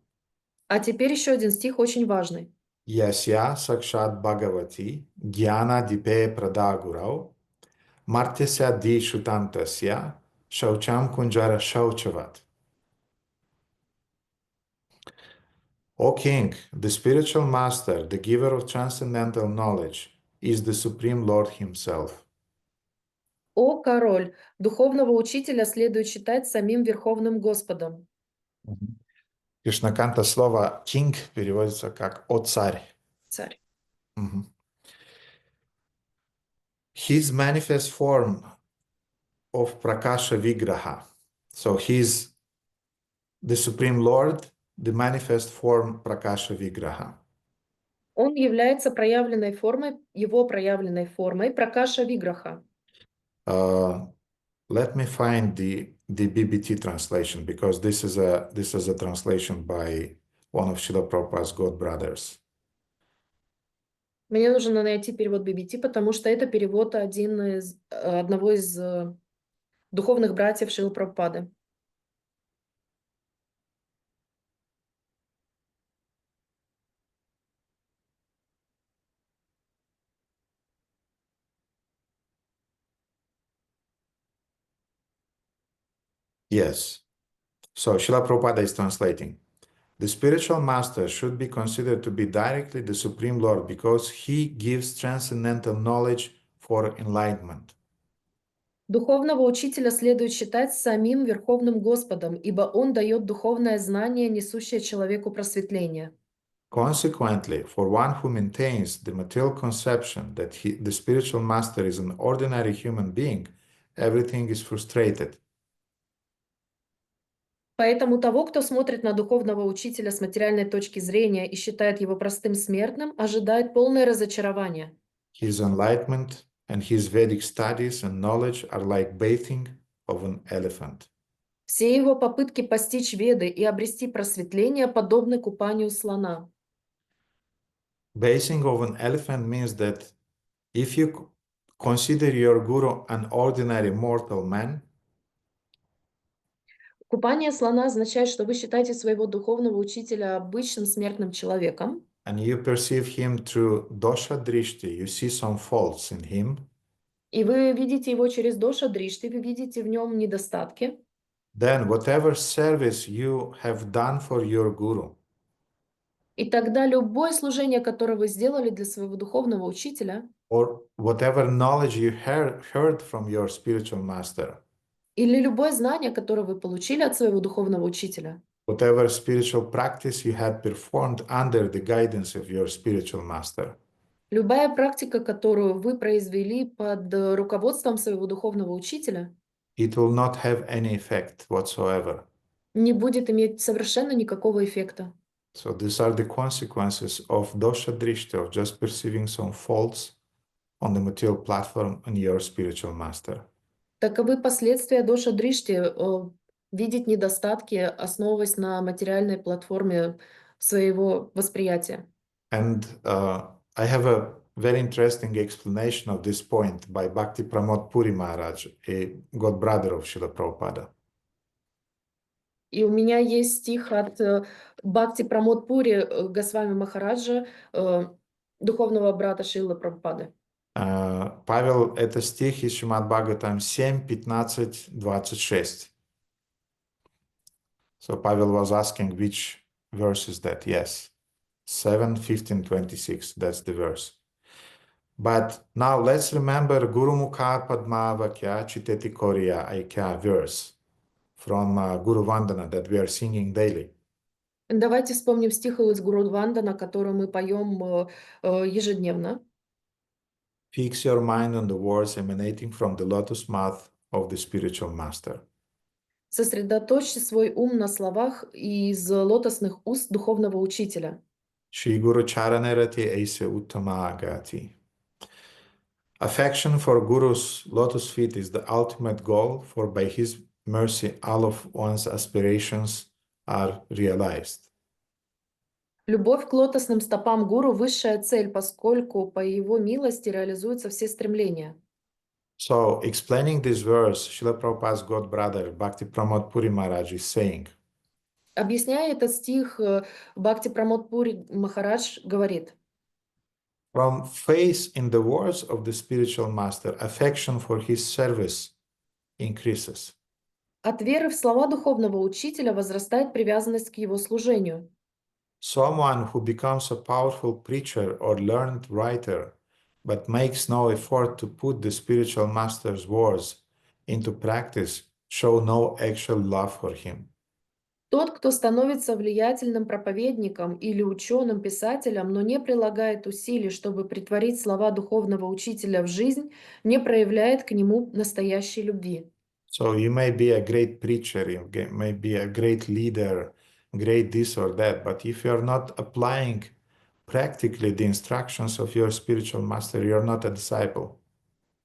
а теперь еще один стих очень важный. Yasya Sakshat Bhagavati Gyana Dipe Pradagurau Martyasya Di Shutantasya Shaucham Kunjara Shauchavat. O King, the spiritual master, the giver of transcendental knowledge, is the Supreme Lord Himself. О, король, духовного учителя следует считать самим Верховным Господом. Кришнаканта слово «king» переводится как «о царь». Царь. His manifest form of Prakasha Vigraha. So he's the Supreme Lord, the manifest form Prakasha Vigraha. Он является проявленной формой, его проявленной формой Пракаша Виграха. Let me find the BBT translation, because this is a translation by one of Srila Prabhupada's God brothers. Мне нужно найти перевод BBT, потому что это перевод одного из духовных братьев Шрилы Прабхупады. Yes. So Srila Prabhupada is translating. The spiritual master should be considered to be directly the Supreme Lord because he gives transcendental knowledge for enlightenment. Духовного учителя следует считать самим Верховным Господом, ибо он дает духовное знание, несущее человеку просветление. Consequently, for one who maintains the material conception that the spiritual master is an ordinary human being, everything is frustrated. Поэтому того, кто смотрит на духовного учителя с материальной точки зрения и считает его простым смертным, ожидает полное разочарование. His enlightenment and his Vedic studies and knowledge are like bathing of an elephant. Все его попытки постичь Веды и обрести просветление подобны купанию слона. Bathing of an elephant means that if you consider your guru an ordinary mortal man, Купание слона означает, что вы считаете своего духовного учителя обычным смертным человеком, and you perceive him through dosha drishti, you see some faults in him, и вы видите его через доша дришти, вы видите в нем недостатки, then whatever service you have done for your guru, и тогда любое служение, которое вы сделали для своего духовного учителя, or whatever knowledge you heard from your spiritual master, или любое знание, которое вы получили от своего духовного учителя, whatever spiritual practice you had performed under the guidance of your spiritual master, любая практика, которую вы произвели под руководством своего духовного учителя, it will not have any effect whatsoever. не будет иметь совершенно никакого эффекта. So these are the consequences of dosha drishti, of just perceiving some faults on the material platform in your spiritual master. Таковы последствия доша дришти, видеть недостатки, основываясь на материальной платформе своего восприятия. And I have a very interesting explanation of this point by Bhakti Pramod Puri Maharaj, a god brother of Srila Prabhupada. И у меня есть стих от Бхакти Прамод Пури Госвами Махараджа, духовного брата Шрилы Прабхупады. Павел, это стих из Шримад Бхагаватам 7, 15, 26. So Pavel was asking which verse is that? Yes, 7, 15, 26, that's the verse. But now let's remember Guru Mukha Padma Vakya Chiteti Koriya Aikya verse from Guru Vandana that we are singing daily. Давайте вспомним стих из Гуру Вандана, который мы поем ежедневно. Fix your mind on the words emanating from the lotus mouth of the spiritual master. Сосредоточьте свой ум на словах из лотосных уст духовного учителя. Shri Guru Charanerati Aise Uttama Agati. Affection for Guru's lotus feet is the ultimate goal, for by his mercy all of one's aspirations are realized. Любовь к лотосным стопам гуру – высшая цель, поскольку по его милости реализуются все стремления. So, explaining this verse, Srila Prabhupada's god brother Bhakti Pramod Puri Maharaj is saying, Объясняя этот стих, Бхакти Прамод Пури Махарадж говорит: from faith in the words of the spiritual master, affection for his service increases. от веры в слова духовного учителя возрастает привязанность к его служению. Someone who becomes a powerful preacher or learned writer, but makes no effort to put the spiritual master's words into practice, show no actual love for him. Тот, кто становится влиятельным проповедником или ученым-писателем, но не прилагает усилий, чтобы претворить слова духовного учителя в жизнь, не проявляет к нему настоящей любви. So you may be a great preacher, you may be a great leader, great this or that, but if you're not applying practically the instructions of your spiritual master, you're not a disciple.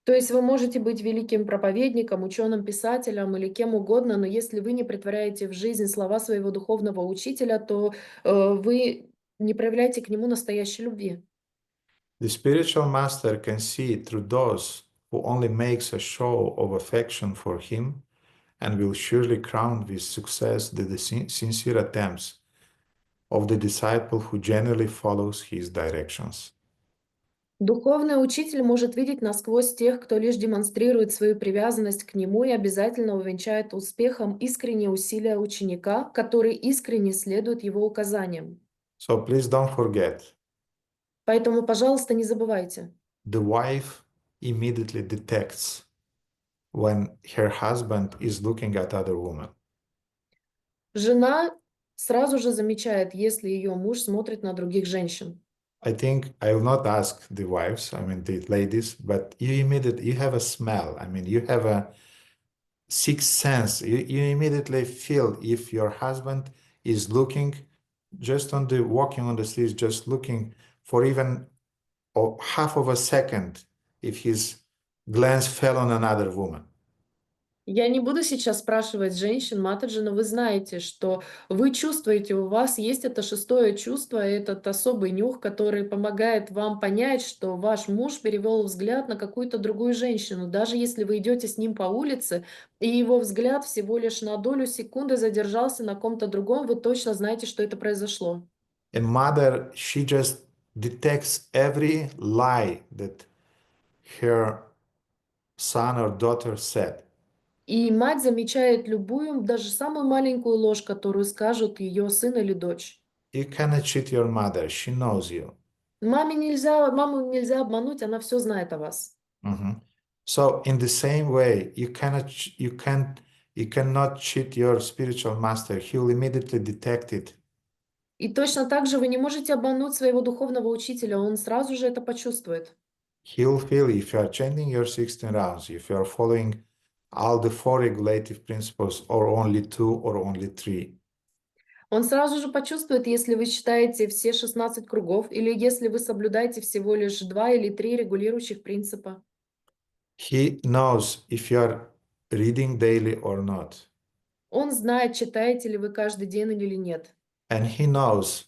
То есть вы можете быть великим проповедником, ученым-писателем или кем угодно, но если вы не претворяете в жизнь слова своего духовного учителя, то вы не проявляете к нему настоящей любви. The spiritual master can see through those who only makes a show of affection for him and will surely crown with success the sincere attempts of the disciple who generally follows his directions. Духовный учитель может видеть насквозь тех, кто лишь демонстрирует свою привязанность к нему и обязательно увенчает успехом искренние усилия ученика, который искренне следует его указаниям. So please don't forget, Поэтому, пожалуйста, не забывайте. the wife immediately detects when her husband is looking at other women. Жена сразу же замечает, если ее муж смотрит на других женщин. I think I will not ask the wives, I mean the ladies, but you have a smell. I mean, you have a sixth sense. You immediately feel if your husband is looking just walking on the streets, just looking for even half of a second, if his glance fell on another woman. Я не буду сейчас спрашивать женщин, матаджи, но вы знаете, что вы чувствуете, у вас есть это шестое чувство, этот особый нюх, который помогает вам понять, что ваш муж перевел взгляд на какую-то другую женщину. Даже если вы идете с ним по улице, и его взгляд всего лишь на долю секунды задержался на ком-то другом, вы точно знаете, что это произошло. And mother, she just detects every lie that her son or daughter said. И мать замечает любую, даже самую маленькую ложь, которую скажут ее сын или дочь. You cannot cheat your mother. She knows you. Маму нельзя обмануть, она все знает о вас. Mhm. So in the same way, you cannot cheat your spiritual master. He will immediately detect it. И точно так же вы не можете обмануть своего духовного учителя, он сразу же это почувствует. He will feel if you are chanting your 16 rounds, if you are following all the 4 regulative principles, or only 2 or only 3. Он сразу же почувствует, если вы считаете все 16 кругов, или если вы соблюдаете всего лишь 2 или 3 регулирующих принципа. He knows if you are reading daily or not. Он знает, читаете ли вы каждый день или нет. And he knows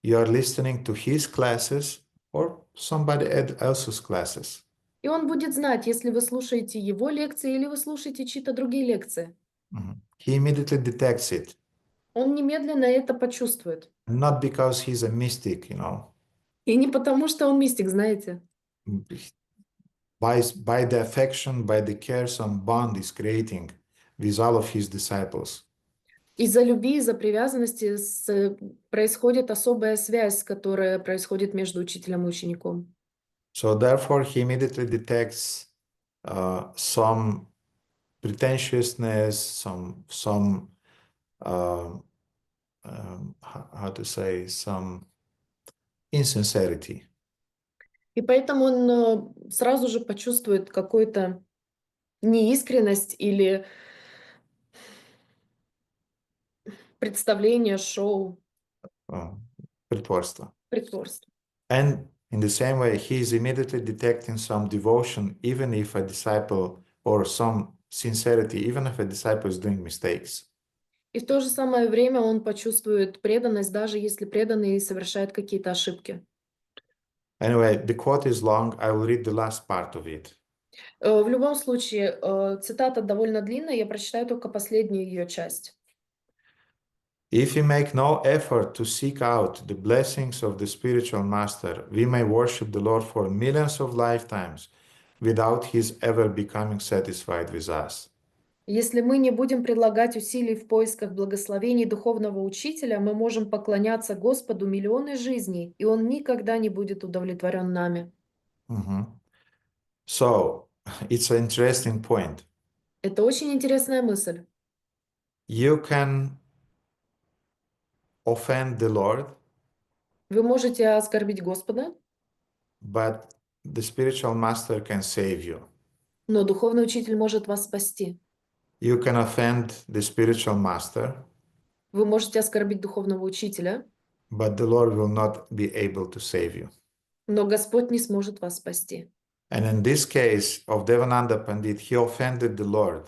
you are listening to his classes or somebody else's classes. И он будет знать, если вы слушаете его лекции или вы слушаете чьи-то другие лекции. He immediately detects it. Он немедленно это почувствует. Not because he's a mystic, И не потому, что он мистик, знаете. By the affection, by the care some bond is creating with all of his disciples. Из-за любви, из-за привязанности происходит особая связь, которая происходит между учителем и учеником. So therefore, he immediately detects some pretentiousness, some how to say, some insincerity. И поэтому он сразу же почувствует какую-то неискренность или представление, шоу, Притворство. притворство. And in the same way, he is immediately detecting some devotion, even if a disciple, or some sincerity, even if a disciple is doing mistakes. И в то же самое время он почувствует преданность, даже если преданный совершает какие-то ошибки. Anyway, the quote is long. I will read the last part of it. В любом случае, цитата довольно длинная, я прочитаю только последнюю ее часть. If we make no effort to seek out the blessings of the spiritual master, we may worship the Lord for millions of lifetimes without his ever becoming satisfied with us. Если мы не будем прилагать усилий в поисках благословений духовного учителя, мы можем поклоняться Господу миллионы жизней, и Он никогда не будет удовлетворен нами. So, it's an interesting point. Это очень интересная мысль. You can offend the Lord, Вы можете оскорбить Господа, but the spiritual master can save you. но духовный учитель может вас спасти. You can offend the spiritual master, Вы можете оскорбить духовного учителя, but the Lord will not be able to save you. но Господь не сможет вас спасти. And in this case of Devananda Pandit, he offended the Lord.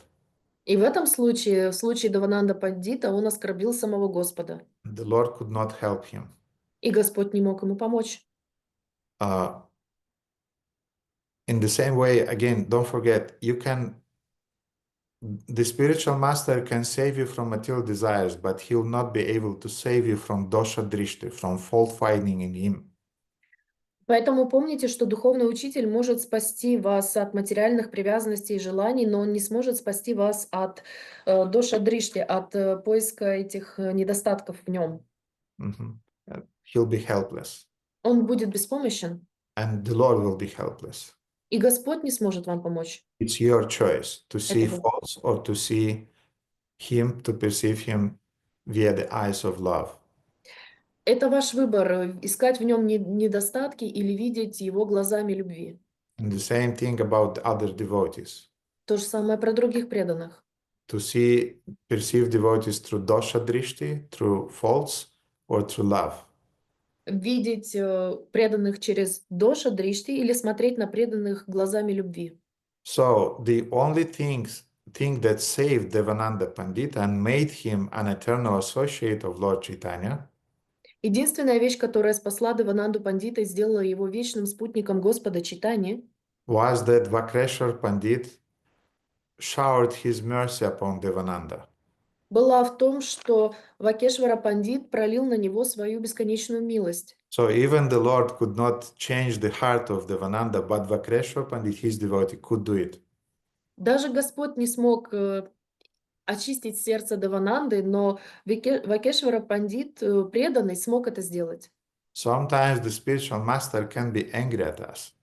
И в этом случае, в случае Девананда Пандита, он оскорбил самого Господа. The Lord could not help him. И Господь не мог ему помочь. In the same way, again, don't forget, the spiritual master can save you from material desires, but he will not be able to save you from dosha drishti, from fault finding in him. Поэтому помните, что духовный учитель может спасти вас от материальных привязанностей и желаний, но он не сможет спасти вас от доша-дришти, от поиска этих недостатков в нем. Mhm. He'll be helpless, Он будет беспомощен, and the Lord will be helpless. и Господь не сможет вам помочь. It's your choice to see Это faults or to see Him, to perceive Him via the eyes of love. Это ваш выбор, искать в нем недостатки или видеть его глазами любви. And the same thing about other devotees. То же самое про других преданных. To see, perceive devotees through dosha drishti, through faults, or through love. Видеть преданных через доша-дришти или смотреть на преданных глазами любви. So the only thing that saved Devananda Pandita and made him an eternal associate of Lord Chaitanya Единственная вещь, которая спасла Девананду Пандита и сделала его вечным спутником Господа Чайтаньи, was that Vakreshwar Pandit showered his mercy upon Devananda. была в том, что Вакешвара Пандит пролил на него свою бесконечную милость. So even the Lord could not change the heart of Devananda, but Vakreshwar Pandit, his devotee, could do it. Даже Господь не смог очистить сердце Девананды, но Вакешвара Пандит, преданный, смог это сделать. Sometimes the spiritual master can be angry at us,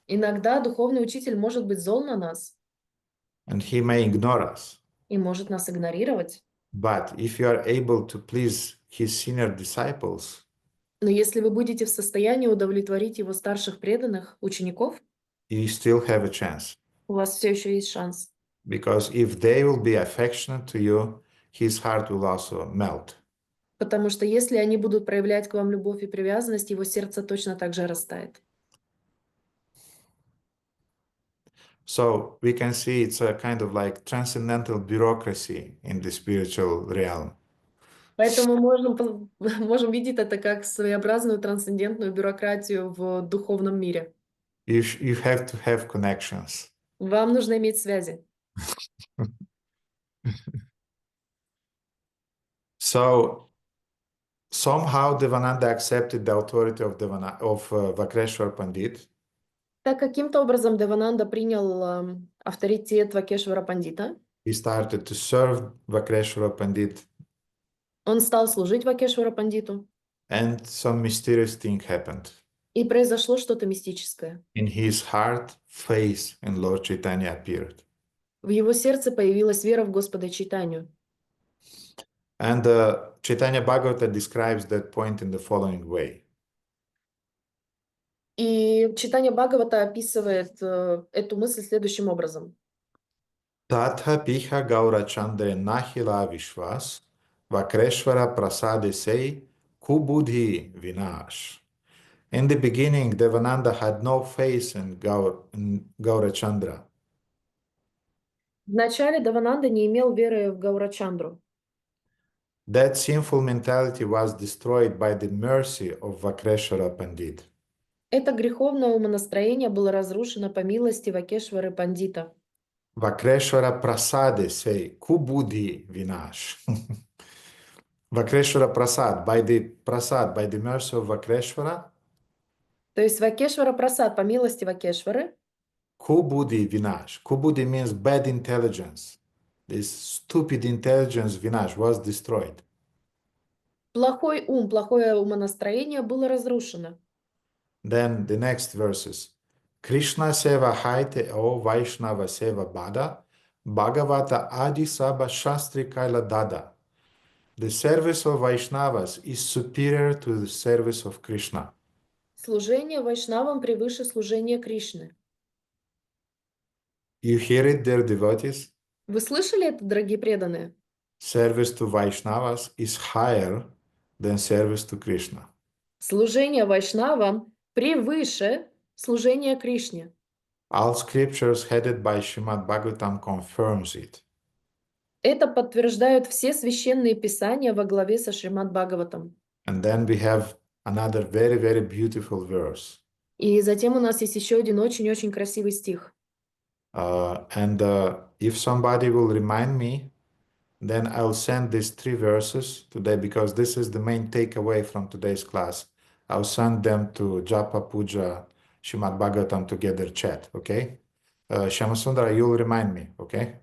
Иногда духовный учитель может быть зол на нас and he may ignore us. и может нас игнорировать. But if you are able to please his senior disciples, Но если вы будете в состоянии удовлетворить его старших преданных, учеников, you still have a chance. у вас все еще есть шанс. Because if they will be affectionate to you, his heart will also melt. Потому что если они будут проявлять к вам любовь и привязанность, его сердце точно так же растает. So we can see it's a kind of like transcendental bureaucracy in the spiritual realm. Поэтому можем видеть это как своеобразную трансцендентную бюрократию в духовном мире. You have to have connections. Вам нужно иметь связи. So somehow Devananda accepted the authority of Vakreshwar Pandit. Так каким-то образом Девананда принял авторитет Вакешвара Пандита. He started to serve Vakreshwar Pandit, Он стал служить Вакешвара Пандиту. and some mysterious thing happened. И произошло что-то мистическое. In his heart, faith in Lord Chaitanya appeared. В его сердце появилась вера в Господа Чайтанью. And Chaitanya Bhagavata describes that point in the following way. И читание Бхагавата описывает эту мысль следующим образом. Tatha piha gaura chandre nahila vishwas, Vakreshwara prasade sei, kubudhi vinash. In the beginning, Devananda had no faith in Gaurachandra. Вначале Девананда не имел веры в Гаурачандру. That sinful mentality was destroyed by the mercy of Vakreshwara Pandit. Это греховное умонастроение было разрушено по милости Вакешвары Пандита. Vakreshwara prasade say, kubudhi vinash. Vakreshwara prasad, by the mercy of Vakreshwara, То есть Вакешвара Прасад по милости Вакешвары. kubudhi vinash. Kubudhi means bad intelligence. This stupid intelligence vinash was destroyed. Плохой ум, плохое умонастроение было разрушено. Then the next verses. Krishna seva haite o Vaishnava seva bada, Bhagavata adi sabha shastri kaila dada. The service of Vaishnavas is superior to the service of Krishna. Служение Вайшнавам превыше служения Кришны. You hear it, dear devotees? Вы слышали это, дорогие преданные? Service to Vaishnavas is higher than service to Krishna. Служение Вайшнавам превыше служения Кришне. All scriptures headed by Srimad Bhagavatam confirms it. Это подтверждают все священные писания во главе со Шримад Бхагаватом. And then we have another very, very beautiful verse. И затем у нас есть еще один очень-очень красивый стих. If somebody will remind me, then I'll send these 3 verses today, because this is the main takeaway from today's class. I'll send them to Japa Puja Srimad Bhagavatam together chat, okay? Shyamasundara, you'll remind me, okay?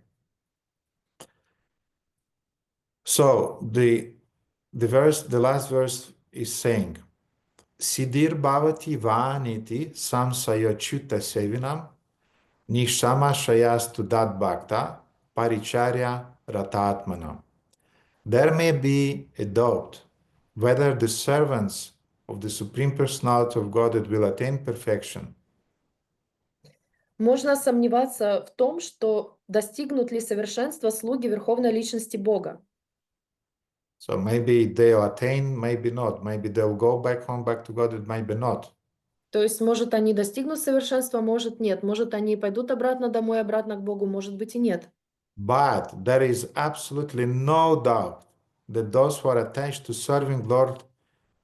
So the last verse is saying, Siddhir bhavati vaniti samsayachyuta sevinam nishama shayastu dat bhakta paricharya ratatmanam. There may be a doubt whether the servants of the Supreme Personality of Godhead will attain perfection. Можно сомневаться в том, что достигнут ли совершенства слуги Верховной Личности Бога. So maybe they'll attain, maybe not. Maybe they'll go back home, back to Godhead, maybe not. То есть, может, они достигнут совершенства, может, нет. Может, они пойдут обратно домой, обратно к Богу, может быть, и нет. But there is absolutely no doubt that those who are attached to serving Lord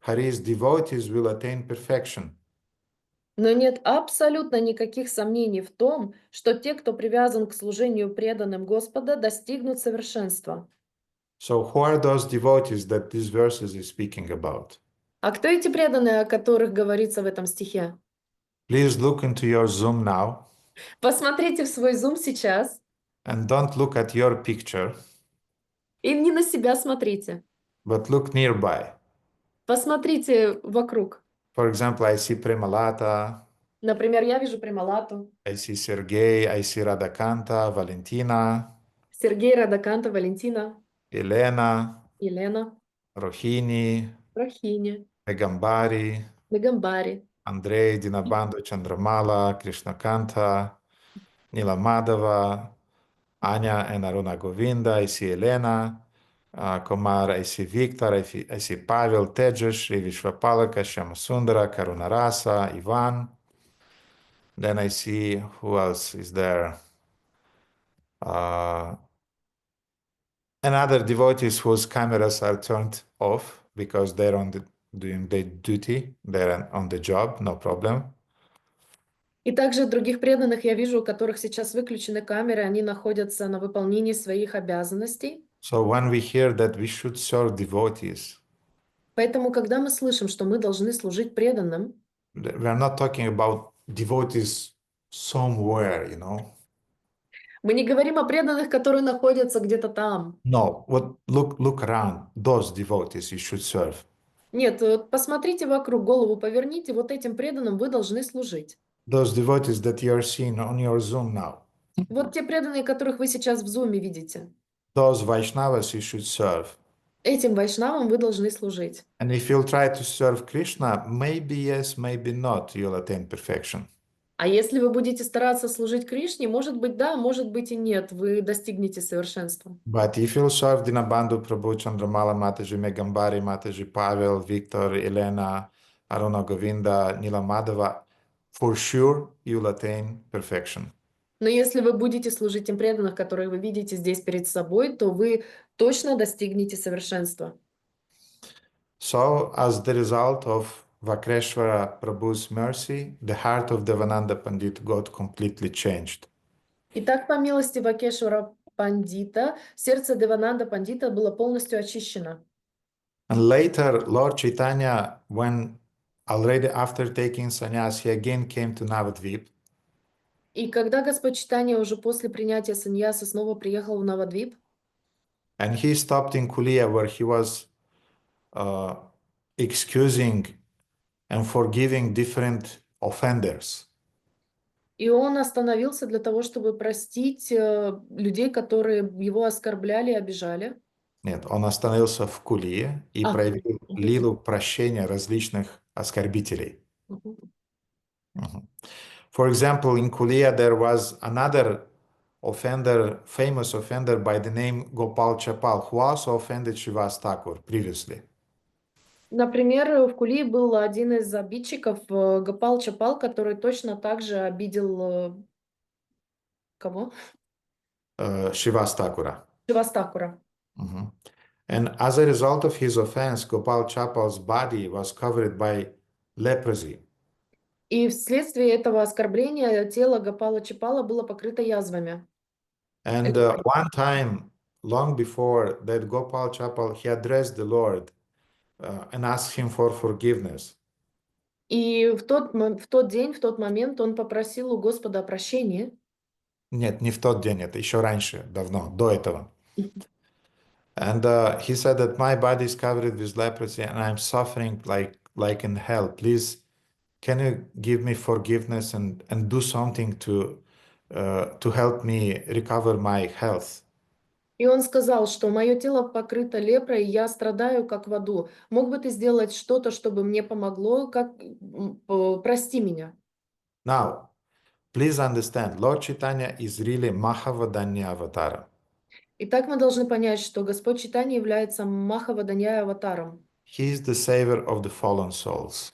Hari's devotees will attain perfection. Но нет абсолютно никаких сомнений в том, что те, кто привязан к служению преданным Господа, достигнут совершенства. So who are those devotees that these verses is speaking about? А кто эти преданные, о которых говорится в этом стихе? Please look into your Zoom now Посмотрите в свой Zoom сейчас and don't look at your picture, и не на себя смотрите. but look nearby. Посмотрите вокруг. For example, I see Premalata, Например, я вижу Прималату, I see Sergey, I see Radhakanta, Valentina, Сергей, Радаканта, Валентина, Elena, Елена, Rohini, Рахини, Megambari, Мегамбари, Andrei, Dinabandhu, Chandramala, Krishnakanta, Nila Madhava, Anya and Radha Govinda, I see Elena, Kumar, I see Victor, I see Pavel, Tejas, Shri Vishwapalaka, Shyamasundara, Karunarasa, Ivan. Then I see, who else is there? And other devotees whose cameras are turned off because they're doing their duty, they're on the job, no problem. И также других преданных я вижу, у которых сейчас выключены камеры, они находятся на выполнении своих обязанностей. So when we hear that we should serve devotees, Поэтому, когда мы слышим, что мы должны служить преданным, we are not talking about devotees somewhere, you know. мы не говорим о преданных, которые находятся где-то там. No, look around, those devotees you should serve. Нет, вот посмотрите вокруг, голову поверните, вот этим преданным вы должны служить. Those devotees that you are seeing on your Zoom now. Вот те преданные, которых вы сейчас в зуме видите. Those Vaishnavas you should serve. Этим вайшнавам вы должны служить. And if you'll try to serve Krishna, maybe yes, maybe not, you'll attain perfection. А если вы будете стараться служить Кришне, может быть, да, может быть и нет, вы достигнете совершенства. But if you'll serve Dinabandhu, Prabhu, Chandramala, Mataji, Megambari, Mataji, Pavel, Victor, Elena, Radha Govinda, Nila Madhava, for sure you'll attain perfection. Но если вы будете служить тем преданным, которые вы видите здесь перед собой, то вы точно достигнете совершенства. So, as the result of Vakreshwara Prabhu's mercy, the heart of Devananda Pandit got completely changed. Итак, по милости Вакешвара Пандита, сердце Девананда Пандита было полностью очищено. And later, Lord Chaitanya, when already after taking sannyas, he again came to Navadvip. И когда Господь Чайтанья уже после принятия саньяса снова приехал в Навадвип, And he stopped in Kulia, where he was excusing and forgiving different offenders. и он остановился для того, чтобы простить людей, которые его оскорбляли и обижали. Нет, он остановился в Кулие и проявил лилу прощения различных оскорбителей. For example, in Kulia there was another offender, famous offender by the name Gopal Chapal, who also offended Srivas Thakur previously. Например, в Кулии был один из обидчиков, Гопал Чапал, который точно так же обидел кого? Srivas Thakura. Шивастакура. And as a result of his offense, Gopal Chapal's body was covered by leprosy. И вследствие этого оскорбления тело Гопала Чапала было покрыто язвами. And one time, long before that, Gopal Chapal, he addressed the Lord and asked him for forgiveness. И в тот день, в тот момент он попросил у Господа о прощении. Нет, не в тот день, это еще раньше, давно, до этого. And he said that my body is covered with leprosy and I'm suffering like in hell. Please, can you give me forgiveness and do something to help me recover my health? И он сказал, что мое тело покрыто лепрой, и я страдаю, как в аду. Мог бы ты сделать что-то, чтобы мне помогло? Прости меня. Now, please understand, Lord Chaitanya is really Mahavadanya Avatara. Итак, мы должны понять, что Господь Чайтанья является Махаваданья аватаром. He is the savior of the fallen souls,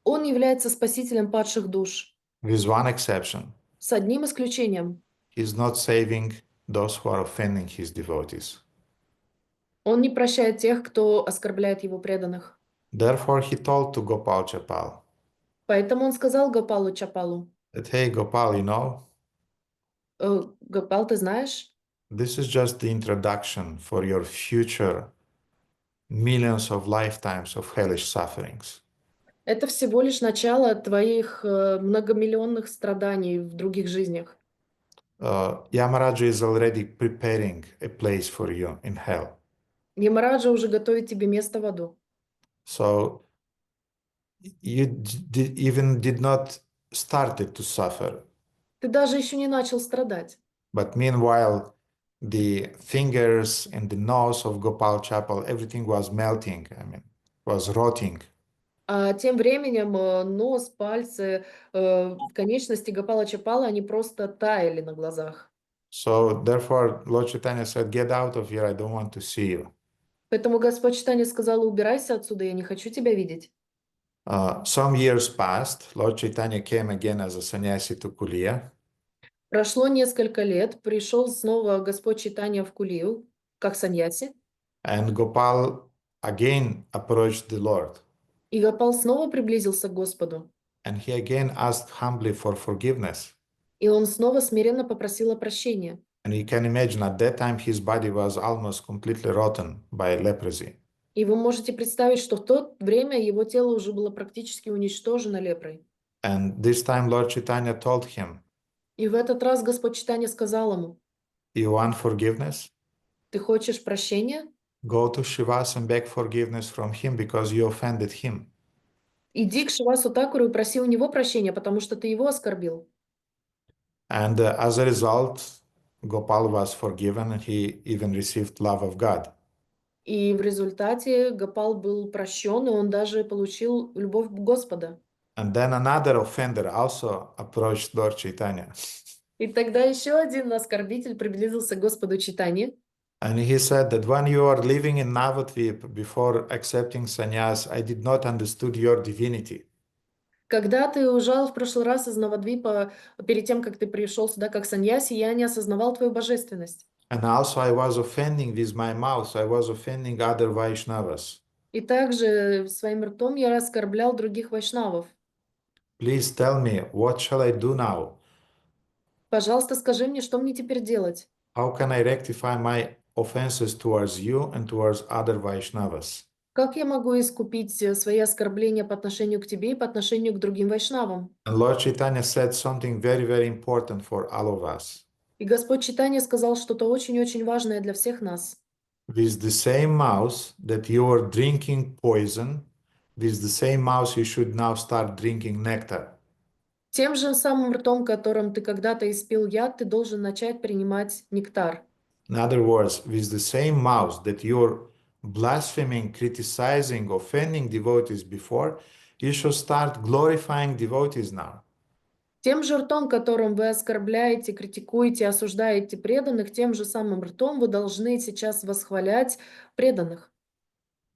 Он является спасителем падших душ. with one exception. С одним исключением. He is not saving those who are offending his devotees. Он не прощает тех, кто оскорбляет его преданных. Therefore, he told to Gopal Chapal Поэтому он сказал Гопалу Чапалу: that, hey, Gopal, you know, Гопал, ты знаешь, this is just the introduction for your future millions of lifetimes of hellish sufferings. это всего лишь начало твоих многомиллионных страданий в других жизнях. Yamaraja is already preparing a place for you in hell. Ямараджа уже готовит тебе место в аду. So you even did not started to suffer. Ты даже еще не начал страдать. But meanwhile, the fingers and the nose of Gopal Chapal, everything was melting, was rotting. А тем временем нос, пальцы, конечности Гопала Чапала, они просто таяли на глазах. So therefore, Lord Chaitanya said, get out of here, I don't want to see you. Поэтому Господь Чайтанья сказал: убирайся отсюда, я не хочу тебя видеть. Some years passed, Lord Chaitanya came again as a sannyasi to Kulia. Прошло несколько лет, пришел снова Господь Чайтанья в Кулию, как саньяси, And Gopal again approached the Lord. и Гопал снова приблизился к Господу, And he again asked humbly for forgiveness. и он снова смиренно попросил о прощении. And you can imagine at that time his body was almost completely rotten by leprosy. И вы можете представить, что в то время его тело уже было практически уничтожено лепрой. And this time Lord Chaitanya told him, И в этот раз Господь Чайтанья сказал ему: you want forgiveness? ты хочешь прощения? Go to Shivas and beg forgiveness from him because you offended him. Иди к Шивасу Такуру и проси у него прощения, потому что ты его оскорбил. And as a result, Gopal was forgiven and he even received love of God. И в результате Гопал был прощен, и он даже получил любовь Господа. And then another offender also approached Lord Chaitanya. И тогда еще один оскорбитель приблизился к Господу Чайтанье. And he said that when you are living in Navadvip before accepting sannyas, I did not understood your divinity. Когда ты уезжал в прошлый раз из Навадвипа, перед тем, как ты пришел сюда как саньяси, я не осознавал твою божественность. And also I was offending with my mouth, I was offending other Vaishnavas. И также своим ртом я оскорблял других вайшнавов. Please tell me, what shall I do now? Пожалуйста, скажи мне, что мне теперь делать? How can I rectify my offenses towards you and towards other Vaishnavas? Как я могу искупить свои оскорбления по отношению к тебе и по отношению к другим вайшнавам? And Lord Chaitanya said something very, very important for all of us. И Господь Чайтанья сказал что-то очень-очень важное для всех нас. With the same mouth that you are drinking poison, with the same mouth you should now start drinking nectar. Тем же самым ртом, которым ты когда-то испил яд, ты должен начать принимать нектар. In other words, with the same mouth that you're blaspheming, criticizing, offending devotees before, you should start glorifying devotees now. Тем же ртом, которым вы оскорбляете, критикуете, осуждаете преданных, тем же самым ртом вы должны сейчас восхвалять преданных.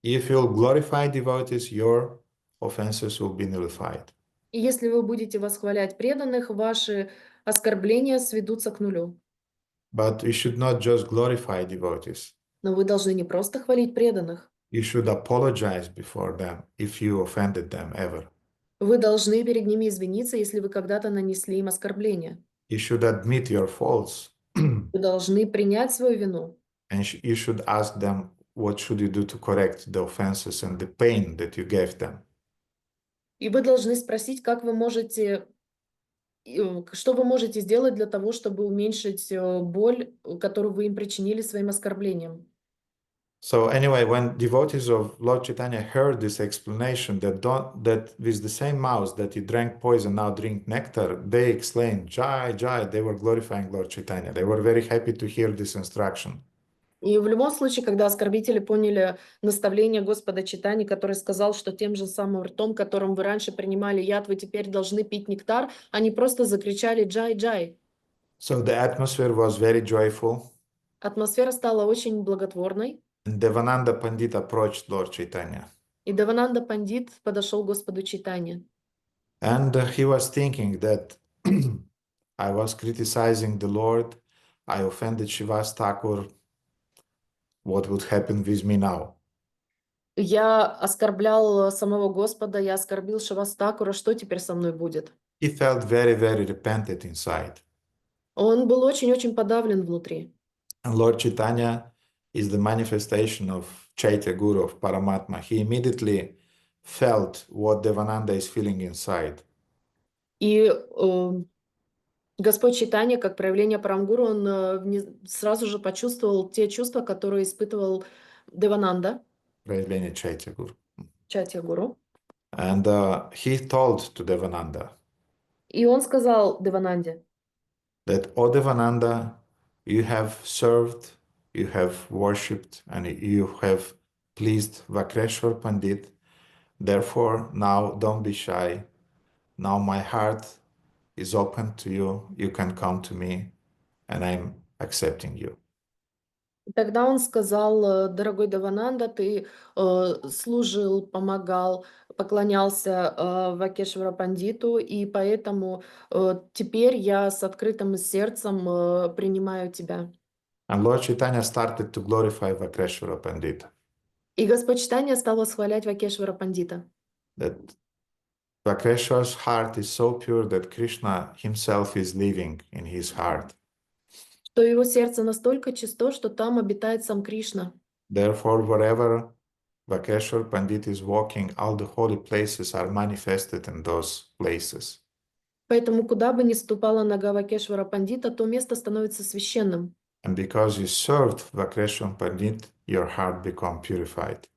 If you'll glorify devotees, your offenses will be nullified. И если вы будете восхвалять преданных, ваши оскорбления сведутся к нулю. But you should not just glorify devotees. Но вы должны не просто хвалить преданных. You should apologize before them if you offended them ever. Вы должны перед ними извиниться, если вы когда-то нанесли им оскорбление. You should admit your faults. Вы должны принять свою вину. And you should ask them what should you do to correct the offenses and the pain that you gave them. И вы должны спросить, как вы можете, что вы можете сделать для того, чтобы уменьшить боль, которую вы им причинили своим оскорблением. So anyway, when devotees of Lord Chaitanya heard this explanation that with the same mouse that you drank poison now drink nectar, they exclaimed, Jai, Jai, they were glorifying Lord Chaitanya. They were very happy to hear this instruction. И в любом случае, когда оскорбители поняли наставление Господа Чайтаньи, который сказал, что тем же самым ртом, которым вы раньше принимали яд, вы теперь должны пить нектар, они просто закричали «Джай, Джай». So the atmosphere was very joyful. Атмосфера стала очень благотворной. And Devananda Pandit approached Lord Chaitanya. И Девананда Пандит подошел к Господу Чайтанье. And he was thinking that I was criticizing the Lord, I offended Shivas Thakur, what would happen with me now? Я оскорблял самого Господа, я оскорбил Шивастакура, что теперь со мной будет? He felt very, very repentant inside. Он был очень-очень подавлен внутри. And Lord Chaitanya is the manifestation of Chaitya Guru, of Paramatma. He immediately felt what Devananda is feeling inside. И Господь Чайтанья, как проявление Парамгуру, он сразу же почувствовал те чувства, которые испытывал Девананда, Проявление Chaitya Guru. Чайтя Гуру. And he told to Devananda И он сказал Девананде, that, O Devananda, you have served, you have worshipped, and you have pleased Vakreshwar Pandit. Therefore, now don't be shy. Now my heart is open to you. You can come to me, and I'm accepting you. Тогда он сказал, дорогой Девананда, ты служил, помогал, поклонялся Вакешвара Пандиту, и поэтому теперь я с открытым сердцем принимаю тебя. And Lord Chaitanya started to glorify Vakreshwara Pandit. И Господь Чайтанья стал восхвалять Вакешвара Пандита. That Vakreshwar's heart is so pure that Krishna himself is living in his heart. Что его сердце настолько чисто, что там обитает сам Кришна. Therefore, wherever Vakreshwar Pandit is walking, all the holy places are manifested in those places. Поэтому куда бы ни ступала нога Вакешвара Пандита, то место становится священным. And because you served Vakreshwar Pandit, your heart become purified.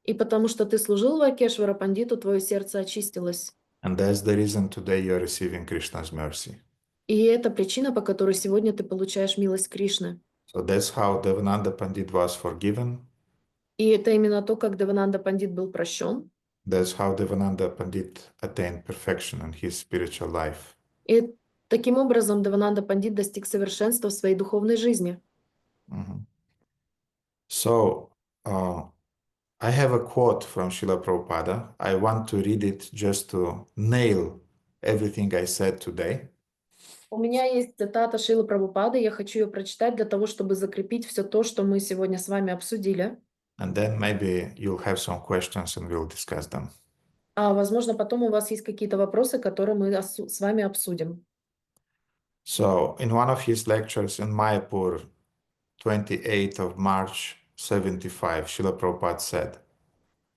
И потому что ты служил Вакешвара Пандиту, твое сердце очистилось. And that's the reason today you're receiving Krishna's mercy. И это причина, по которой сегодня ты получаешь милость Кришны. So that's how Devananda Pandit was forgiven. И это именно то, как Девананда Пандит был прощен. That's how Devananda Pandit attained perfection in his spiritual life. И таким образом Девананда Пандит достиг совершенства в своей духовной жизни. So, I have a quote from Srila Prabhupada. I want to read it just to nail everything I said today. У меня есть цитата Шрилы Прабхупады, я хочу ее прочитать для того, чтобы закрепить все то, что мы сегодня с вами обсудили. And then maybe you'll have some questions and we'll discuss them. А возможно, потом у вас есть какие-то вопросы, которые мы с вами обсудим. So, in one of his lectures in Mayapur, 28th of March, 75, Srila Prabhupada said,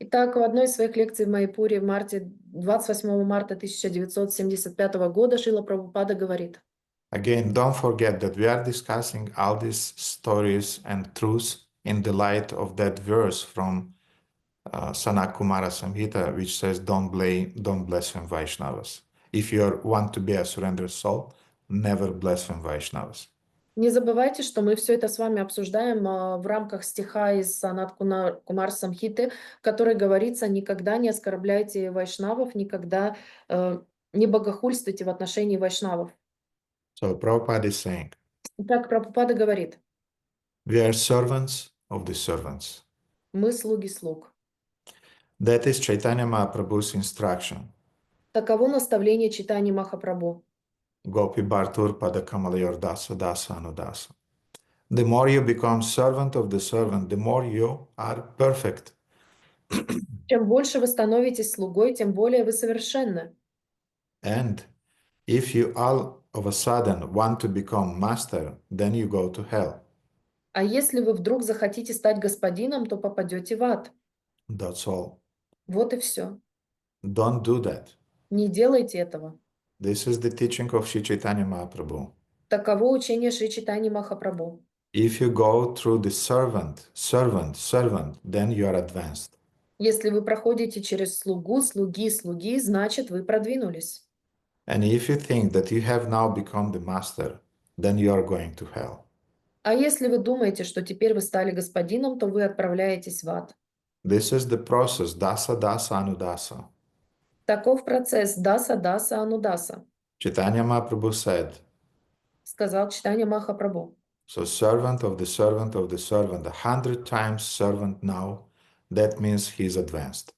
Итак, в одной из своих лекций в Майяпуре в марте, 28 марта 1975 года Шрила Прабхупада говорит: Again, don't forget that we are discussing all these stories and truths in the light of that verse from Sanat Kumara Samhita, which says, don't blaspheme Vaishnavas. If you want to be a surrendered soul, never blaspheme Vaishnavas. Не забывайте, что мы все это с вами обсуждаем в рамках стиха из Санат Кумар Самхиты, в которой говорится: никогда не оскорбляйте вайшнавов, никогда не богохульствуйте в отношении вайшнавов. So Prabhupada is saying, Так Прабхупада говорит: we are servants of the servants. мы слуги слуг. That is Chaitanya Mahaprabhu's instruction. Таково наставление Чайтаньи Махапрабху. Gopi Bhartur Pada Kamalayor Dasa Dasa Anudasa. The more you become servant of the servant, the more you are perfect. Чем больше вы становитесь слугой, тем более вы совершенны. And if you all of a sudden want to become master, then you go to hell. А если вы вдруг захотите стать господином, то попадете в ад. That's all. Вот и все. Don't do that. Не делайте этого. This is the teaching of Sri Chaitanya Mahaprabhu. Таково учение Шри Чайтаньи Махапрабху. If you go through the servant, then you are advanced. Если вы проходите через слугу, слуги, значит, вы продвинулись. And if you think that you have now become the master, then you are going to hell. А если вы думаете, что теперь вы стали господином, то вы отправляетесь в ад. This is the process, dasa, dasa, anudasa. Таков процесс даса, даса, анудаса, Chaitanya Mahaprabhu said, сказал Чайтанья Махапрабху. so servant of the servant of the servant, 100 times servant now, that means he is advanced.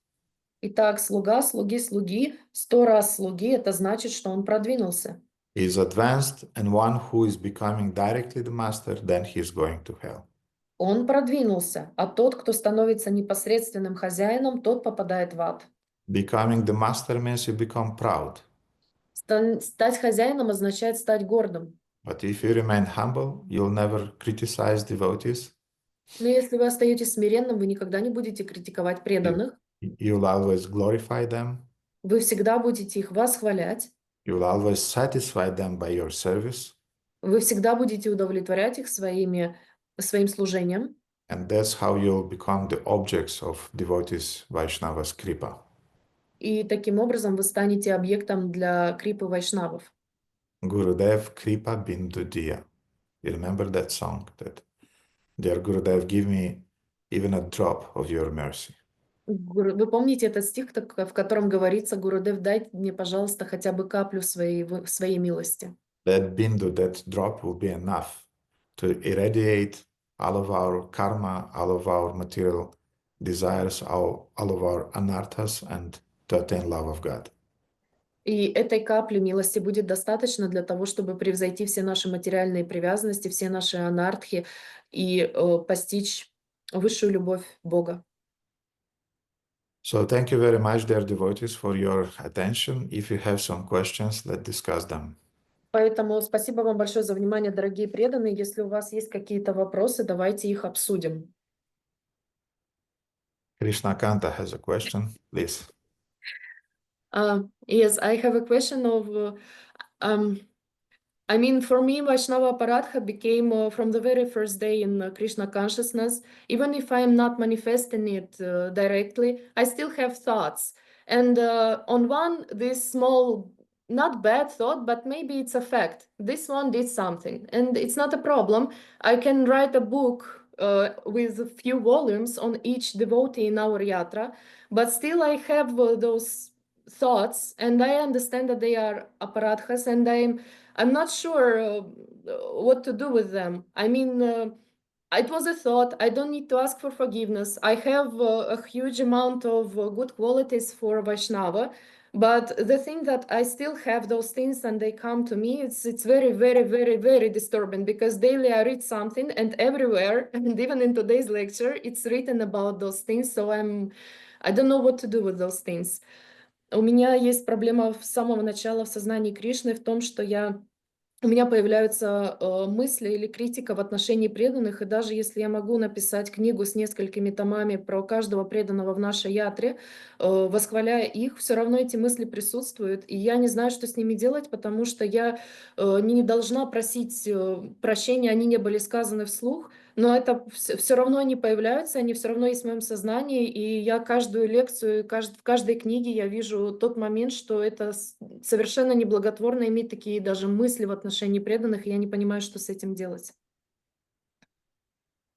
Итак, слуга, слуги, 100 раз слуги, это значит, что он продвинулся. He is advanced, and one who is becoming directly the master, then he is going to hell. Он продвинулся, а тот, кто становится непосредственным хозяином, тот попадает в ад. Becoming the master means you become proud. Стать хозяином означает стать гордым. But if you remain humble, you'll never criticize devotees. Но если вы остаетесь смиренным, вы никогда не будете критиковать преданных. You'll always glorify them. Вы всегда будете их восхвалять. You'll always satisfy them by your service. Вы всегда будете удовлетворять их своим служением. And that's how you'll become the objects of devotees Vaishnavas kripa. И таким образом вы станете объектом для крипы вайшнавов. Gurudev Kripa Bindu Diya. You remember that song? That, dear Gurudev, give me even a drop of your mercy. Вы помните этот стих, в котором говорится: Гурудев, дай мне, пожалуйста, хотя бы каплю своей милости. That bindu, that drop will be enough to irradiate all of our karma, all of our material desires, all of our anarthas, and to attain love of God. И этой капли милости будет достаточно для того, чтобы превзойти все наши материальные привязанности, все наши анартхи и постичь высшую любовь Бога. So thank you very much, dear devotees, for your attention. If you have some questions, let's discuss them. Поэтому спасибо вам большое за внимание, дорогие преданные. Если у вас есть какие-то вопросы, давайте их обсудим. Krishna Kanta has a question, please. Yes, I have a question of, I mean, for me, Vaishnava Aparadha became from the very first day in Krishna consciousness. Even if I am not manifesting it directly, I still have thoughts. And on one, this small, not bad thought, but maybe it's a fact. This one did something, and it's not a problem. I can write a book with a few volumes on each devotee in our yatra, but still I have those thoughts, and I understand that they are aparadhas, and I'm not sure what to do with them. I mean, it was a thought. I don't need to ask for forgiveness. I have a huge amount of good qualities for Vaishnava, but the thing that I still have those things and they come to me, it's very, very, very, very disturbing, because daily I read something, and everywhere, and even in today's lecture, it's written about those things. So I don't know what to do with those things. У меня есть проблема с самого начала в сознании Кришны в том, что у меня появляются мысли или критика в отношении преданных, и даже если я могу написать книгу с несколькими томами про каждого преданного в нашей ятре, восхваляя их, все равно эти мысли присутствуют, и я не знаю, что с ними делать, потому что я не должна просить прощения, они не были сказаны вслух, но это все равно они появляются, они все равно есть в моем сознании, и я каждую лекцию, в каждой книге я вижу тот момент, что это совершенно неблаготворно иметь такие даже мысли в отношении преданных, и я не понимаю, что с этим делать.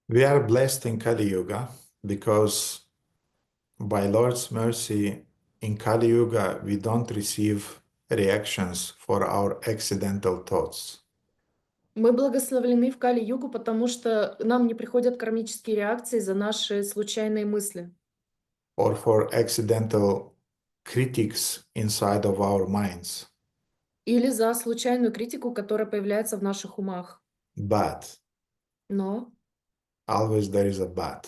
We are blessed in Kali Yuga because by Lord's mercy in Kali Yuga we don't receive reactions for our accidental thoughts. Мы благословлены в Кали-югу, потому что нам не приходят кармические реакции за наши случайные мысли. Or for accidental critics inside of our minds. Или за случайную критику, которая появляется в наших умах. But Но always there is a but.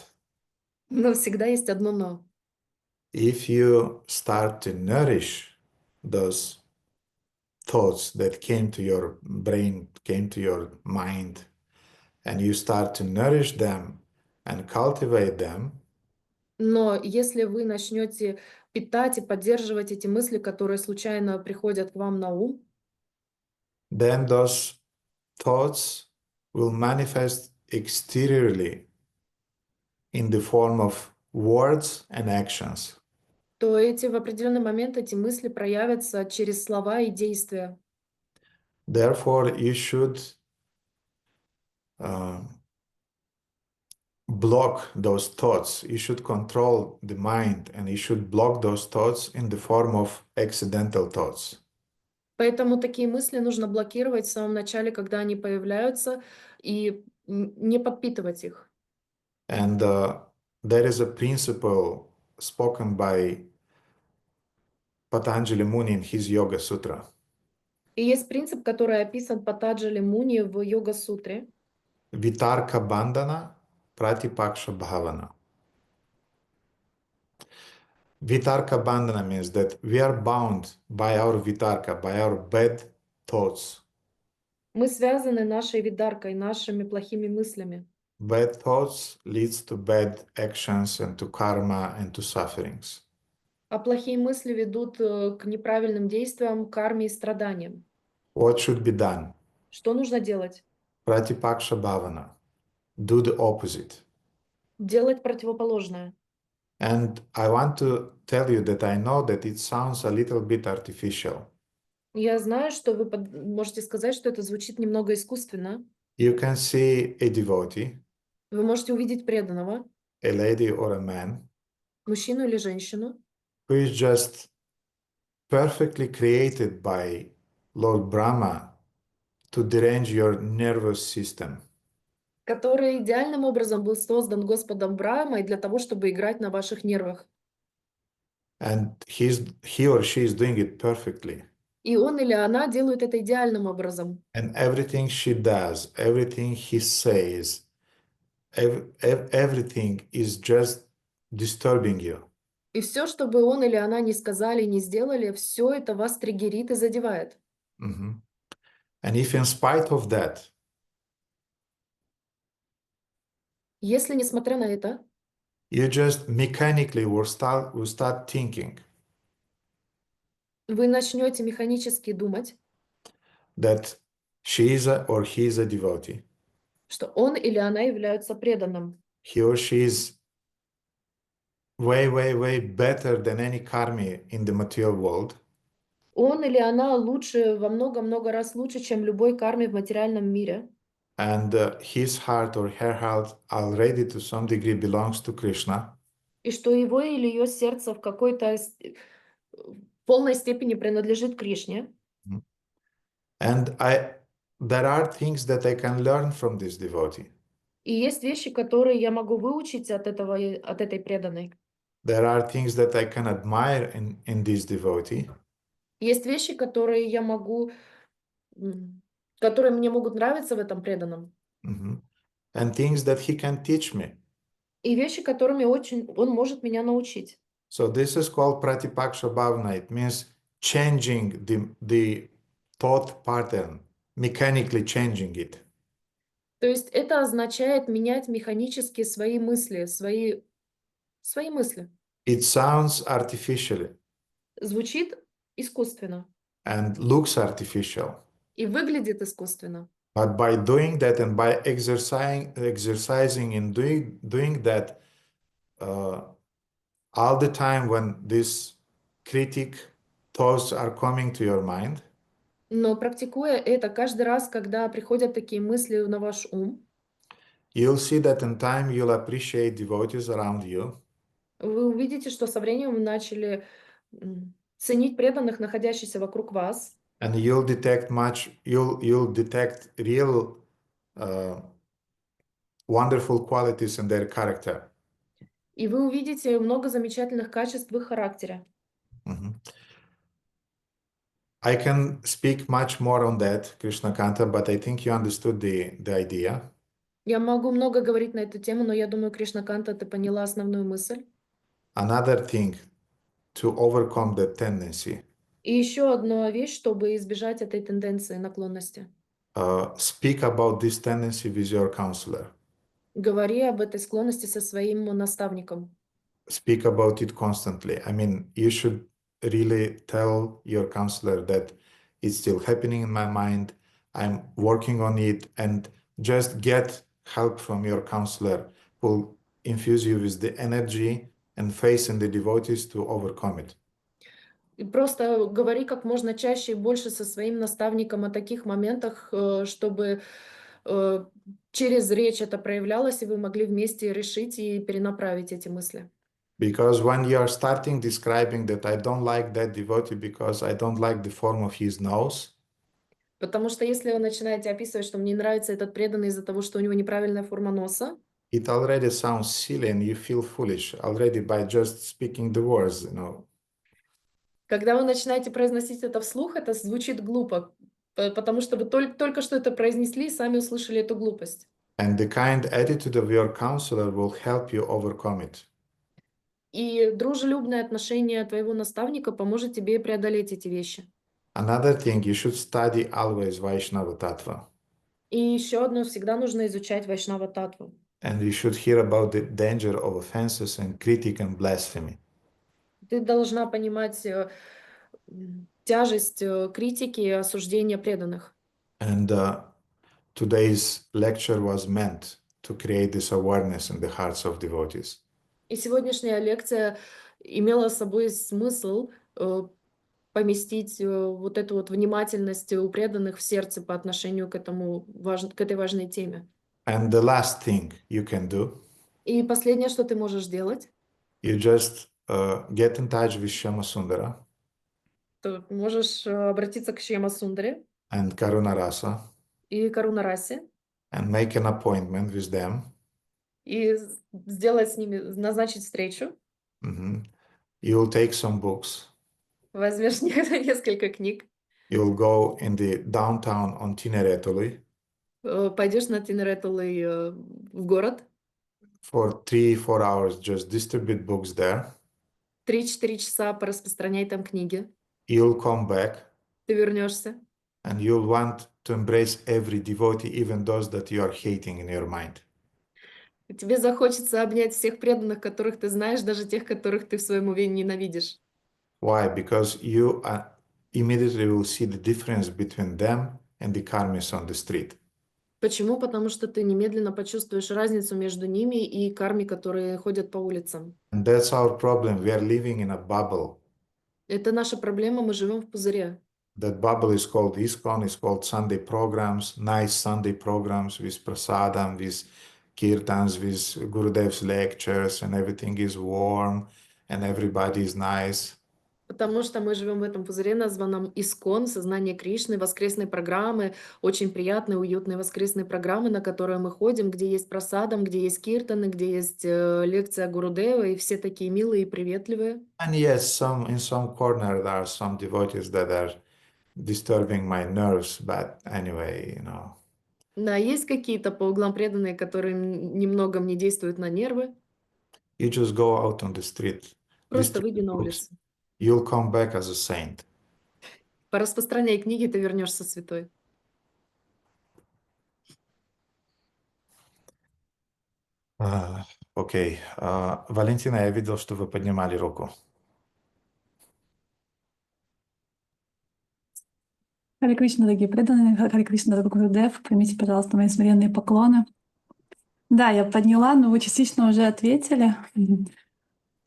Но всегда есть одно но. If you start to nourish those thoughts that came to your brain, came to your mind, and you start to nourish them and cultivate them, Но если вы начнете питать и поддерживать эти мысли, которые случайно приходят к вам на ум, then those thoughts will manifest exteriorly in the form of words and actions. то эти в определенный момент эти мысли проявятся через слова и действия. Therefore, you should block those thoughts. You should control the mind, and you should block those thoughts in the form of accidental thoughts. Поэтому такие мысли нужно блокировать в самом начале, когда они появляются, и не подпитывать их. And there is a principle spoken by Patanjali Muni in his Yoga Sutra. И есть принцип, который описан Патаджали Муни в Йога-сутре. Vitarka bandhana pratipaksha bhavana. Vitarka bandhana means that we are bound by our vitarka, by our bad thoughts. Мы связаны нашей видаркой, нашими плохими мыслями. Bad thoughts leads to bad actions and to karma and to sufferings. А плохие мысли ведут к неправильным действиям, карме и страданиям. What should be done? Что нужно делать? Pratipaksha bhavana. Do the opposite. Делать противоположное. And I want to tell you that I know that it sounds a little bit artificial. Я знаю, что вы можете сказать, что это звучит немного искусственно. You can see a devotee, Вы можете увидеть преданного, a lady or a man, мужчину или женщину, who is just perfectly created by Lord Brahma to derange your nervous system. который идеальным образом был создан Господом Брахмой для того, чтобы играть на ваших нервах. And he or she is doing it perfectly. И он или она делают это идеальным образом. And everything she does, everything he says, everything is just disturbing you. И все, что бы он или она не сказали, не сделали, все это вас триггерит и задевает. And if in spite of that, Если, несмотря на это, you just mechanically will start thinking вы начнете механически думать, that she is or he is a devotee, что он или она являются преданным, he or she is way, way, way better than any karmi in the material world, он или она лучше, во много-много раз лучше, чем любой карме в материальном мире, and his heart or her heart already to some degree belongs to Krishna, и что его или ее сердце в какой-то полной степени принадлежит Кришне. and there are things that I can learn from this devotee. И есть вещи, которые я могу выучить от этой преданной. There are things that I can admire in this devotee. Есть вещи, которые я могу, которые мне могут нравиться в этом преданном. And things that he can teach me. И вещи, которыми он может меня научить. So this is called pratipaksha bhavana. It means changing the thought pattern, mechanically changing it. То есть это означает менять механически свои мысли, свои мысли. It sounds artificially Звучит искусственно and looks artificial. и выглядит искусственно. But by doing that and by exercising and doing that all the time when these critic thoughts are coming to your mind, Но практикуя это каждый раз, когда приходят такие мысли на ваш ум, you'll see that in time you'll appreciate devotees around you. вы увидите, что со временем вы начали ценить преданных, находящихся вокруг вас. And you'll detect real wonderful qualities in their character. И вы увидите много замечательных качеств в их характере. I can speak much more on that, Krishna Kanta, but I think you understood the idea. Я могу много говорить на эту тему, но я думаю, Кришна Канта, ты поняла основную мысль. Another thing to overcome that tendency. И еще одна вещь, чтобы избежать этой тенденции, наклонности. Speak about this tendency with your counselor. Говори об этой склонности со своим наставником. speak about it constantly. I mean, you should really tell your counselor that it's still happening in my mind, I'm working on it, and just get help from your counselor who will infuse you with the energy and faith in the devotees to overcome it. И просто говори как можно чаще и больше со своим наставником о таких моментах, чтобы через речь это проявлялось, и вы могли вместе решить и перенаправить эти мысли. Because when you are starting describing that I don't like that devotee because I don't like the form of his nose, Потому что если вы начинаете описывать, что мне не нравится этот преданный из-за того, что у него неправильная форма носа, it already sounds silly and you feel foolish already by just speaking the words, you know. когда вы начинаете произносить это вслух, это звучит глупо, потому что вы только что это произнесли и сами услышали эту глупость. And the kind attitude of your counselor will help you overcome it. И дружелюбное отношение твоего наставника поможет тебе преодолеть эти вещи. Another thing, you should study always Vaishnava Tattva. И еще одно, всегда нужно изучать Вайшнава Таттву. And you should hear about the danger of offenses and critique and blasphemy. Ты должна понимать тяжесть критики и осуждения преданных. And today's lecture was meant to create this awareness in the hearts of devotees. И сегодняшняя лекция имела собой смысл поместить вот эту вот внимательность у преданных в сердце по отношению к этой важной теме. And the last thing you can do, И последнее, что ты можешь делать, you just get in touch with Shama Sundara ты можешь обратиться к Шьяма Сундаре and Karuna Rasa и Каруна Расе and make an appointment with them. и сделать с ними, назначить встречу. You will take some books. Возьмешь несколько книг, You will go in the downtown on Tineretului пойдешь на Тинеретулы в город, for 3-4 hours, just distribute books there. 3-4 часа пораспространяй там книги. You'll come back Ты вернешься, and you'll want to embrace every devotee, even those that you are hating in your mind. и тебе захочется обнять всех преданных, которых ты знаешь, даже тех, которых ты в своем уме ненавидишь. Why? Because you immediately will see the difference between them and the karmis on the street. Почему? Потому что ты немедленно почувствуешь разницу между ними и карми, которые ходят по улицам. And that's our problem. We are living in a bubble. Это наша проблема, мы живем в пузыре. That bubble is called ISKCON, it's called Sunday programs, nice Sunday programs with prasadam, with kirtans, with Gurudev's lectures, and everything is warm and everybody is nice. Потому что мы живем в этом пузыре, названном ИСКОН, сознание Кришны, воскресные программы, очень приятные, уютные воскресные программы, на которые мы ходим, где есть прасадам, где есть киртаны, где есть лекция Гурудева, и все такие милые и приветливые. And yes, in some corner there are some devotees that are disturbing my nerves, but anyway, you know. Да, есть какие-то по углам преданные, которые немного мне действуют на нервы. You just go out on the street, Просто выйди distribute на books. улицу. You'll come back as a saint. Пораспространяй книги, ты вернешься святой. Окей. Валентина, я видел, что вы поднимали руку. Харе Кришна, дорогие преданные, Харе Кришна, дорогой Гурудев, примите, пожалуйста, мои смиренные поклоны. Да, я подняла, но вы частично уже ответили.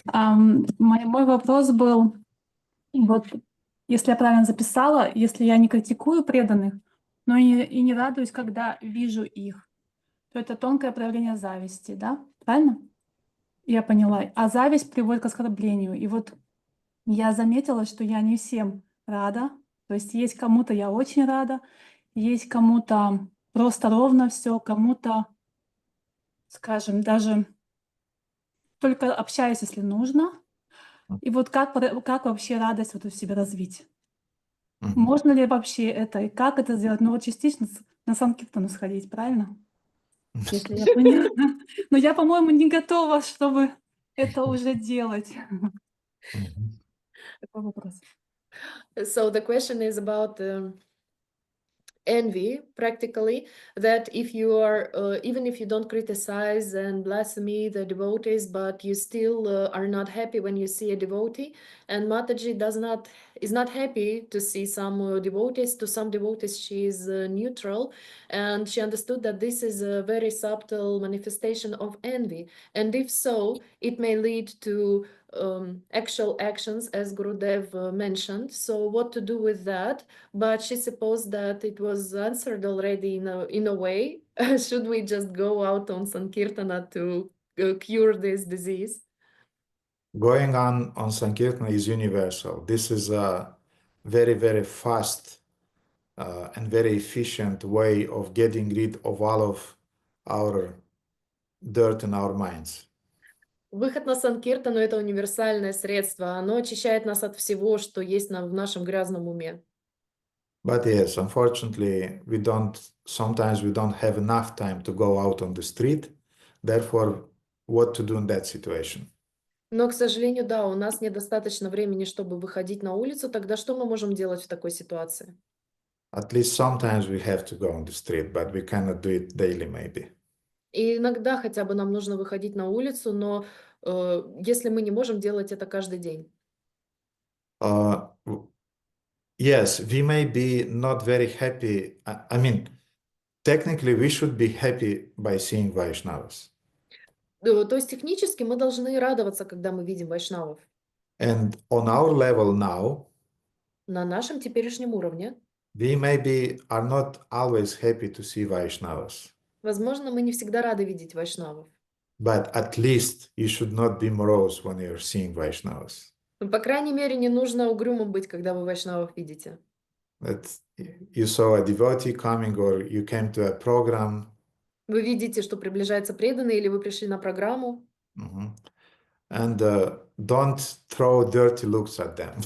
Мой вопрос был, вот, если я правильно записала, если я не критикую преданных, но и не радуюсь, когда вижу их, то это тонкое проявление зависти, да? Правильно? Я поняла. А зависть приводит к оскорблению. И вот я заметила, что я не всем рада. То есть есть кому-то я очень рада, есть кому-то просто ровно все, кому-то, скажем, даже только общаюсь, если нужно. И вот как вообще радость вот в себе развить? Можно ли вообще это? И как это сделать? Ну вот частично на Санкиртану сходить, правильно? Если я поняла. Но я, по-моему, не готова, чтобы это уже делать. Такой вопрос. So the question is about envy, practically, that if you are, even if you don't criticize and blaspheme the devotees, but you still are not happy when you see a devotee, and Mataji is not happy to see some devotees. To some devotees, she is neutral, and she understood that this is a very subtle manifestation of envy, and if so, it may lead to actual actions, as Gurudev mentioned. So what to do with that? But she supposed that it was answered already in a way. Should we just go out on Sankirtana to cure this disease? Going on Sankirtana is universal. This is a very, very fast and very efficient way of getting rid of all of our dirt in our minds. Выход на Санкиртану — это универсальное средство. Оно очищает нас от всего, что есть в нашем грязном уме. But yes, unfortunately, sometimes we don't have enough time to go out on the street. Therefore, what to do in that situation? Но, к сожалению, да, у нас недостаточно времени, чтобы выходить на улицу. Тогда что мы можем делать в такой ситуации? At least sometimes we have to go on the street, but we cannot do it daily, maybe. И иногда хотя бы нам нужно выходить на улицу, но если мы не можем делать это каждый день. Yes, we may be not very happy. I mean, technically, we should be happy by seeing Vaishnavas. То есть технически мы должны радоваться, когда мы видим вайшнавов. And on our level now, На нашем теперешнем уровне, we maybe are not always happy to see Vaishnavas. возможно, мы не всегда рады видеть вайшнавов. But at least you should not be morose when you're seeing Vaishnavas. Но, по крайней мере, не нужно угрюмым быть, когда вы вайшнавов видите. That you saw a devotee coming or you came to a program. Вы видите, что приближается преданный, или вы пришли на программу. And don't throw dirty looks at them.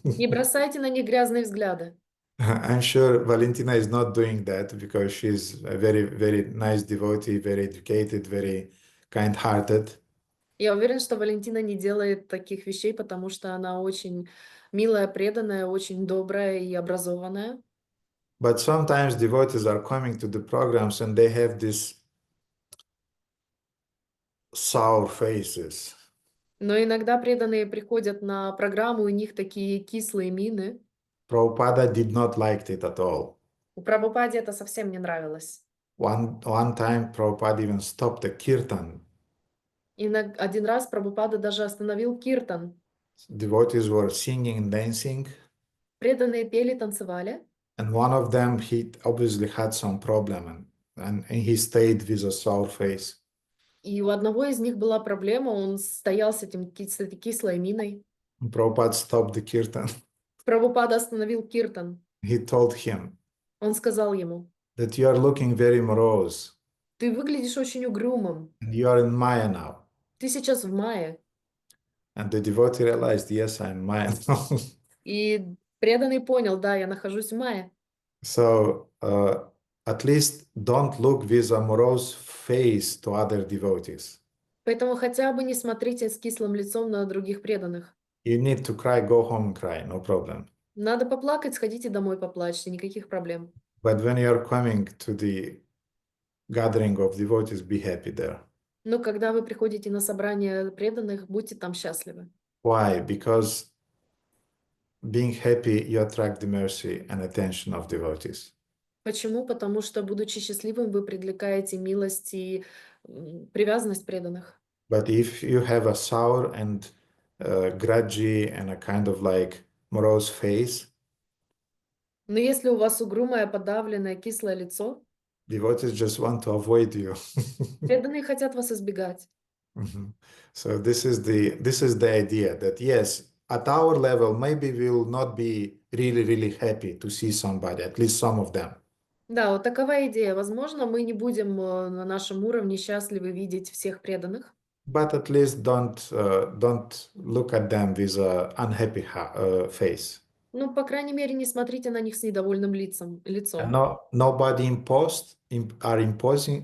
Не бросайте на них грязные взгляды. I'm sure Valentina is not doing that because she's a very, very nice devotee, very educated, very kind-hearted. Я уверен, что Валентина не делает таких вещей, потому что она очень милая, преданная, очень добрая и образованная. But sometimes devotees are coming to the programs and they have these sour faces. Но иногда преданные приходят на программу, у них такие кислые мины. Prabhupada did not like it at all. У Прабхупаде это совсем не нравилось. One time Prabhupada even stopped the kirtan. И один раз Прабхупада даже остановил киртан. Devotees were singing and dancing. Преданные пели, танцевали. And one of them, he obviously had some problem and he stayed with a sour face. И у одного из них была проблема, он стоял с этой кислой миной. Prabhupada stopped the kirtan. Прабхупада остановил киртан. He told him Он сказал ему: that you are looking very morose. Ты выглядишь очень угрюмым. And you are in Maya now. Ты сейчас в мае. And the devotee realized, yes, I'm in Maya now. И преданный понял, да, я нахожусь в мае. So at least don't look with a morose face to other devotees. Поэтому хотя бы не смотрите с кислым лицом на других преданных. You need to cry, go home and cry, no problem. Надо поплакать, сходите домой, поплачьте, никаких проблем. But when you are coming to the gathering of devotees, be happy there. Но когда вы приходите на собрание преданных, будьте там счастливы. Why? Because being happy, you attract the mercy and attention of devotees. Почему? Потому что, будучи счастливым, вы привлекаете милость и привязанность преданных. But if you have a sour and grudgy and a kind of like morose face, Но если у вас угрюмое, подавленное, кислое лицо, devotees just want to avoid you. преданные хотят вас избегать. So this is the idea that yes, at our level, maybe we will not be really happy to see somebody, at least some of them. Да, вот такова идея. Возможно, мы не будем на нашем уровне счастливы видеть всех преданных. But at least don't look at them with an unhappy face. Ну, по крайней мере, не смотрите на них с недовольным лицом. And nobody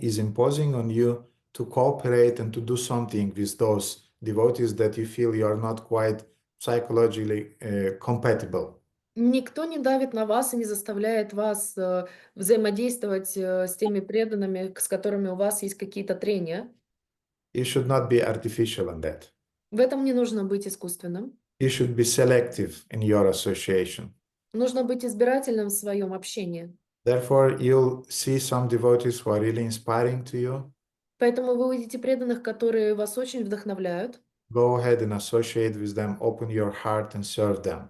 is imposing on you to cooperate and to do something with those devotees that you feel you are not quite psychologically compatible. Никто не давит на вас и не заставляет вас взаимодействовать с теми преданными, с которыми у вас есть какие-то трения. You should not be artificial in that. В этом не нужно быть искусственным. You should be selective in your association. Нужно быть избирательным в своем общении. Therefore, you'll see some devotees who are really inspiring to you. Поэтому вы увидите преданных, которые вас очень вдохновляют. Go ahead and associate with them, open your heart and serve them.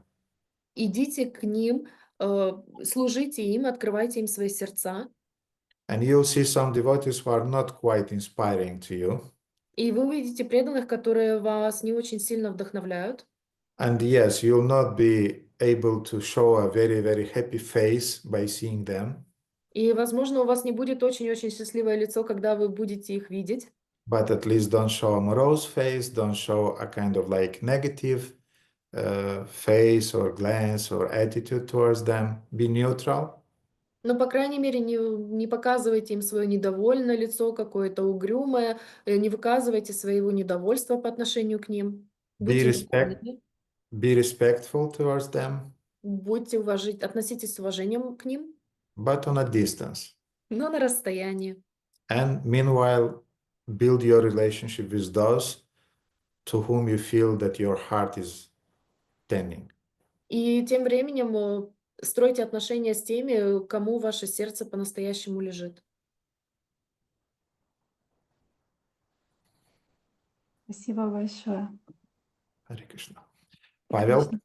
Идите к ним, служите им, открывайте им свои сердца. And you'll see some devotees who are not quite inspiring to you. И вы увидите преданных, которые вас не очень сильно вдохновляют. And yes, you'll not be able to show a very, very happy face by seeing them. И, возможно, у вас не будет очень-очень счастливое лицо, когда вы будете их видеть. But at least don't show a morose face, don't show a kind of like negative face or glance or attitude towards them. Be neutral. Но, по крайней мере, не показывайте им свое недовольное лицо, какое-то угрюмое, не выказывайте своего недовольства по отношению к ним. Будьте нейтральными, Be respectful towards them, относитесь с уважением к ним, but on a distance. но на расстоянии. And meanwhile, build your relationship with those to whom you feel that your heart is tending. И тем временем стройте отношения с теми, кому ваше сердце по-настоящему лежит. Спасибо большое. Харе Кришна. Павел? Кришна.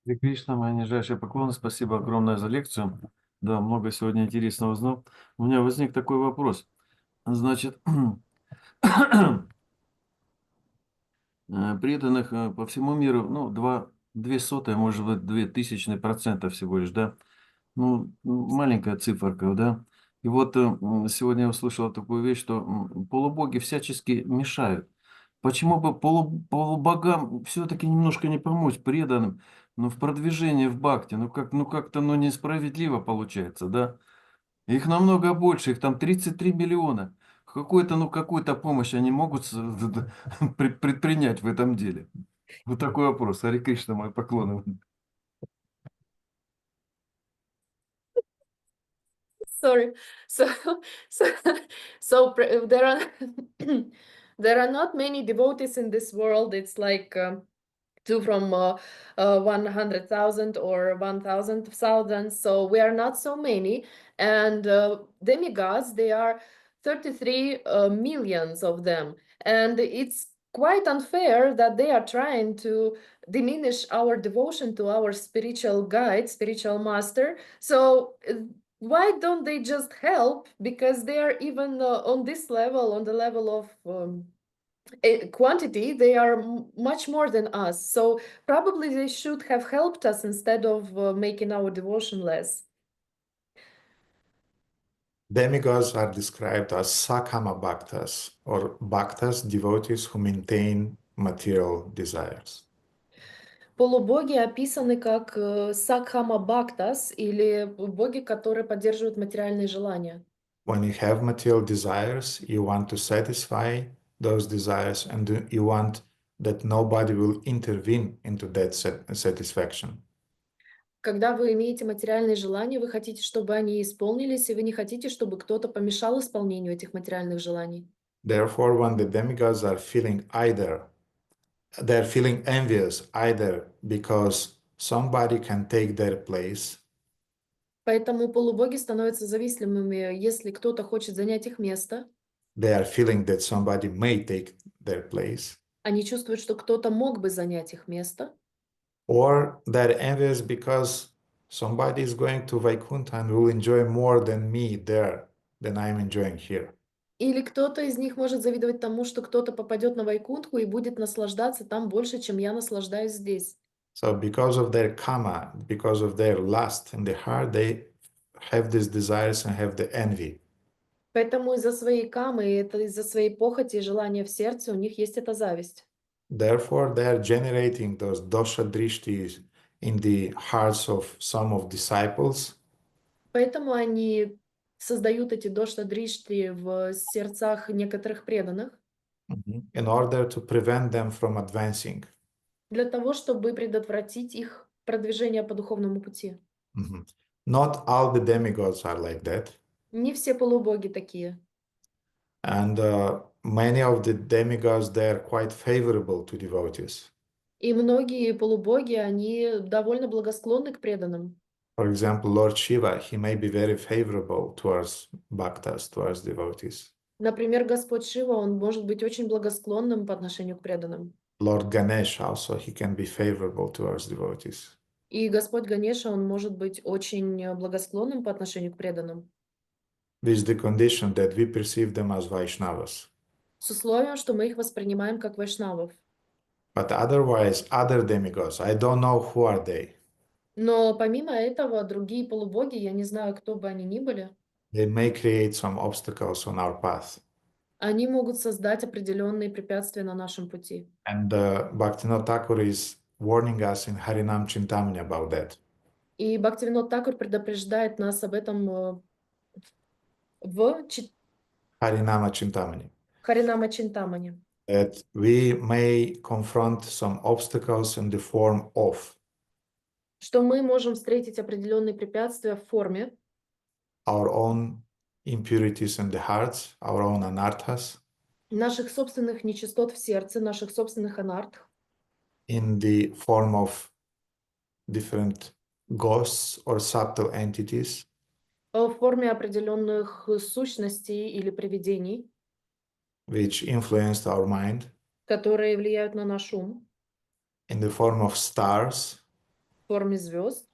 Харе Кришна, мои нижайшие поклоны, спасибо огромное за лекцию. Да, много сегодня интересного узнал. У меня возник такой вопрос. Значит, преданных по всему миру, ну, 0,02, может быть, 0,02% всего лишь, да? Ну, маленькая циферка, да? И вот сегодня я услышал такую вещь, что полубоги всячески мешают. Почему бы полубогам все-таки немножко не помочь преданным, но в продвижении в бхакти, как-то, несправедливо получается, да? Их намного больше, их там 33 миллиона. Какую-то помощь они могут предпринять в этом деле? Вот такой вопрос. Харе Кришна, мои поклоны. Sorry. There are there are not many devotees in this world. It's like two from 100,000 or 1,000,000. So we are not so many. And demigods, they are 33 millions of them. And it's quite unfair that they are trying to diminish our devotion to our spiritual guide, spiritual master. So why don't they just help? Because they are even on this level, on the level of quantity, they are much more than us. So probably they should have helped us instead of making our devotion less. Demigods are described as Sakama Bhaktas, or Bhaktas, devotees who maintain material desires. Полубоги описаны как Сакхама Бхактас, или боги, которые поддерживают материальные желания. When you have material desires, you want to satisfy those desires, and you want that nobody will intervene into that satisfaction. Когда вы имеете материальные желания, вы хотите, чтобы они исполнились, и вы не хотите, чтобы кто-то помешал исполнению этих материальных желаний. Therefore, when the demigods are feeling they're feeling envious either because somebody can take their place, Поэтому полубоги становятся завистливыми, если кто-то хочет занять их место. they are feeling that somebody may take their place, Они чувствуют, что кто-то мог бы занять их место. or they're envious because somebody is going to Vaikuntha and will enjoy more than me there than I'm enjoying here. Или кто-то из них может завидовать тому, что кто-то попадет на Вайкунтху и будет наслаждаться там больше, чем я наслаждаюсь здесь. So because of their karma, because of their lust in the heart, they have these desires and have the envy. Поэтому из-за своей камы, из-за своей похоти и желания в сердце у них есть эта зависть. Therefore, they are generating those dosha drishtis in the hearts of some of disciples. Поэтому они создают эти дошта-дришти в сердцах некоторых преданных. in order to prevent them from advancing. для того, чтобы предотвратить их продвижение по духовному пути. Not all the demigods are like that. Не все полубоги такие. And many of the demigods, they're quite favorable to devotees. И многие полубоги, они довольно благосклонны к преданным. For example, Lord Shiva, he may be very favorable towards bhaktas, towards devotees. Например, Господь Шива, он может быть очень благосклонным по отношению к преданным. Lord Ganesh also, he can be favorable towards devotees. И Господь Ганеша, он может быть очень благосклонным по отношению к преданным. With the condition that we perceive them as Vaishnavas. С условием, что мы их воспринимаем как вайшнавов. But otherwise, other demigods, I don't know who are they. Но помимо этого, другие полубоги, я не знаю, кто бы они ни были, They may create some obstacles on our path. они могут создать определенные препятствия на нашем пути. And Bhaktivinoda Thakur is warning us in Harinam Chintamani about that. И Бхактивинод Такур предупреждает нас об этом в Harinama Chintamani. Харинама Чинтамани. That we may confront some obstacles in the form of Что мы можем встретить определенные препятствия в форме our own impurities in the hearts, our own anarthas, наших собственных нечистот в сердце, наших собственных анартх, in the form of different ghosts or subtle entities, в форме определенных сущностей или привидений, which influenced our mind, которые влияют на наш ум, in the form of stars, в форме звезд,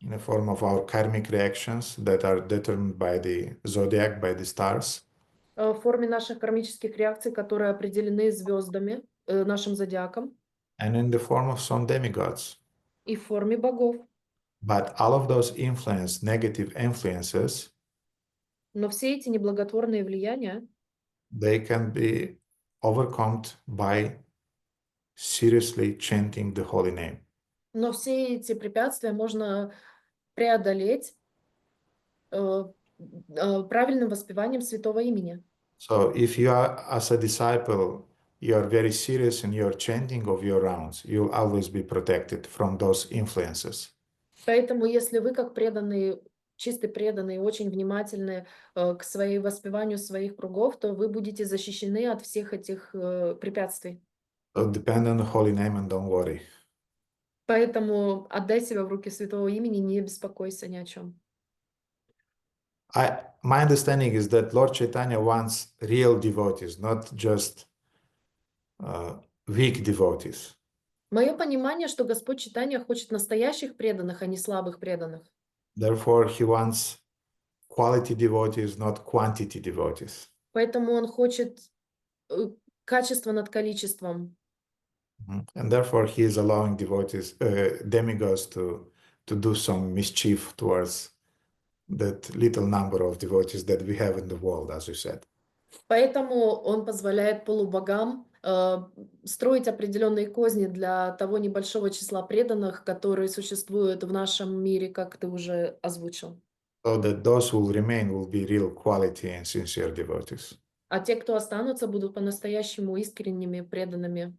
in the form of our karmic reactions that are determined by the zodiac, by the stars, в форме наших кармических реакций, которые определены звездами, нашим зодиаком, and in the form of some demigods. и в форме богов. But all of those negative influences, Но все эти неблаготворные влияния, they can be overcome by seriously chanting the holy name. но все эти препятствия можно преодолеть правильным воспеванием святого имени. So if you are, as a disciple, you are very serious in your chanting of your rounds, you'll always be protected from those influences. Поэтому, если вы, как преданные, чистый преданные, очень внимательны к своему воспеванию своих кругов, то вы будете защищены от всех этих препятствий. So depend on the holy name and don't worry. Поэтому отдай себя в руки святого имени, не беспокойся ни о чем. My understanding is that Lord Chaitanya wants real devotees, not just weak devotees. Мое понимание, что Господь Чайтанья хочет настоящих преданных, а не слабых преданных. Therefore, he wants quality devotees, not quantity devotees. Поэтому он хочет качество над количеством. And therefore, he is allowing devotees, demigods, to do some mischief towards that little number of devotees that we have in the world, as you said. Поэтому он позволяет полубогам строить определенные козни для того небольшого числа преданных, которые существуют в нашем мире, как ты уже озвучил. So that those who will remain will be real quality and sincere devotees. А те, кто останутся, будут по-настоящему искренними, преданными.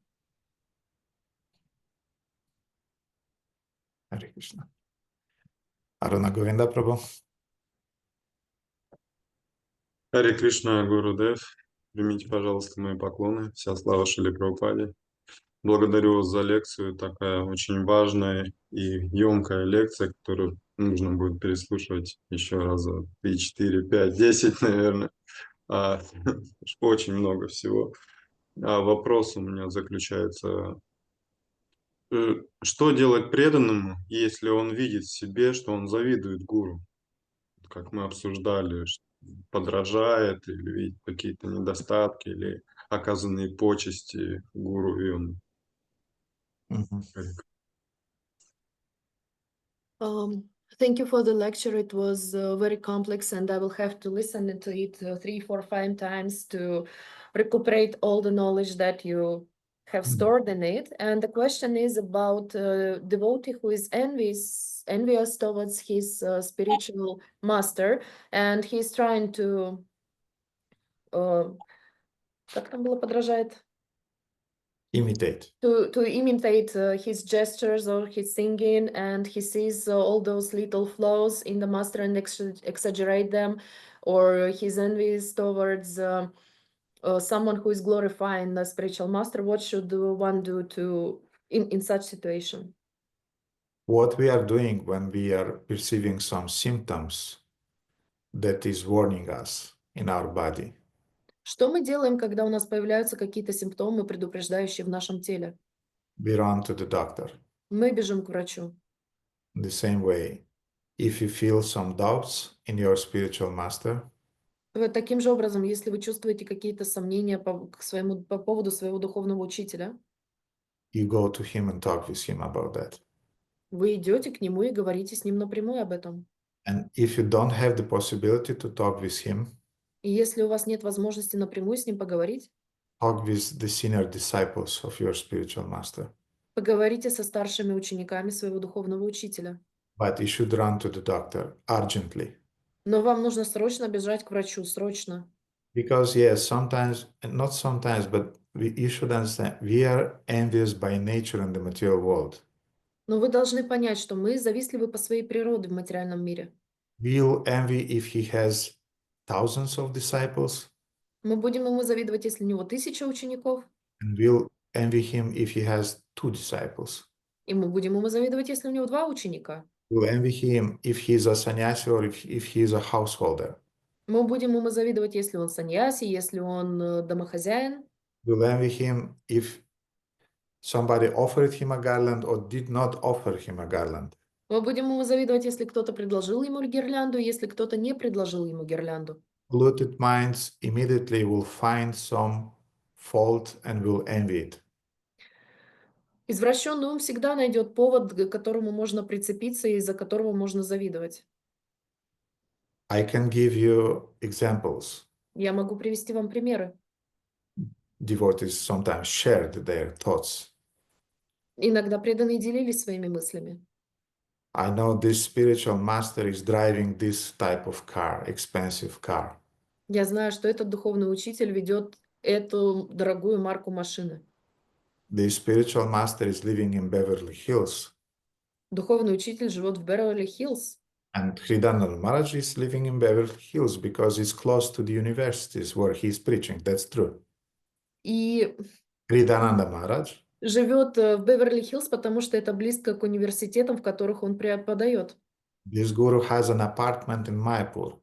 Hare Krishna. Radha Govinda, Prabhu. Харе Кришна, Гурудев, примите, пожалуйста, мои поклоны. Вся слава Шриле Прабхупаде. Благодарю вас за лекцию. Такая очень важная и емкая лекция, которую нужно будет переслушивать еще раза 3, 4, 5, 10, наверное. Очень много всего. Вопрос у меня заключается: что делать преданному, если он видит в себе, что он завидует гуру? Как мы обсуждали, подражает или видит какие-то недостатки или оказанные почести гуру, и он... Thank you for the lecture. It was very complex, and I will have to listen to it 3, 4, 5 times to recuperate all the knowledge that you have stored in it. And the question is about devotee who is envious towards his spiritual master, and he's trying to Как там было подражает? imitate. To imitate his gestures or his singing, and he sees all those little flaws in the master and exaggerate them, or his envies towards someone who is glorifying the spiritual master. What should one do to in such situation? What we are doing when we are perceiving some symptoms that is warning us in our body, Что мы делаем, когда у нас появляются какие-то симптомы, предупреждающие в нашем теле? we run to the doctor. Мы бежим к врачу. In the same way, if you feel some doubts in your spiritual master, Таким же образом, если вы чувствуете какие-то сомнения по поводу своего духовного учителя, you go to him and talk with him about that. вы идете к нему и говорите с ним напрямую об этом. And if you don't have the possibility to talk with him, И если у вас нет возможности напрямую с ним поговорить, talk with the senior disciples of your spiritual master. поговорите со старшими учениками своего духовного учителя. But you should run to the doctor urgently. Но вам нужно срочно бежать к врачу, срочно. Because yes, sometimes, and not sometimes, but you should understand, we are envious by nature in the material world. Но вы должны понять, что мы завистливы по своей природе в материальном мире. We'll envy if he has thousands of disciples, Мы будем ему завидовать, если у него 1000 учеников, and we'll envy him if he has 2 disciples. и мы будем ему завидовать, если у него 2 ученика. We'll envy him if he's a sannyasi or if he's a householder. Мы будем ему завидовать, если он саньяси, если он домохозяин. We'll envy him if somebody offered him a garland or did not offer him a garland. Мы будем ему завидовать, если кто-то предложил ему гирлянду, если кто-то не предложил ему гирлянду. Polluted minds immediately will find some fault and will envy it. Извращенный ум всегда найдет повод, к которому можно прицепиться и из-за которого можно завидовать. I can give you examples. Я могу привести вам примеры. Devotees sometimes shared their thoughts. Иногда преданные делились своими мыслями. I know this spiritual master is driving this type of car, expensive car. Я знаю, что этот духовный учитель ведет эту дорогую марку машины. This spiritual master is living in Beverly Hills. Духовный учитель живет в Беверли-Хиллз. And Hridananda Maharaj is living in Beverly Hills because it's close to the universities where he's preaching. That's true. И Hridananda Maharaj живет в Беверли-Хиллз, потому что это близко к университетам, в которых он преподает. This guru has an apartment in Mayapur.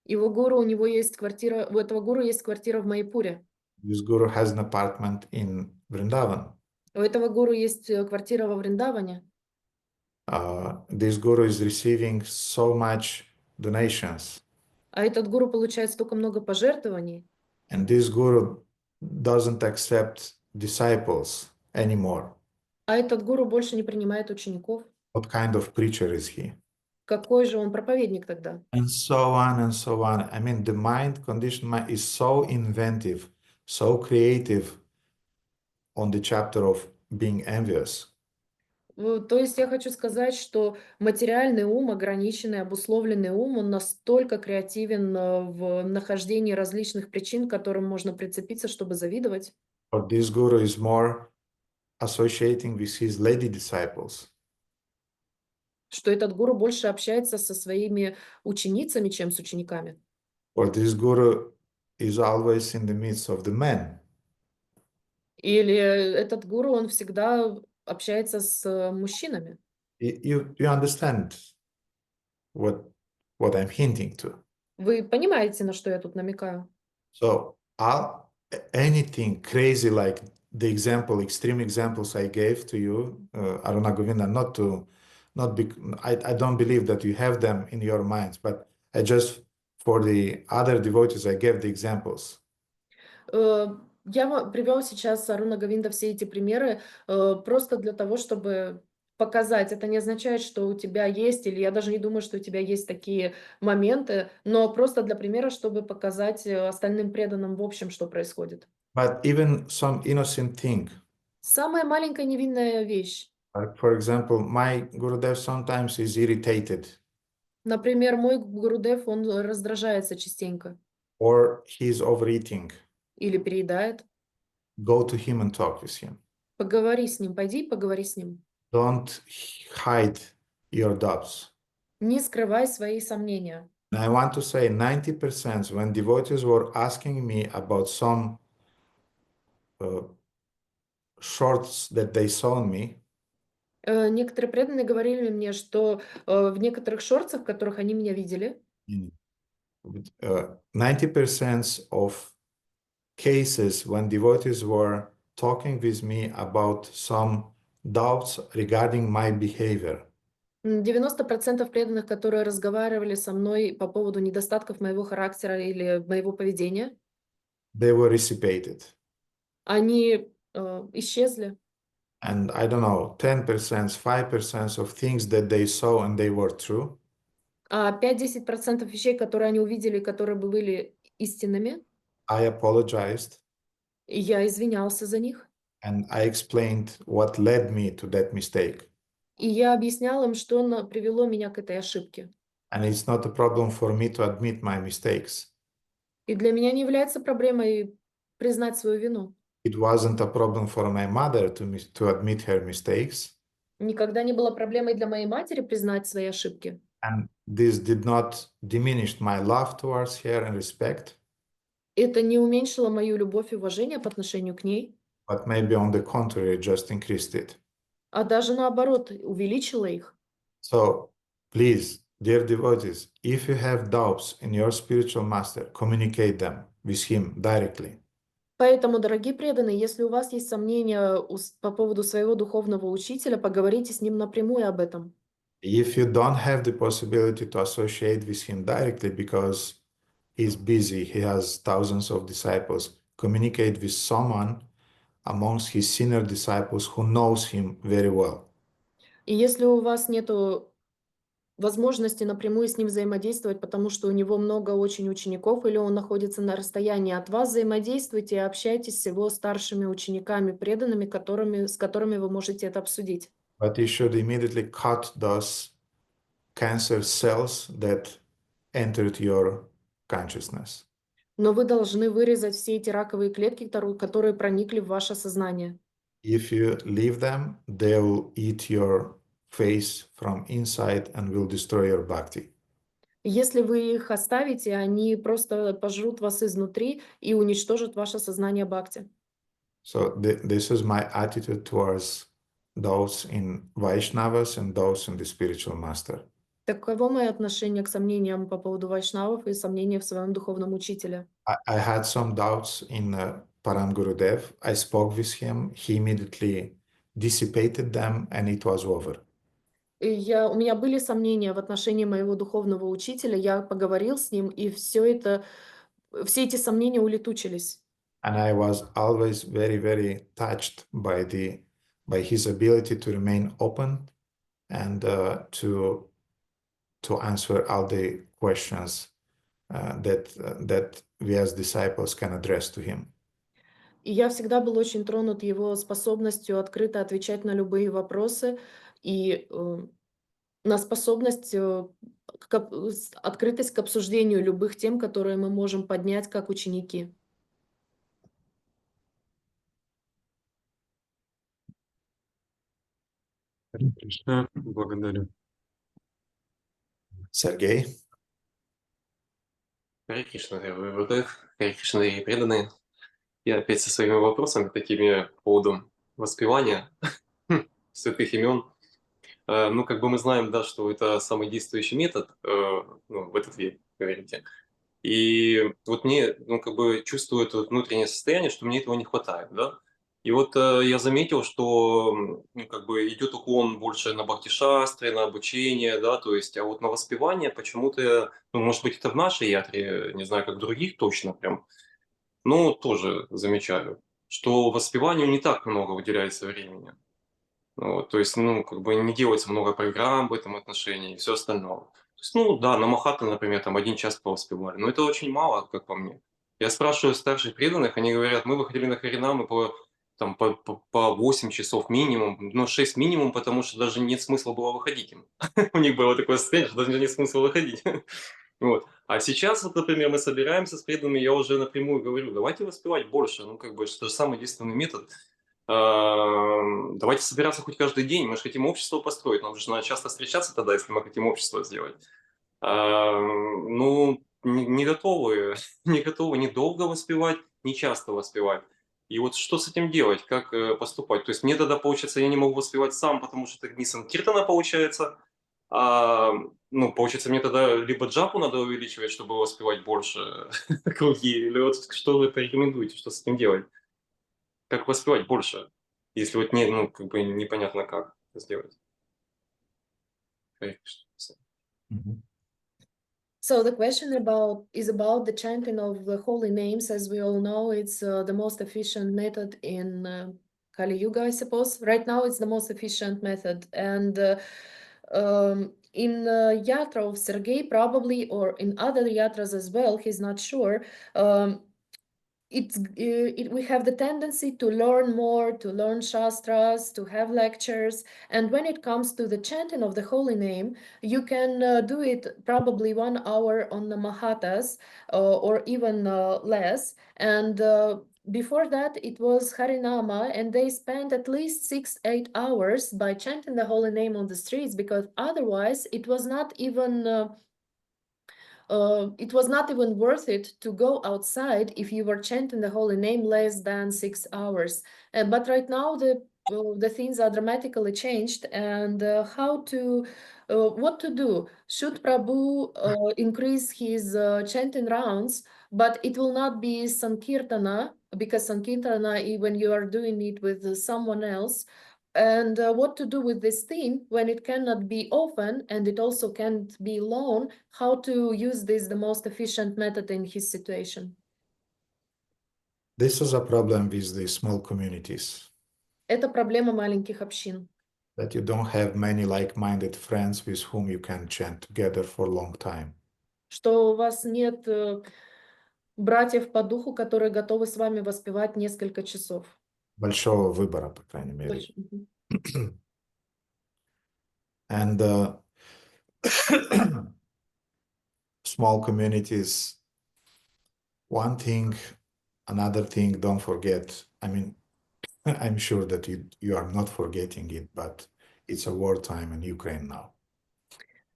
Его гуру, у него есть квартира, у этого гуру есть квартира в Майпуре. This guru has an apartment in Vrindavan. У этого гуру есть квартира во Вриндаване. This guru is receiving so much donations. А этот гуру получает столько много пожертвований. And this guru doesn't accept disciples anymore. А этот гуру больше не принимает учеников. What kind of preacher is he? Какой же он проповедник тогда? And so on and so on. I mean, the mind, conditioned mind, is so inventive, so creative on the chapter of being envious. То есть я хочу сказать, что материальный ум, ограниченный, обусловленный ум, он настолько креативен в нахождении различных причин, к которым можно прицепиться, чтобы завидовать. But this guru is more associating with his lady disciples. Что этот гуру больше общается со своими ученицами, чем с учениками. Or this guru is always in the midst of the men. Или этот гуру, он всегда общается с мужчинами. You understand what I'm hinting to. Вы понимаете, на что я тут намекаю? So anything crazy like the extreme examples I gave to you, Radha Govinda, I don't believe that you have them in your minds, but I just, for the other devotees, I gave the examples. Я привел сейчас, Радха Говинда, все эти примеры просто для того, чтобы показать. Это не означает, что у тебя есть, или я даже не думаю, что у тебя есть такие моменты, но просто для примера, чтобы показать остальным преданным в общем, что происходит. But even some innocent thing. Самая маленькая невинная вещь. Like, for example, my Gurudev sometimes is irritated. Например, мой Гурудев, он раздражается частенько. Or he's overeating. или переедает, go to him and talk with him. поговори с ним, пойди и поговори с ним. Don't hide your doubts. Не скрывай свои сомнения. And I want to say 90% when devotees were asking me about some shorts that they saw on me, Некоторые преданные говорили мне, что в некоторых шортсах, в которых они меня видели, 90% of cases when devotees were talking with me about some doubts regarding my behavior, 90% преданных, которые разговаривали со мной по поводу недостатков моего характера или моего поведения, they were dissipated. они исчезли. And I don't know, 10%, 5% of things that they saw and they were true, А 5-10% вещей, которые они увидели, которые были истинными, I apologized я извинялся за них. and I explained what led me to that mistake. И я объяснял им, что привело меня к этой ошибке. And it's not a problem for me to admit my mistakes. И для меня не является проблемой признать свою вину. It wasn't a problem for my mother to admit her mistakes. Никогда не было проблемой для моей матери признать свои ошибки. And this did not diminish my love towards her and respect, Это не уменьшило мою любовь и уважение по отношению к ней, but maybe on the contrary, just increased it. а даже наоборот, увеличило их. So please, dear devotees, if you have doubts in your spiritual master, communicate them with him directly. Поэтому, дорогие преданные, если у вас есть сомнения по поводу своего духовного учителя, поговорите с ним напрямую об этом. If you don't have the possibility to associate with him directly because he's busy, he has thousands of disciples, communicate with someone amongst his senior disciples who knows him very well. И если у вас нету возможности напрямую с ним взаимодействовать, потому что у него много очень учеников, или он находится на расстоянии от вас, взаимодействуйте и общайтесь с его старшими учениками, преданными, с которыми вы можете это обсудить. But you should immediately cut those cancer cells that entered your consciousness. Но вы должны вырезать все эти раковые клетки, которые проникли в ваше сознание. If you leave them, they will eat your face from inside and will destroy your bhakti. Если вы их оставите, они просто пожрут вас изнутри и уничтожат ваше сознание бхакти. So this is my attitude towards those in Vaishnavas and those in the spiritual master. Таково мое отношение к сомнениям по поводу вайшнавов и сомнения в своем духовном учителе. I had some doubts in Param Gurudev. I spoke with him. He immediately dissipated them and it was over. У меня были сомнения в отношении моего духовного учителя. Я поговорил с ним, и все эти сомнения улетучились. And I was always very, very touched by his ability to remain open and to answer all the questions that we as disciples can address to him. И я всегда был очень тронут его способностью открыто отвечать на любые вопросы и на способность, открытость к обсуждению любых тем, которые мы можем поднять как ученики. Харе Кришна, благодарю. Сергей? Харе Кришна, Харе Кришна и преданные. Я опять со своими вопросами такими по поводу воспевания святых имен. Ну, как бы мы знаем, да, что это самый действующий метод, в этот век, говорите. И вот мне, как бы чувствую это внутреннее состояние, что мне этого не хватает, да. И вот я заметил, что как бы идет уклон больше на бхакти-шастре, на обучение, да, то есть, а вот на воспевание почему-то, может быть, это в нашей ятре, не знаю, как в других точно прям, но тоже замечаю, что воспеванию не так много уделяется времени. Вот, то есть, как бы не делается много программ в этом отношении и все остальное. То есть, да, на Махатма, например, там 1 час повоспевали, но это очень мало, как по мне. Я спрашиваю старших преданных, они говорят, мы выходили на Харинамы по 8 часов минимум, 6 минимум, потому что даже нет смысла было выходить им. У них было такое состояние, что даже нет смысла выходить. Вот. А сейчас, вот, например, мы собираемся с преданными, я уже напрямую говорю, давайте воспевать больше, ну, как бы, это же самый действенный метод. Давайте собираться хоть каждый день, мы же хотим общество построить, нам же надо часто встречаться тогда, если мы хотим общество сделать. Ну, не готовы, не готовы ни долго воспевать, ни часто воспевать. И вот что с этим делать, как поступать? То есть мне тогда, получается, я не могу воспевать сам, потому что это Гнисан Киртана получается. Ну, получается, мне тогда либо джапу надо увеличивать, чтобы воспевать больше круги, или вот что вы порекомендуете, что с этим делать? Как воспевать больше, если вот не, ну, как бы непонятно как это сделать? So the question is about the chanting of the holy names. As we all know, it's the most efficient method in Kali Yuga, I suppose. Right now, it's the most efficient method. And in Yatra of Sergei, probably, or in other Yatras as well, he's not sure. We have the tendency to learn more, to learn shastras, to have lectures. And when it comes to the chanting of the holy name, you can do it probably 1 hour on the Mahatas or even less. And before that, it was Harinama, and they spent at least 6-8 hours by chanting the holy name on the streets, because otherwise it was not even worth it to go outside if you were chanting the holy name less than 6 hours. But right now the things are dramatically changed, and what to do? Should Prabhu increase his chanting rounds, but it will not be Sankirtana, because Sankirtana, when you are doing it with someone else, and what to do with this theme when it cannot be often and it also can't be long, how to use this the most efficient method in his situation. This is a problem with the small communities, Это проблема маленьких общин. that you don't have many like-minded friends with whom you can chant together for a long time. Что у вас нет братьев по духу, которые готовы с вами воспевать несколько часов. Большого выбора, по крайней мере. And small communities, one thing, another thing, don't forget. I mean, I'm sure that you are not forgetting it, but it's a wartime in Ukraine now.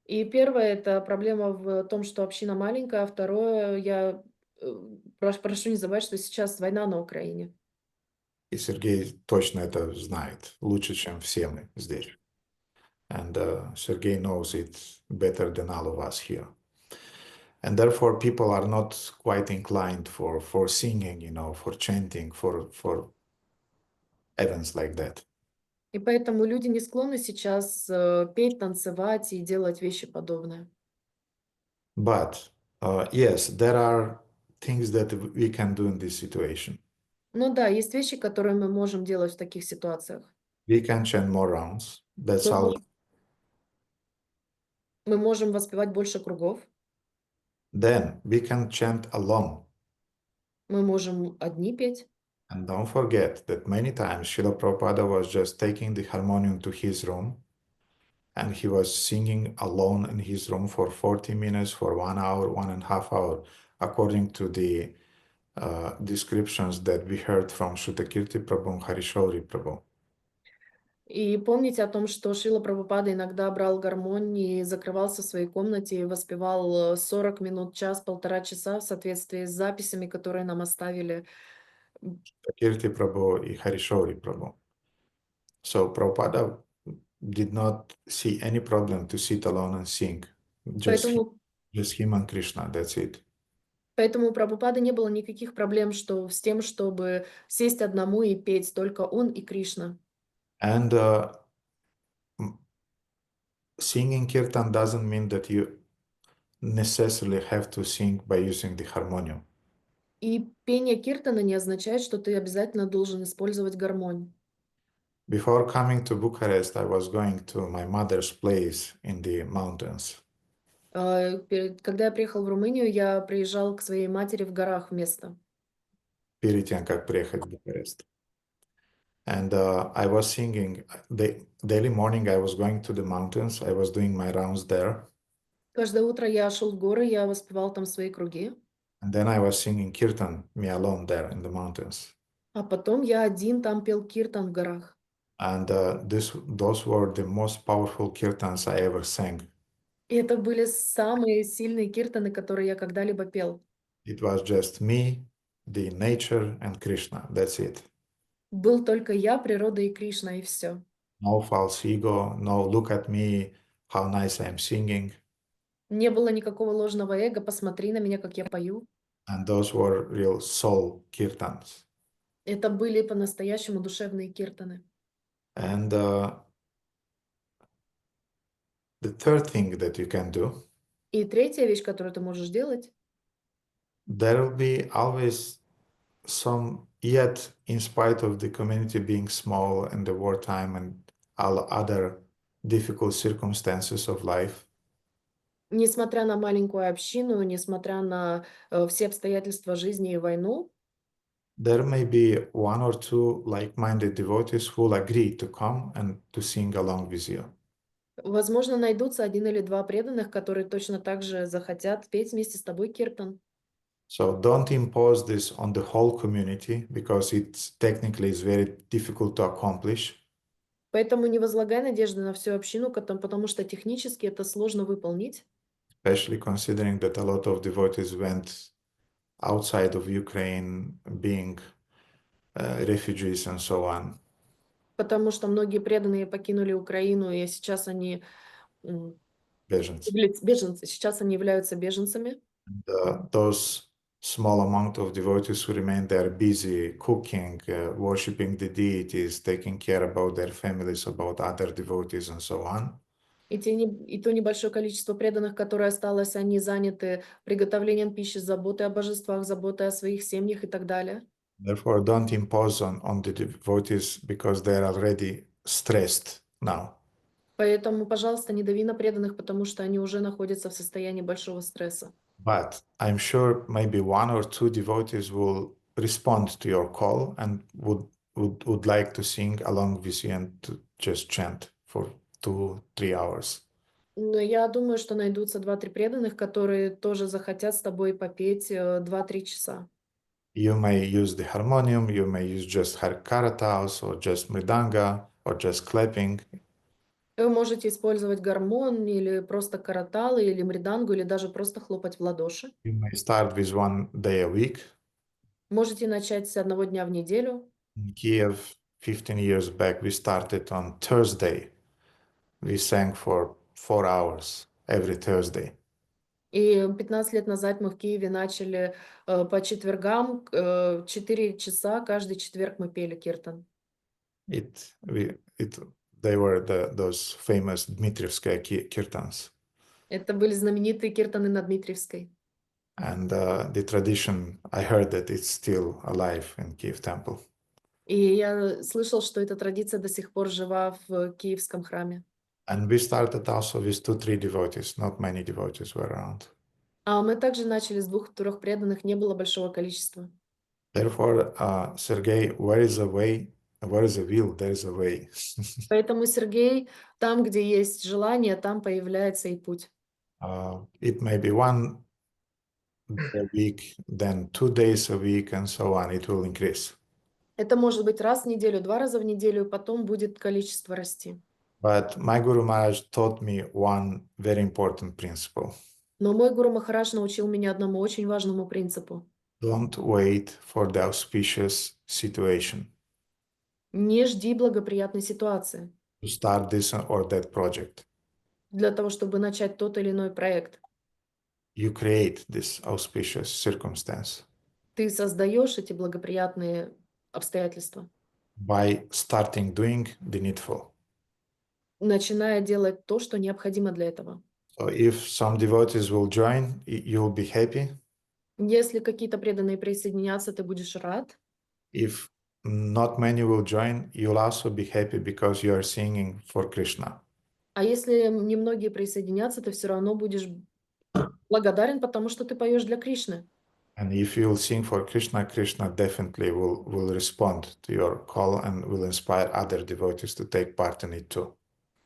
И первое, это проблема в том, что община маленькая, а второе, я прошу не забывать, что сейчас война на Украине. И Сергей точно это знает, лучше, чем все мы здесь. And Sergey knows it better than all of us here. And therefore, people are not quite inclined for singing, for chanting, for events like that. И поэтому люди не склонны сейчас петь, танцевать и делать вещи подобные. But yes, there are things that we can do in this situation. Ну да, есть вещи, которые мы можем делать в таких ситуациях. We can chant more rounds. That's all. Мы можем воспевать больше кругов. Then we can chant alone. Мы можем одни петь. And don't forget that many times Srila Prabhupada was just taking the harmonium to his room, and he was singing alone in his room for 40 minutes, for 1 hour, 1.5 hours, according to the descriptions that we heard from Shrutakirti Prabhu and Harishauri Prabhu. И помните о том, что Шрила Прабхупада иногда брал гармонь и закрывался в своей комнате и воспевал 40 минут, час, 1,5 часа в соответствии с записями, которые нам оставили. Shrutakirti Prabhu and Harishauri Prabhu. So Prabhupada did not see any problem to sit alone and sing. Just him and Krishna, that's it. Поэтому у Прабхупады не было никаких проблем с тем, чтобы сесть одному и петь, только он и Кришна. And singing kirtan doesn't mean that you necessarily have to sing by using the harmonium. И пение киртана не означает, что ты обязательно должен использовать гармонь. Before coming to Bucharest, I was going to my mother's place in the mountains. Когда я приехал в Румынию, я приезжал к своей матери в горах в место. Перед тем, как приехать в Бухарест. And I was singing, the daily morning I was going to the mountains, I was doing my rounds there. Каждое утро я шел в горы, я воспевал там свои круги, and then I was singing kirtan, me alone there in the mountains. а потом я один там пел киртан в горах. And those were the most powerful kirtans I ever sang. И это были самые сильные киртаны, которые я когда-либо пел. It was just me, the nature, and Krishna. That's it. Был только я, природа и Кришна, и все. No false ego, no look at me, how nice I am singing. Не было никакого ложного эго, посмотри на меня, как я пою. And those were real soul kirtans. Это были по-настоящему душевные киртаны. And the third thing that you can do, И третья вещь, которую ты можешь делать, there will be always some, yet in spite of the community being small and the wartime and all other difficult circumstances of life, несмотря на маленькую общину, несмотря на все обстоятельства жизни и войну, there may be one or two like-minded devotees who will agree to come and to sing along with you. возможно, найдутся один или два преданных, которые точно так же захотят петь вместе с тобой киртан. So don't impose this on the whole community because it's technically is very difficult to accomplish. Поэтому не возлагай надежды на всю общину, потому что технически это сложно выполнить. Especially considering that a lot of devotees went outside of Ukraine, being refugees and so on. Потому что многие преданные покинули Украину, и сейчас они Беженцы. беженцы, сейчас они являются беженцами. Those small amount of devotees who remain there busy cooking, worshipping the deities, taking care about their families, about other devotees and so on. И то небольшое количество преданных, которое осталось, они заняты приготовлением пищи, заботой о божествах, заботой о своих семьях и так далее. Therefore, don't impose on the devotees because they are already stressed now. Поэтому, пожалуйста, не дави на преданных, потому что они уже находятся в состоянии большого стресса. But I'm sure maybe one or two devotees will respond to your call and would like to sing along with you and to just chant for 2-3 hours. Но я думаю, что найдутся 2-3 преданных, которые тоже захотят с тобой попеть 2-3 часа. You may use the harmonium, you may use just karatas or just mridanga or just clapping. Вы можете использовать гармон или просто караталы, или мридангу, или даже просто хлопать в ладоши. You may start with 1 day a week. Можете начать с одного дня в неделю. In Kiev, 15 years back, we started on Thursday. We sang for 4 hours every Thursday. И 15 лет назад мы в Киеве начали по четвергам 4 часа, каждый четверг мы пели киртан. They were those famous Dmitrievskaya kirtans. Это были знаменитые киртаны на Дмитриевской. And the tradition, I heard that it's still alive in Kiev temple. И я слышал, что эта традиция до сих пор жива в Киевском храме. And we started also with 2-3 devotees. Not many devotees were around. А мы также начали с 2-3 преданных, не было большого количества. Therefore, Sergey, where is a way? Where is a will? There is a way. Поэтому, Сергей, там, где есть желание, там появляется и путь. It may be 1 day a week, then 2 days a week, and so on. It will increase. Это может быть раз в неделю, 2 раза в неделю, потом будет количество расти. But my Guru Maharaj taught me one very important principle. Но мой Гуру Махарадж научил меня одному очень важному принципу. Don't wait for the auspicious situation Не жди благоприятной ситуации to start this or that project. для того, чтобы начать тот или иной проект. You create this auspicious circumstance Ты создаешь эти благоприятные обстоятельства, by starting doing the needful. начиная делать то, что необходимо для этого. So if some devotees will join, you'll be happy. Если какие-то преданные присоединятся, ты будешь рад. If not many will join, you'll also be happy because you are singing for Krishna. А если немногие присоединятся, ты все равно будешь благодарен, потому что ты поешь для Кришны. And if you'll sing for Krishna, Krishna definitely will respond to your call and will inspire other devotees to take part in it too.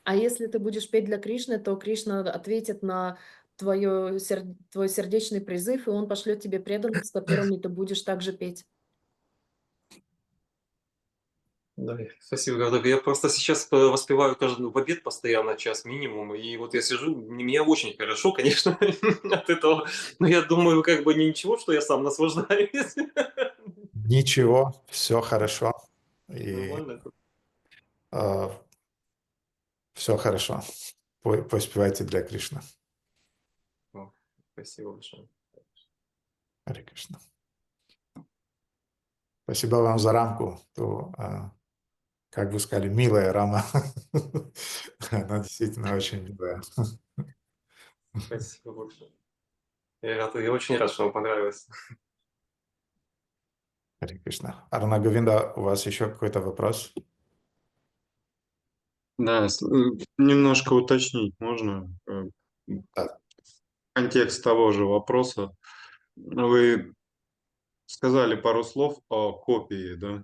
А если ты будешь петь для Кришны, то Кришна ответит на твой сердечный призыв, и он пошлет тебе преданных, с которыми ты будешь также петь. Да, спасибо, Радha. Я просто сейчас воспеваю каждый в обед постоянно час минимум, и вот я сижу, мне очень хорошо, конечно, от этого, но я думаю, как бы ничего, что я сам наслаждаюсь. Ничего, все хорошо. И Нормально. все хорошо. Поспевайте для Кришны. О, спасибо большое. Харе Кришна. Спасибо вам за рамку. Как вы сказали, милая рама. Она действительно очень милая. Спасибо большое. Я очень рад, что вам понравилось. Харе Кришна. Радха Говинда, у вас еще какой-то вопрос? Да, немножко уточнить можно Да. контекст того же вопроса. Вы сказали пару слов о копии, да?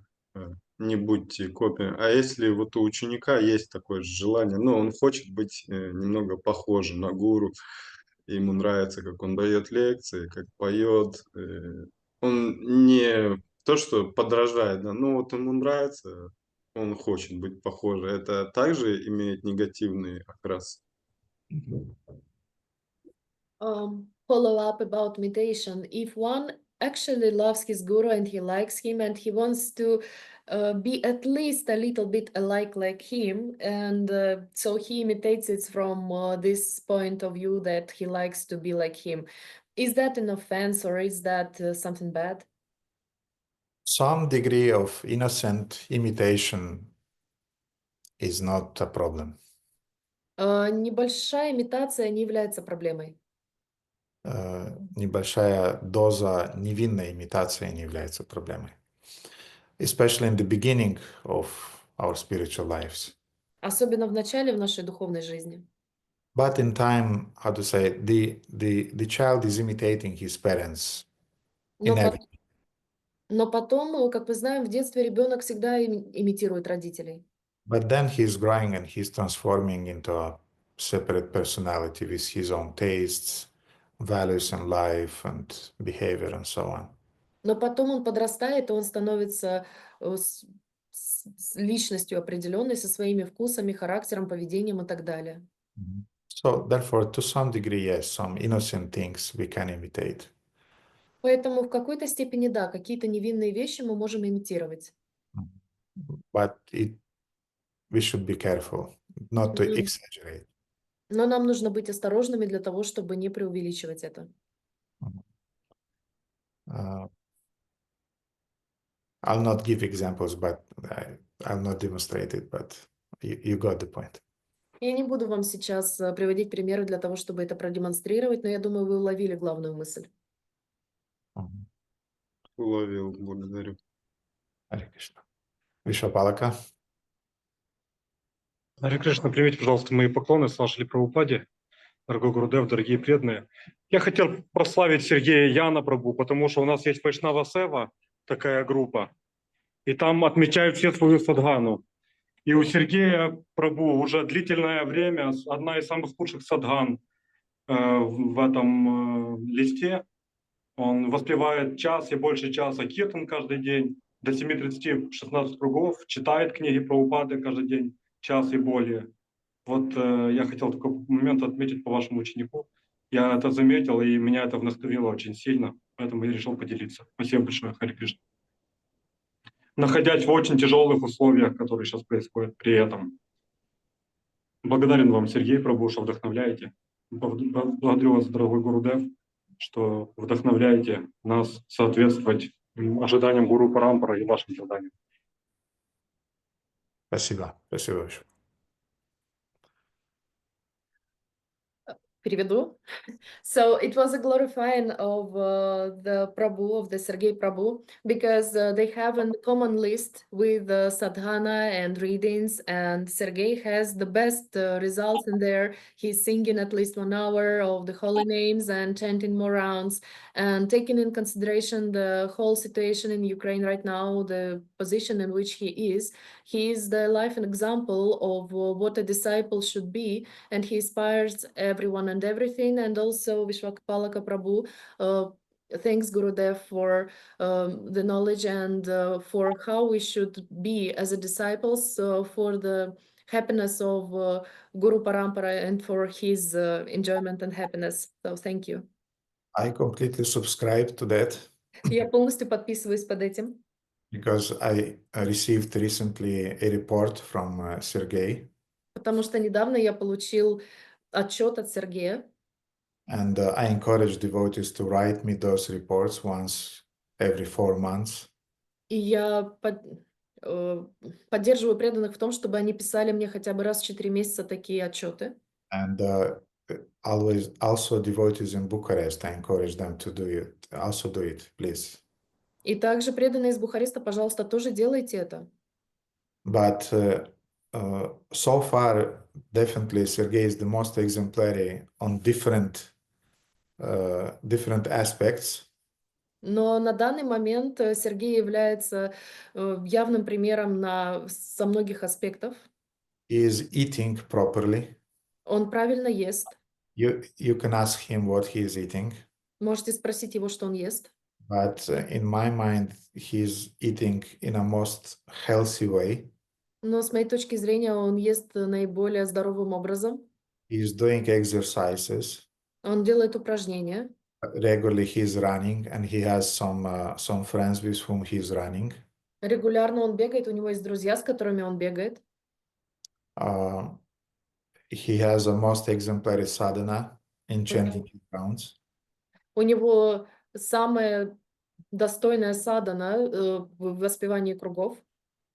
Не будьте копией. А если вот у ученика есть такое желание, ну, он хочет быть немного похожим на гуру, ему нравится, как он дает лекции, как поет, он не то, что подражает, да, но вот ему нравится, он хочет быть похожим. Это также имеет негативный окрас? Follow up about meditation. If one actually loves his guru and he likes him and he wants to be at least a little bit alike like him, and so he imitates it from this point of view that he likes to be like him, is that an offense or is that something bad? Some degree of innocent imitation is not a problem. Небольшая имитация не является проблемой. Небольшая доза невинной имитации не является проблемой. Especially in the beginning of our spiritual lives. Особенно в начале в нашей духовной жизни. But in time, how to say, the child is imitating his parents Но, inevitably. но потом, как мы знаем, в детстве ребенок всегда имитирует родителей. But then he's growing and he's transforming into a separate personality with his own tastes, values in life and behavior and so on. Но потом он подрастает, и он становится с личностью определенной, со своими вкусами, характером, поведением и так далее. So therefore, to some degree, yes, some innocent things we can imitate. Поэтому в какой-то степени, да, какие-то невинные вещи мы можем имитировать. But we should be careful not to exaggerate. Но нам нужно быть осторожными для того, чтобы не преувеличивать это. I'll not give examples, but I'll not demonstrate it, but you got the point. Я не буду вам сейчас приводить примеры для того, чтобы это продемонстрировать, но я думаю, вы уловили главную мысль. Уловил, благодарю. Харе Кришна. Вишвапалака. Харе Кришна, примите, пожалуйста, мои поклоны с вашей Прабхупаде, дорогой Гурудев, дорогие преданные. Я хотел прославить Сергея Яна Прабху, потому что у нас есть Вайшнава-сева, такая группа, и там отмечают все свою садхану. И у Сергея Прабху уже длительное время одна из самых лучших садхан в этом листе. Он воспевает час и больше часа киртан каждый день, до 7:30 16 кругов, читает книги Прабхупады каждый день, час и более. Вот я хотел такой момент отметить по вашему ученику. Я это заметил, и меня это вдохновило очень сильно, поэтому я решил поделиться. Спасибо большое, Харе Кришна. Находясь в очень тяжелых условиях, которые сейчас происходят при этом. Благодарен вам, Сергей Прабху, что вдохновляете. Благодарю вас, дорогой Гурудев, что вдохновляете нас соответствовать ожиданиям Гуру Парампара и вашим заданиям. Спасибо. Спасибо. Переведу. So it was a glorifying of the Prabhu, of the Sergei Prabhu, because they have a common list with sadhana and readings, and Sergei has the best results in there. He's singing at least 1 hour of the holy names and chanting more rounds, and taking in consideration the whole situation in Ukraine right now, the position in which he is the life and example of what a disciple should be, and he inspires everyone and everything. And also Vishwakapalaka Prabhu thanks Gurudev for the knowledge and for how we should be as a disciples for the happiness of Guru Parampara and for his enjoyment and happiness. So thank you. I completely subscribe to that Я полностью подписываюсь под этим, because I received recently a report from Sergey, потому что недавно я получил отчет от Сергея, and I encourage devotees to write me those reports once every 4 months. и я поддерживаю преданных в том, чтобы они писали мне хотя бы раз в 4 месяца такие отчеты. And always also devotees in Bucharest, I encourage them to do it. Also do it, please. И также преданные из Бухареста, пожалуйста, тоже делайте это. But so far, definitely Sergey is the most exemplary on different aspects. Но на данный момент Сергей является явным примером со многих аспектов. He is eating properly. Он правильно ест. You can ask him what he is eating. Можете спросить его, что он ест. But in my mind, he's eating in a most healthy way. Но с моей точки зрения, он ест наиболее здоровым образом. He's doing exercises. Он делает упражнения. Regularly he's running, and he has some friends with whom he's running. Регулярно он бегает, у него есть друзья, с которыми он бегает. He has a most exemplary sadhana in chanting his rounds. У него самая достойная садхана в воспевании кругов.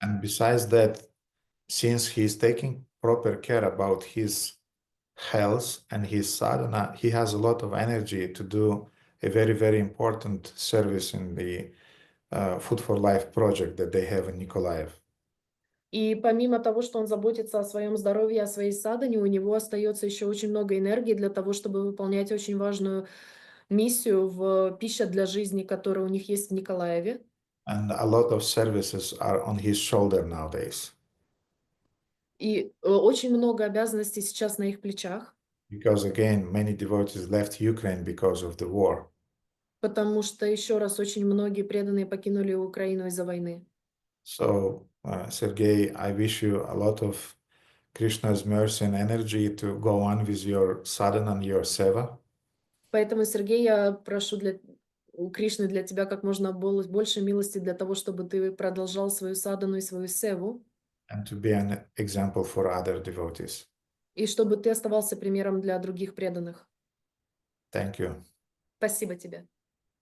And besides that, since he's taking proper care about his health and his sadhana, he has a lot of energy to do a very, very important service in the Food for Life project that they have in Nikolaev. И помимо того, что он заботится о своем здоровье, о своей садхане, у него остается еще очень много энергии для того, чтобы выполнять очень важную миссию в «Пища для жизни», которая у них есть в Николаеве. And a lot of services are on his shoulder nowadays. И очень много обязанностей сейчас на их плечах. Because again, many devotees left Ukraine because of the war. Потому что, еще раз, очень многие преданные покинули Украину из-за войны. So, Sergey, I wish you a lot of Krishna's mercy and energy to go on with your sadhana and your seva. Поэтому, Сергей, я прошу у Кришны для тебя как можно больше милости для того, чтобы ты продолжал свою садхану и свою севу. And to be an example for other devotees. И чтобы ты оставался примером для других преданных. Thank you. Спасибо тебе.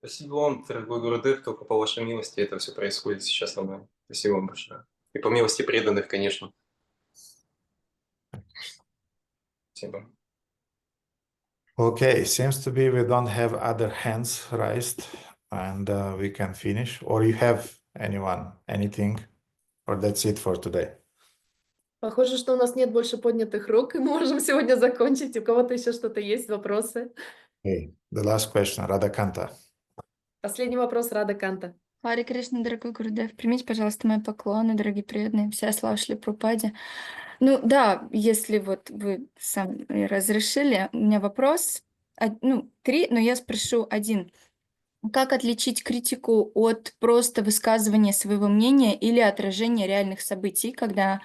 Спасибо вам, дорогой Гурудев, только по вашей милости это все происходит сейчас со мной. Спасибо вам большое. И по милости преданных, конечно. Спасибо. Okay, seems to be we don't have other hands raised, and we can finish. Or you have anything, or that's it for today. Похоже, что у нас нет больше поднятых рук, и мы можем сегодня закончить. У кого-то еще что-то есть, вопросы? Okay, the last question, Radha Kanta. Последний вопрос, Рада Канта. Харе Кришна, дорогой Гурудев, примите, пожалуйста, мои поклоны, дорогие преданные, вся слава Шри Прабхупаде. Ну да, если вот вы сами разрешили, у меня вопрос, 3, но я спрошу один. Как отличить критику от просто высказывания своего мнения или отражения реальных событий, когда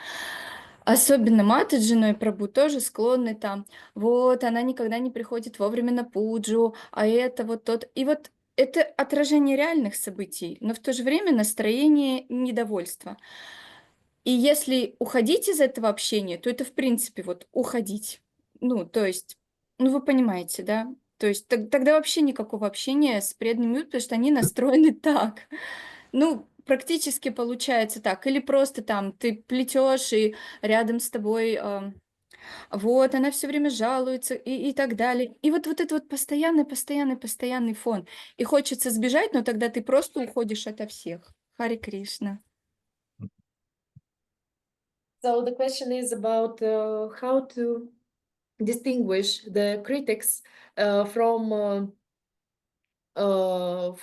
особенно Мата с женой Прабху тоже склонны там, вот, она никогда не приходит вовремя на пуджу, а это вот тот, и вот это отражение реальных событий, но в то же время настроение недовольства. И если уходить из этого общения, то это в принципе вот уходить. То есть, вы понимаете, да? То есть тогда вообще никакого общения с преданными, потому что они настроены так. Практически получается так. Или просто там ты плетешь, и рядом с тобой... Вот, она все время жалуется и так далее. И вот это вот постоянный фон. И хочется сбежать, но тогда ты просто уходишь ото всех. Харе Кришна. So the question is about how to distinguish the critics from saying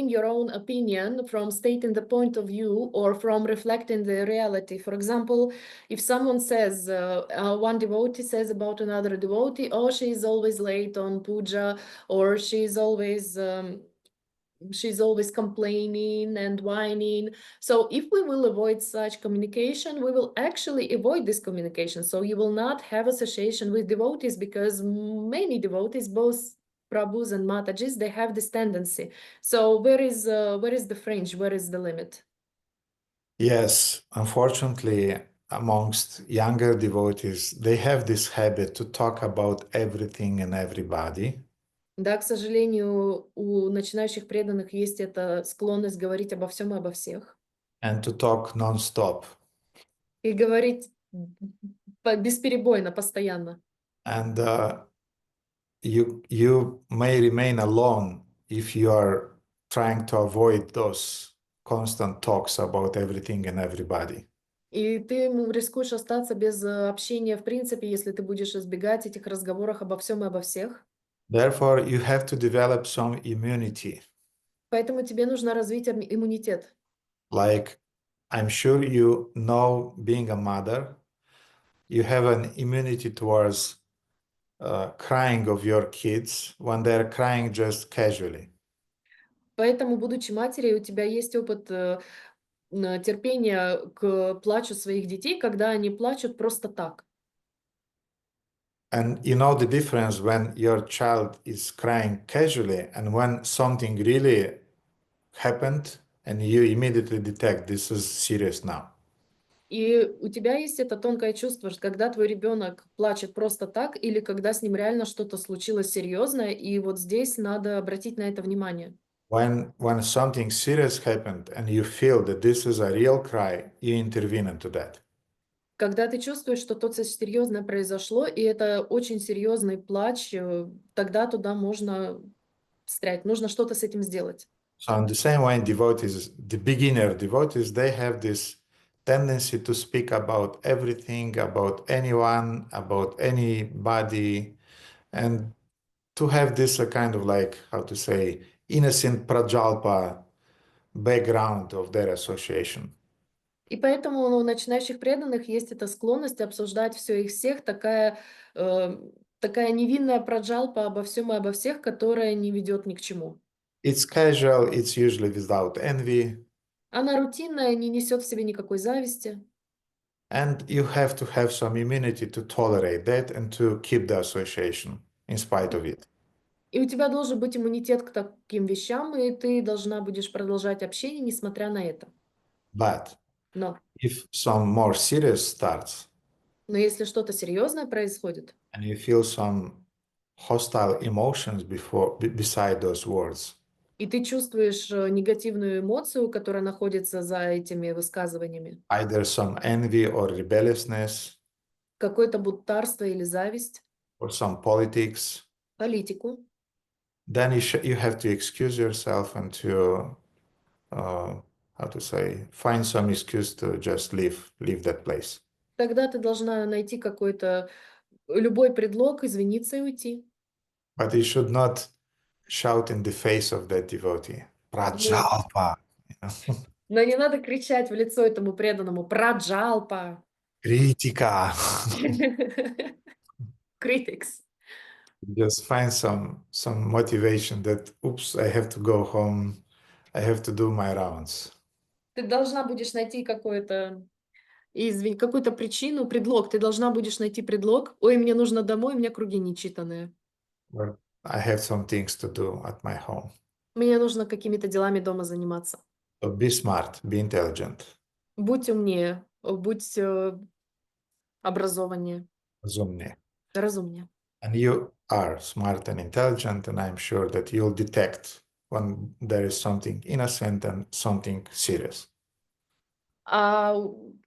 your own opinion, from stating the point of view, or from reflecting the reality. For example, if someone says, one devotee says about another devotee, oh, she is always late on puja, or she's always complaining and whining. So if we will avoid such communication, we will actually avoid this communication. So you will not have association with devotees, because many devotees, both Prabhus and Matajis, they have this tendency. So where is the fringe? Where is the limit? Yes, unfortunately, amongst younger devotees, they have this habit to talk about everything and everybody. Да, к сожалению, у начинающих преданных есть эта склонность говорить обо всем и обо всех. And to talk non-stop. И говорить бесперебойно, постоянно. And you may remain alone if you are trying to avoid those constant talks about everything and everybody. И ты рискуешь остаться без общения в принципе, если ты будешь избегать этих разговоров обо всем и обо всех. Therefore, you have to develop some immunity. Поэтому тебе нужно развить иммунитет. Like, I'm sure you know, being a mother, you have an immunity towards crying of your kids when they're crying just casually. Поэтому, будучи матерью, у тебя есть опыт терпения к плачу своих детей, когда они плачут просто так. And you know the difference when your child is crying casually and when something really happened and you immediately detect this is serious now. И у тебя есть это тонкое чувство, что когда твой ребенок плачет просто так, или когда с ним реально что-то случилось серьезное, и вот здесь надо обратить на это внимание. When something serious happened and you feel that this is a real cry, you intervene into that. Когда ты чувствуешь, что то-то серьезное произошло, и это очень серьезный плач, тогда туда можно встрять, нужно что-то с этим сделать. So in the same way, devotees, the beginner devotees, they have this tendency to speak about everything, about anyone, about anybody, and to have this a kind of like, how to say, innocent prajalpa background of their association. И поэтому у начинающих преданных есть эта склонность обсуждать все и всех, такая невинная праджалпа обо всем и обо всех, которая не ведет ни к чему. It's casual, it's usually without envy. Она рутинная, не несет в себе никакой зависти. And you have to have some immunity to tolerate that and to keep the association in spite of it. И у тебя должен быть иммунитет к таким вещам, и ты должна будешь продолжать общение, несмотря на это. But Но if some more serious starts, если что-то серьезное происходит, and you feel some hostile emotions beside those words, и ты чувствуешь негативную эмоцию, которая находится за этими высказываниями, either some envy or rebelliousness, какое-то бунтарство или зависть, or some politics, политику, then you have to excuse yourself and to, how to say, find some excuse to just leave that place. тогда ты должна найти какой-то любой предлог, извиниться и уйти. But you should not shout in the face of that devotee. Prajalpa. Но не надо кричать в лицо этому преданному праджалпа. Kritika. Critics. Just find some motivation that, oops, I have to go home. I have to do my rounds. Ты должна будешь найти какую-то причину, предлог. Ты должна будешь найти предлог. Ой, мне нужно домой, у меня круги нечитанные. Or I have some things to do at my home. Мне нужно какими-то делами дома заниматься. So be smart, be intelligent. Будь умнее, будь образованнее, Разумнее. разумнее. And you are smart and intelligent, and I'm sure that you'll detect when there is something innocent and something serious. А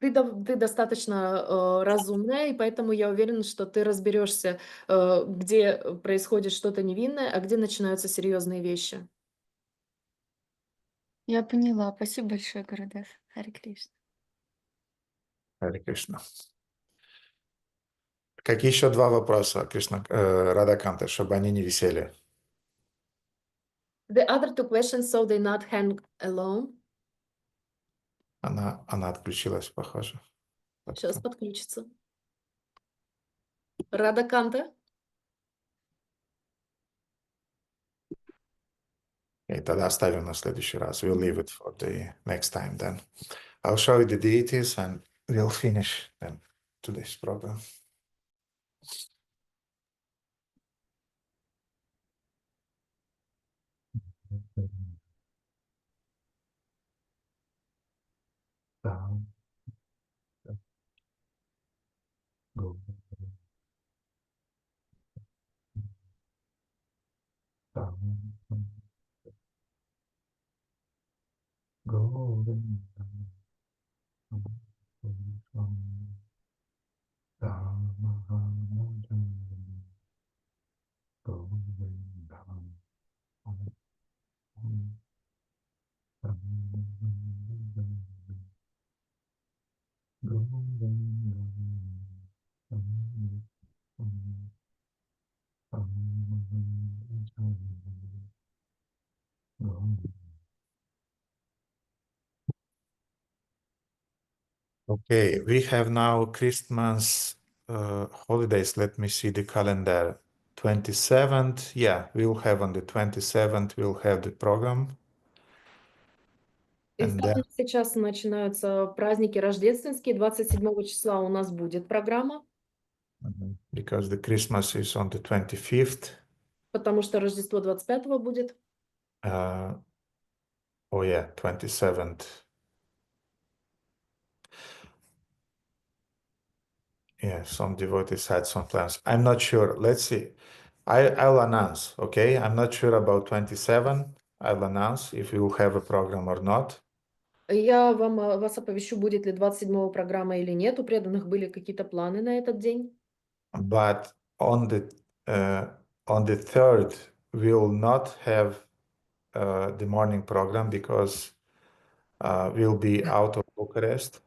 ты достаточно разумная, и поэтому я уверена, что ты разберешься, где происходит что-то невинное, а где начинаются серьезные вещи. Я поняла. Спасибо большое, Гурудев. Харе Кришна. Харе Кришна. Какие еще два вопроса, Кришна, Радаканта, чтобы они не висели? The other two questions, so they not hang alone. Она отключилась, похоже. Сейчас подключится. Рада Канта. И тогда оставим на следующий раз. We'll leave it for the next time then. I'll show you the deities and we'll finish then today's program. Okay, we have now Christmas holidays. Let me see the calendar. 27th, yeah, we'll have on the 27th, we'll have the program. And then, Сейчас начинаются праздники рождественские. 27 числа у нас будет программа. Because the Christmas is on the 25th. Потому что Рождество 25-го будет. Oh yeah, 27th. Yeah, some devotees had some plans. I'm not sure. Let's see. I'll announce, okay? I'm not sure about 27. I'll announce if we will have a program or not. Я вас оповещу, будет ли 27-го программа или нет. У преданных были какие-то планы на этот день. But on the 3rd, we will not have the morning program because we'll be out of Bucharest.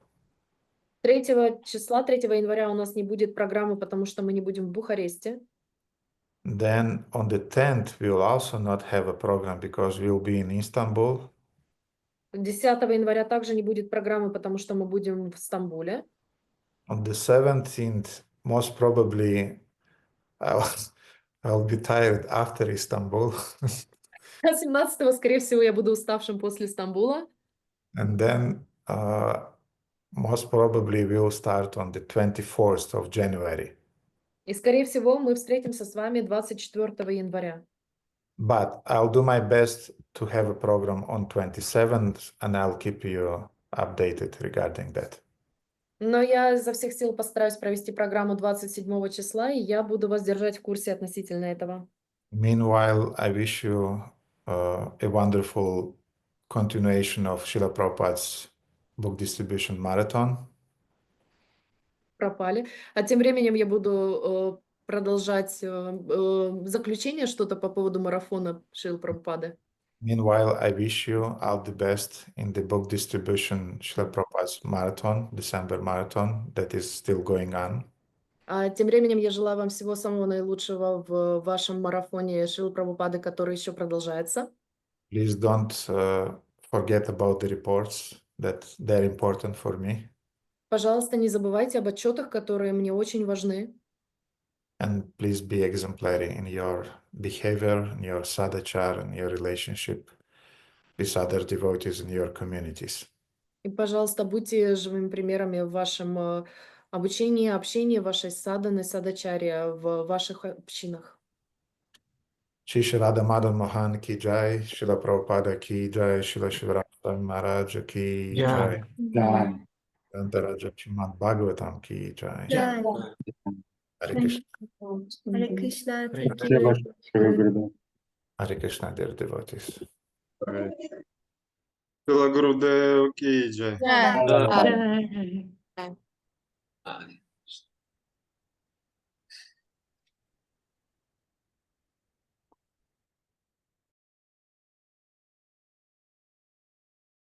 3 числа, 3 января у нас не будет программы, потому что мы не будем в Бухаресте. Then on the 10th, we will also not have a program because we'll be in Istanbul. 10 января также не будет программы, потому что мы будем в Стамбуле. On the 17th, most probably I'll be tired after Istanbul. 17-го, скорее всего, я буду уставшим после Стамбула. And then most probably we'll start on the 24th of January. И, скорее всего, мы встретимся с вами 24 января. But I'll do my best to have a program on 27th, and I'll keep you updated regarding that. Но я изо всех сил постараюсь провести программу 27 числа, и я буду вас держать в курсе относительно этого. Meanwhile, I wish you a wonderful continuation of Srila Prabhupada's book distribution marathon. Пропали. А тем временем я буду продолжать заключение, что-то по поводу марафона Шрилы Прабхупады. Meanwhile, I wish you all the best in the book distribution Srila Prabhupada's marathon, December marathon, that is still going on. А тем временем я желаю вам всего самого наилучшего в вашем марафоне Шрилы Прабхупады, который еще продолжается. Please don't forget about the reports that they're important for me. Пожалуйста, не забывайте об отчетах, которые мне очень важны. And please be exemplary in your behavior, in your sadachar, in your relationship with other devotees in your communities. И, пожалуйста, будьте живыми примерами в вашем обучении, общении, вашей садханы, садачаре, в ваших общинах. Shri Radha Madan Mohan ki jai, Srila Prabhupada ki jai, Srila Shivarama Maharaj ki jai, Raja Srimad Bhagavatam ki jai. Hare Krishna. Hare Krishna. Hare Krishna, dear devotees. Шрила Гурудев ки джай. Да. Да.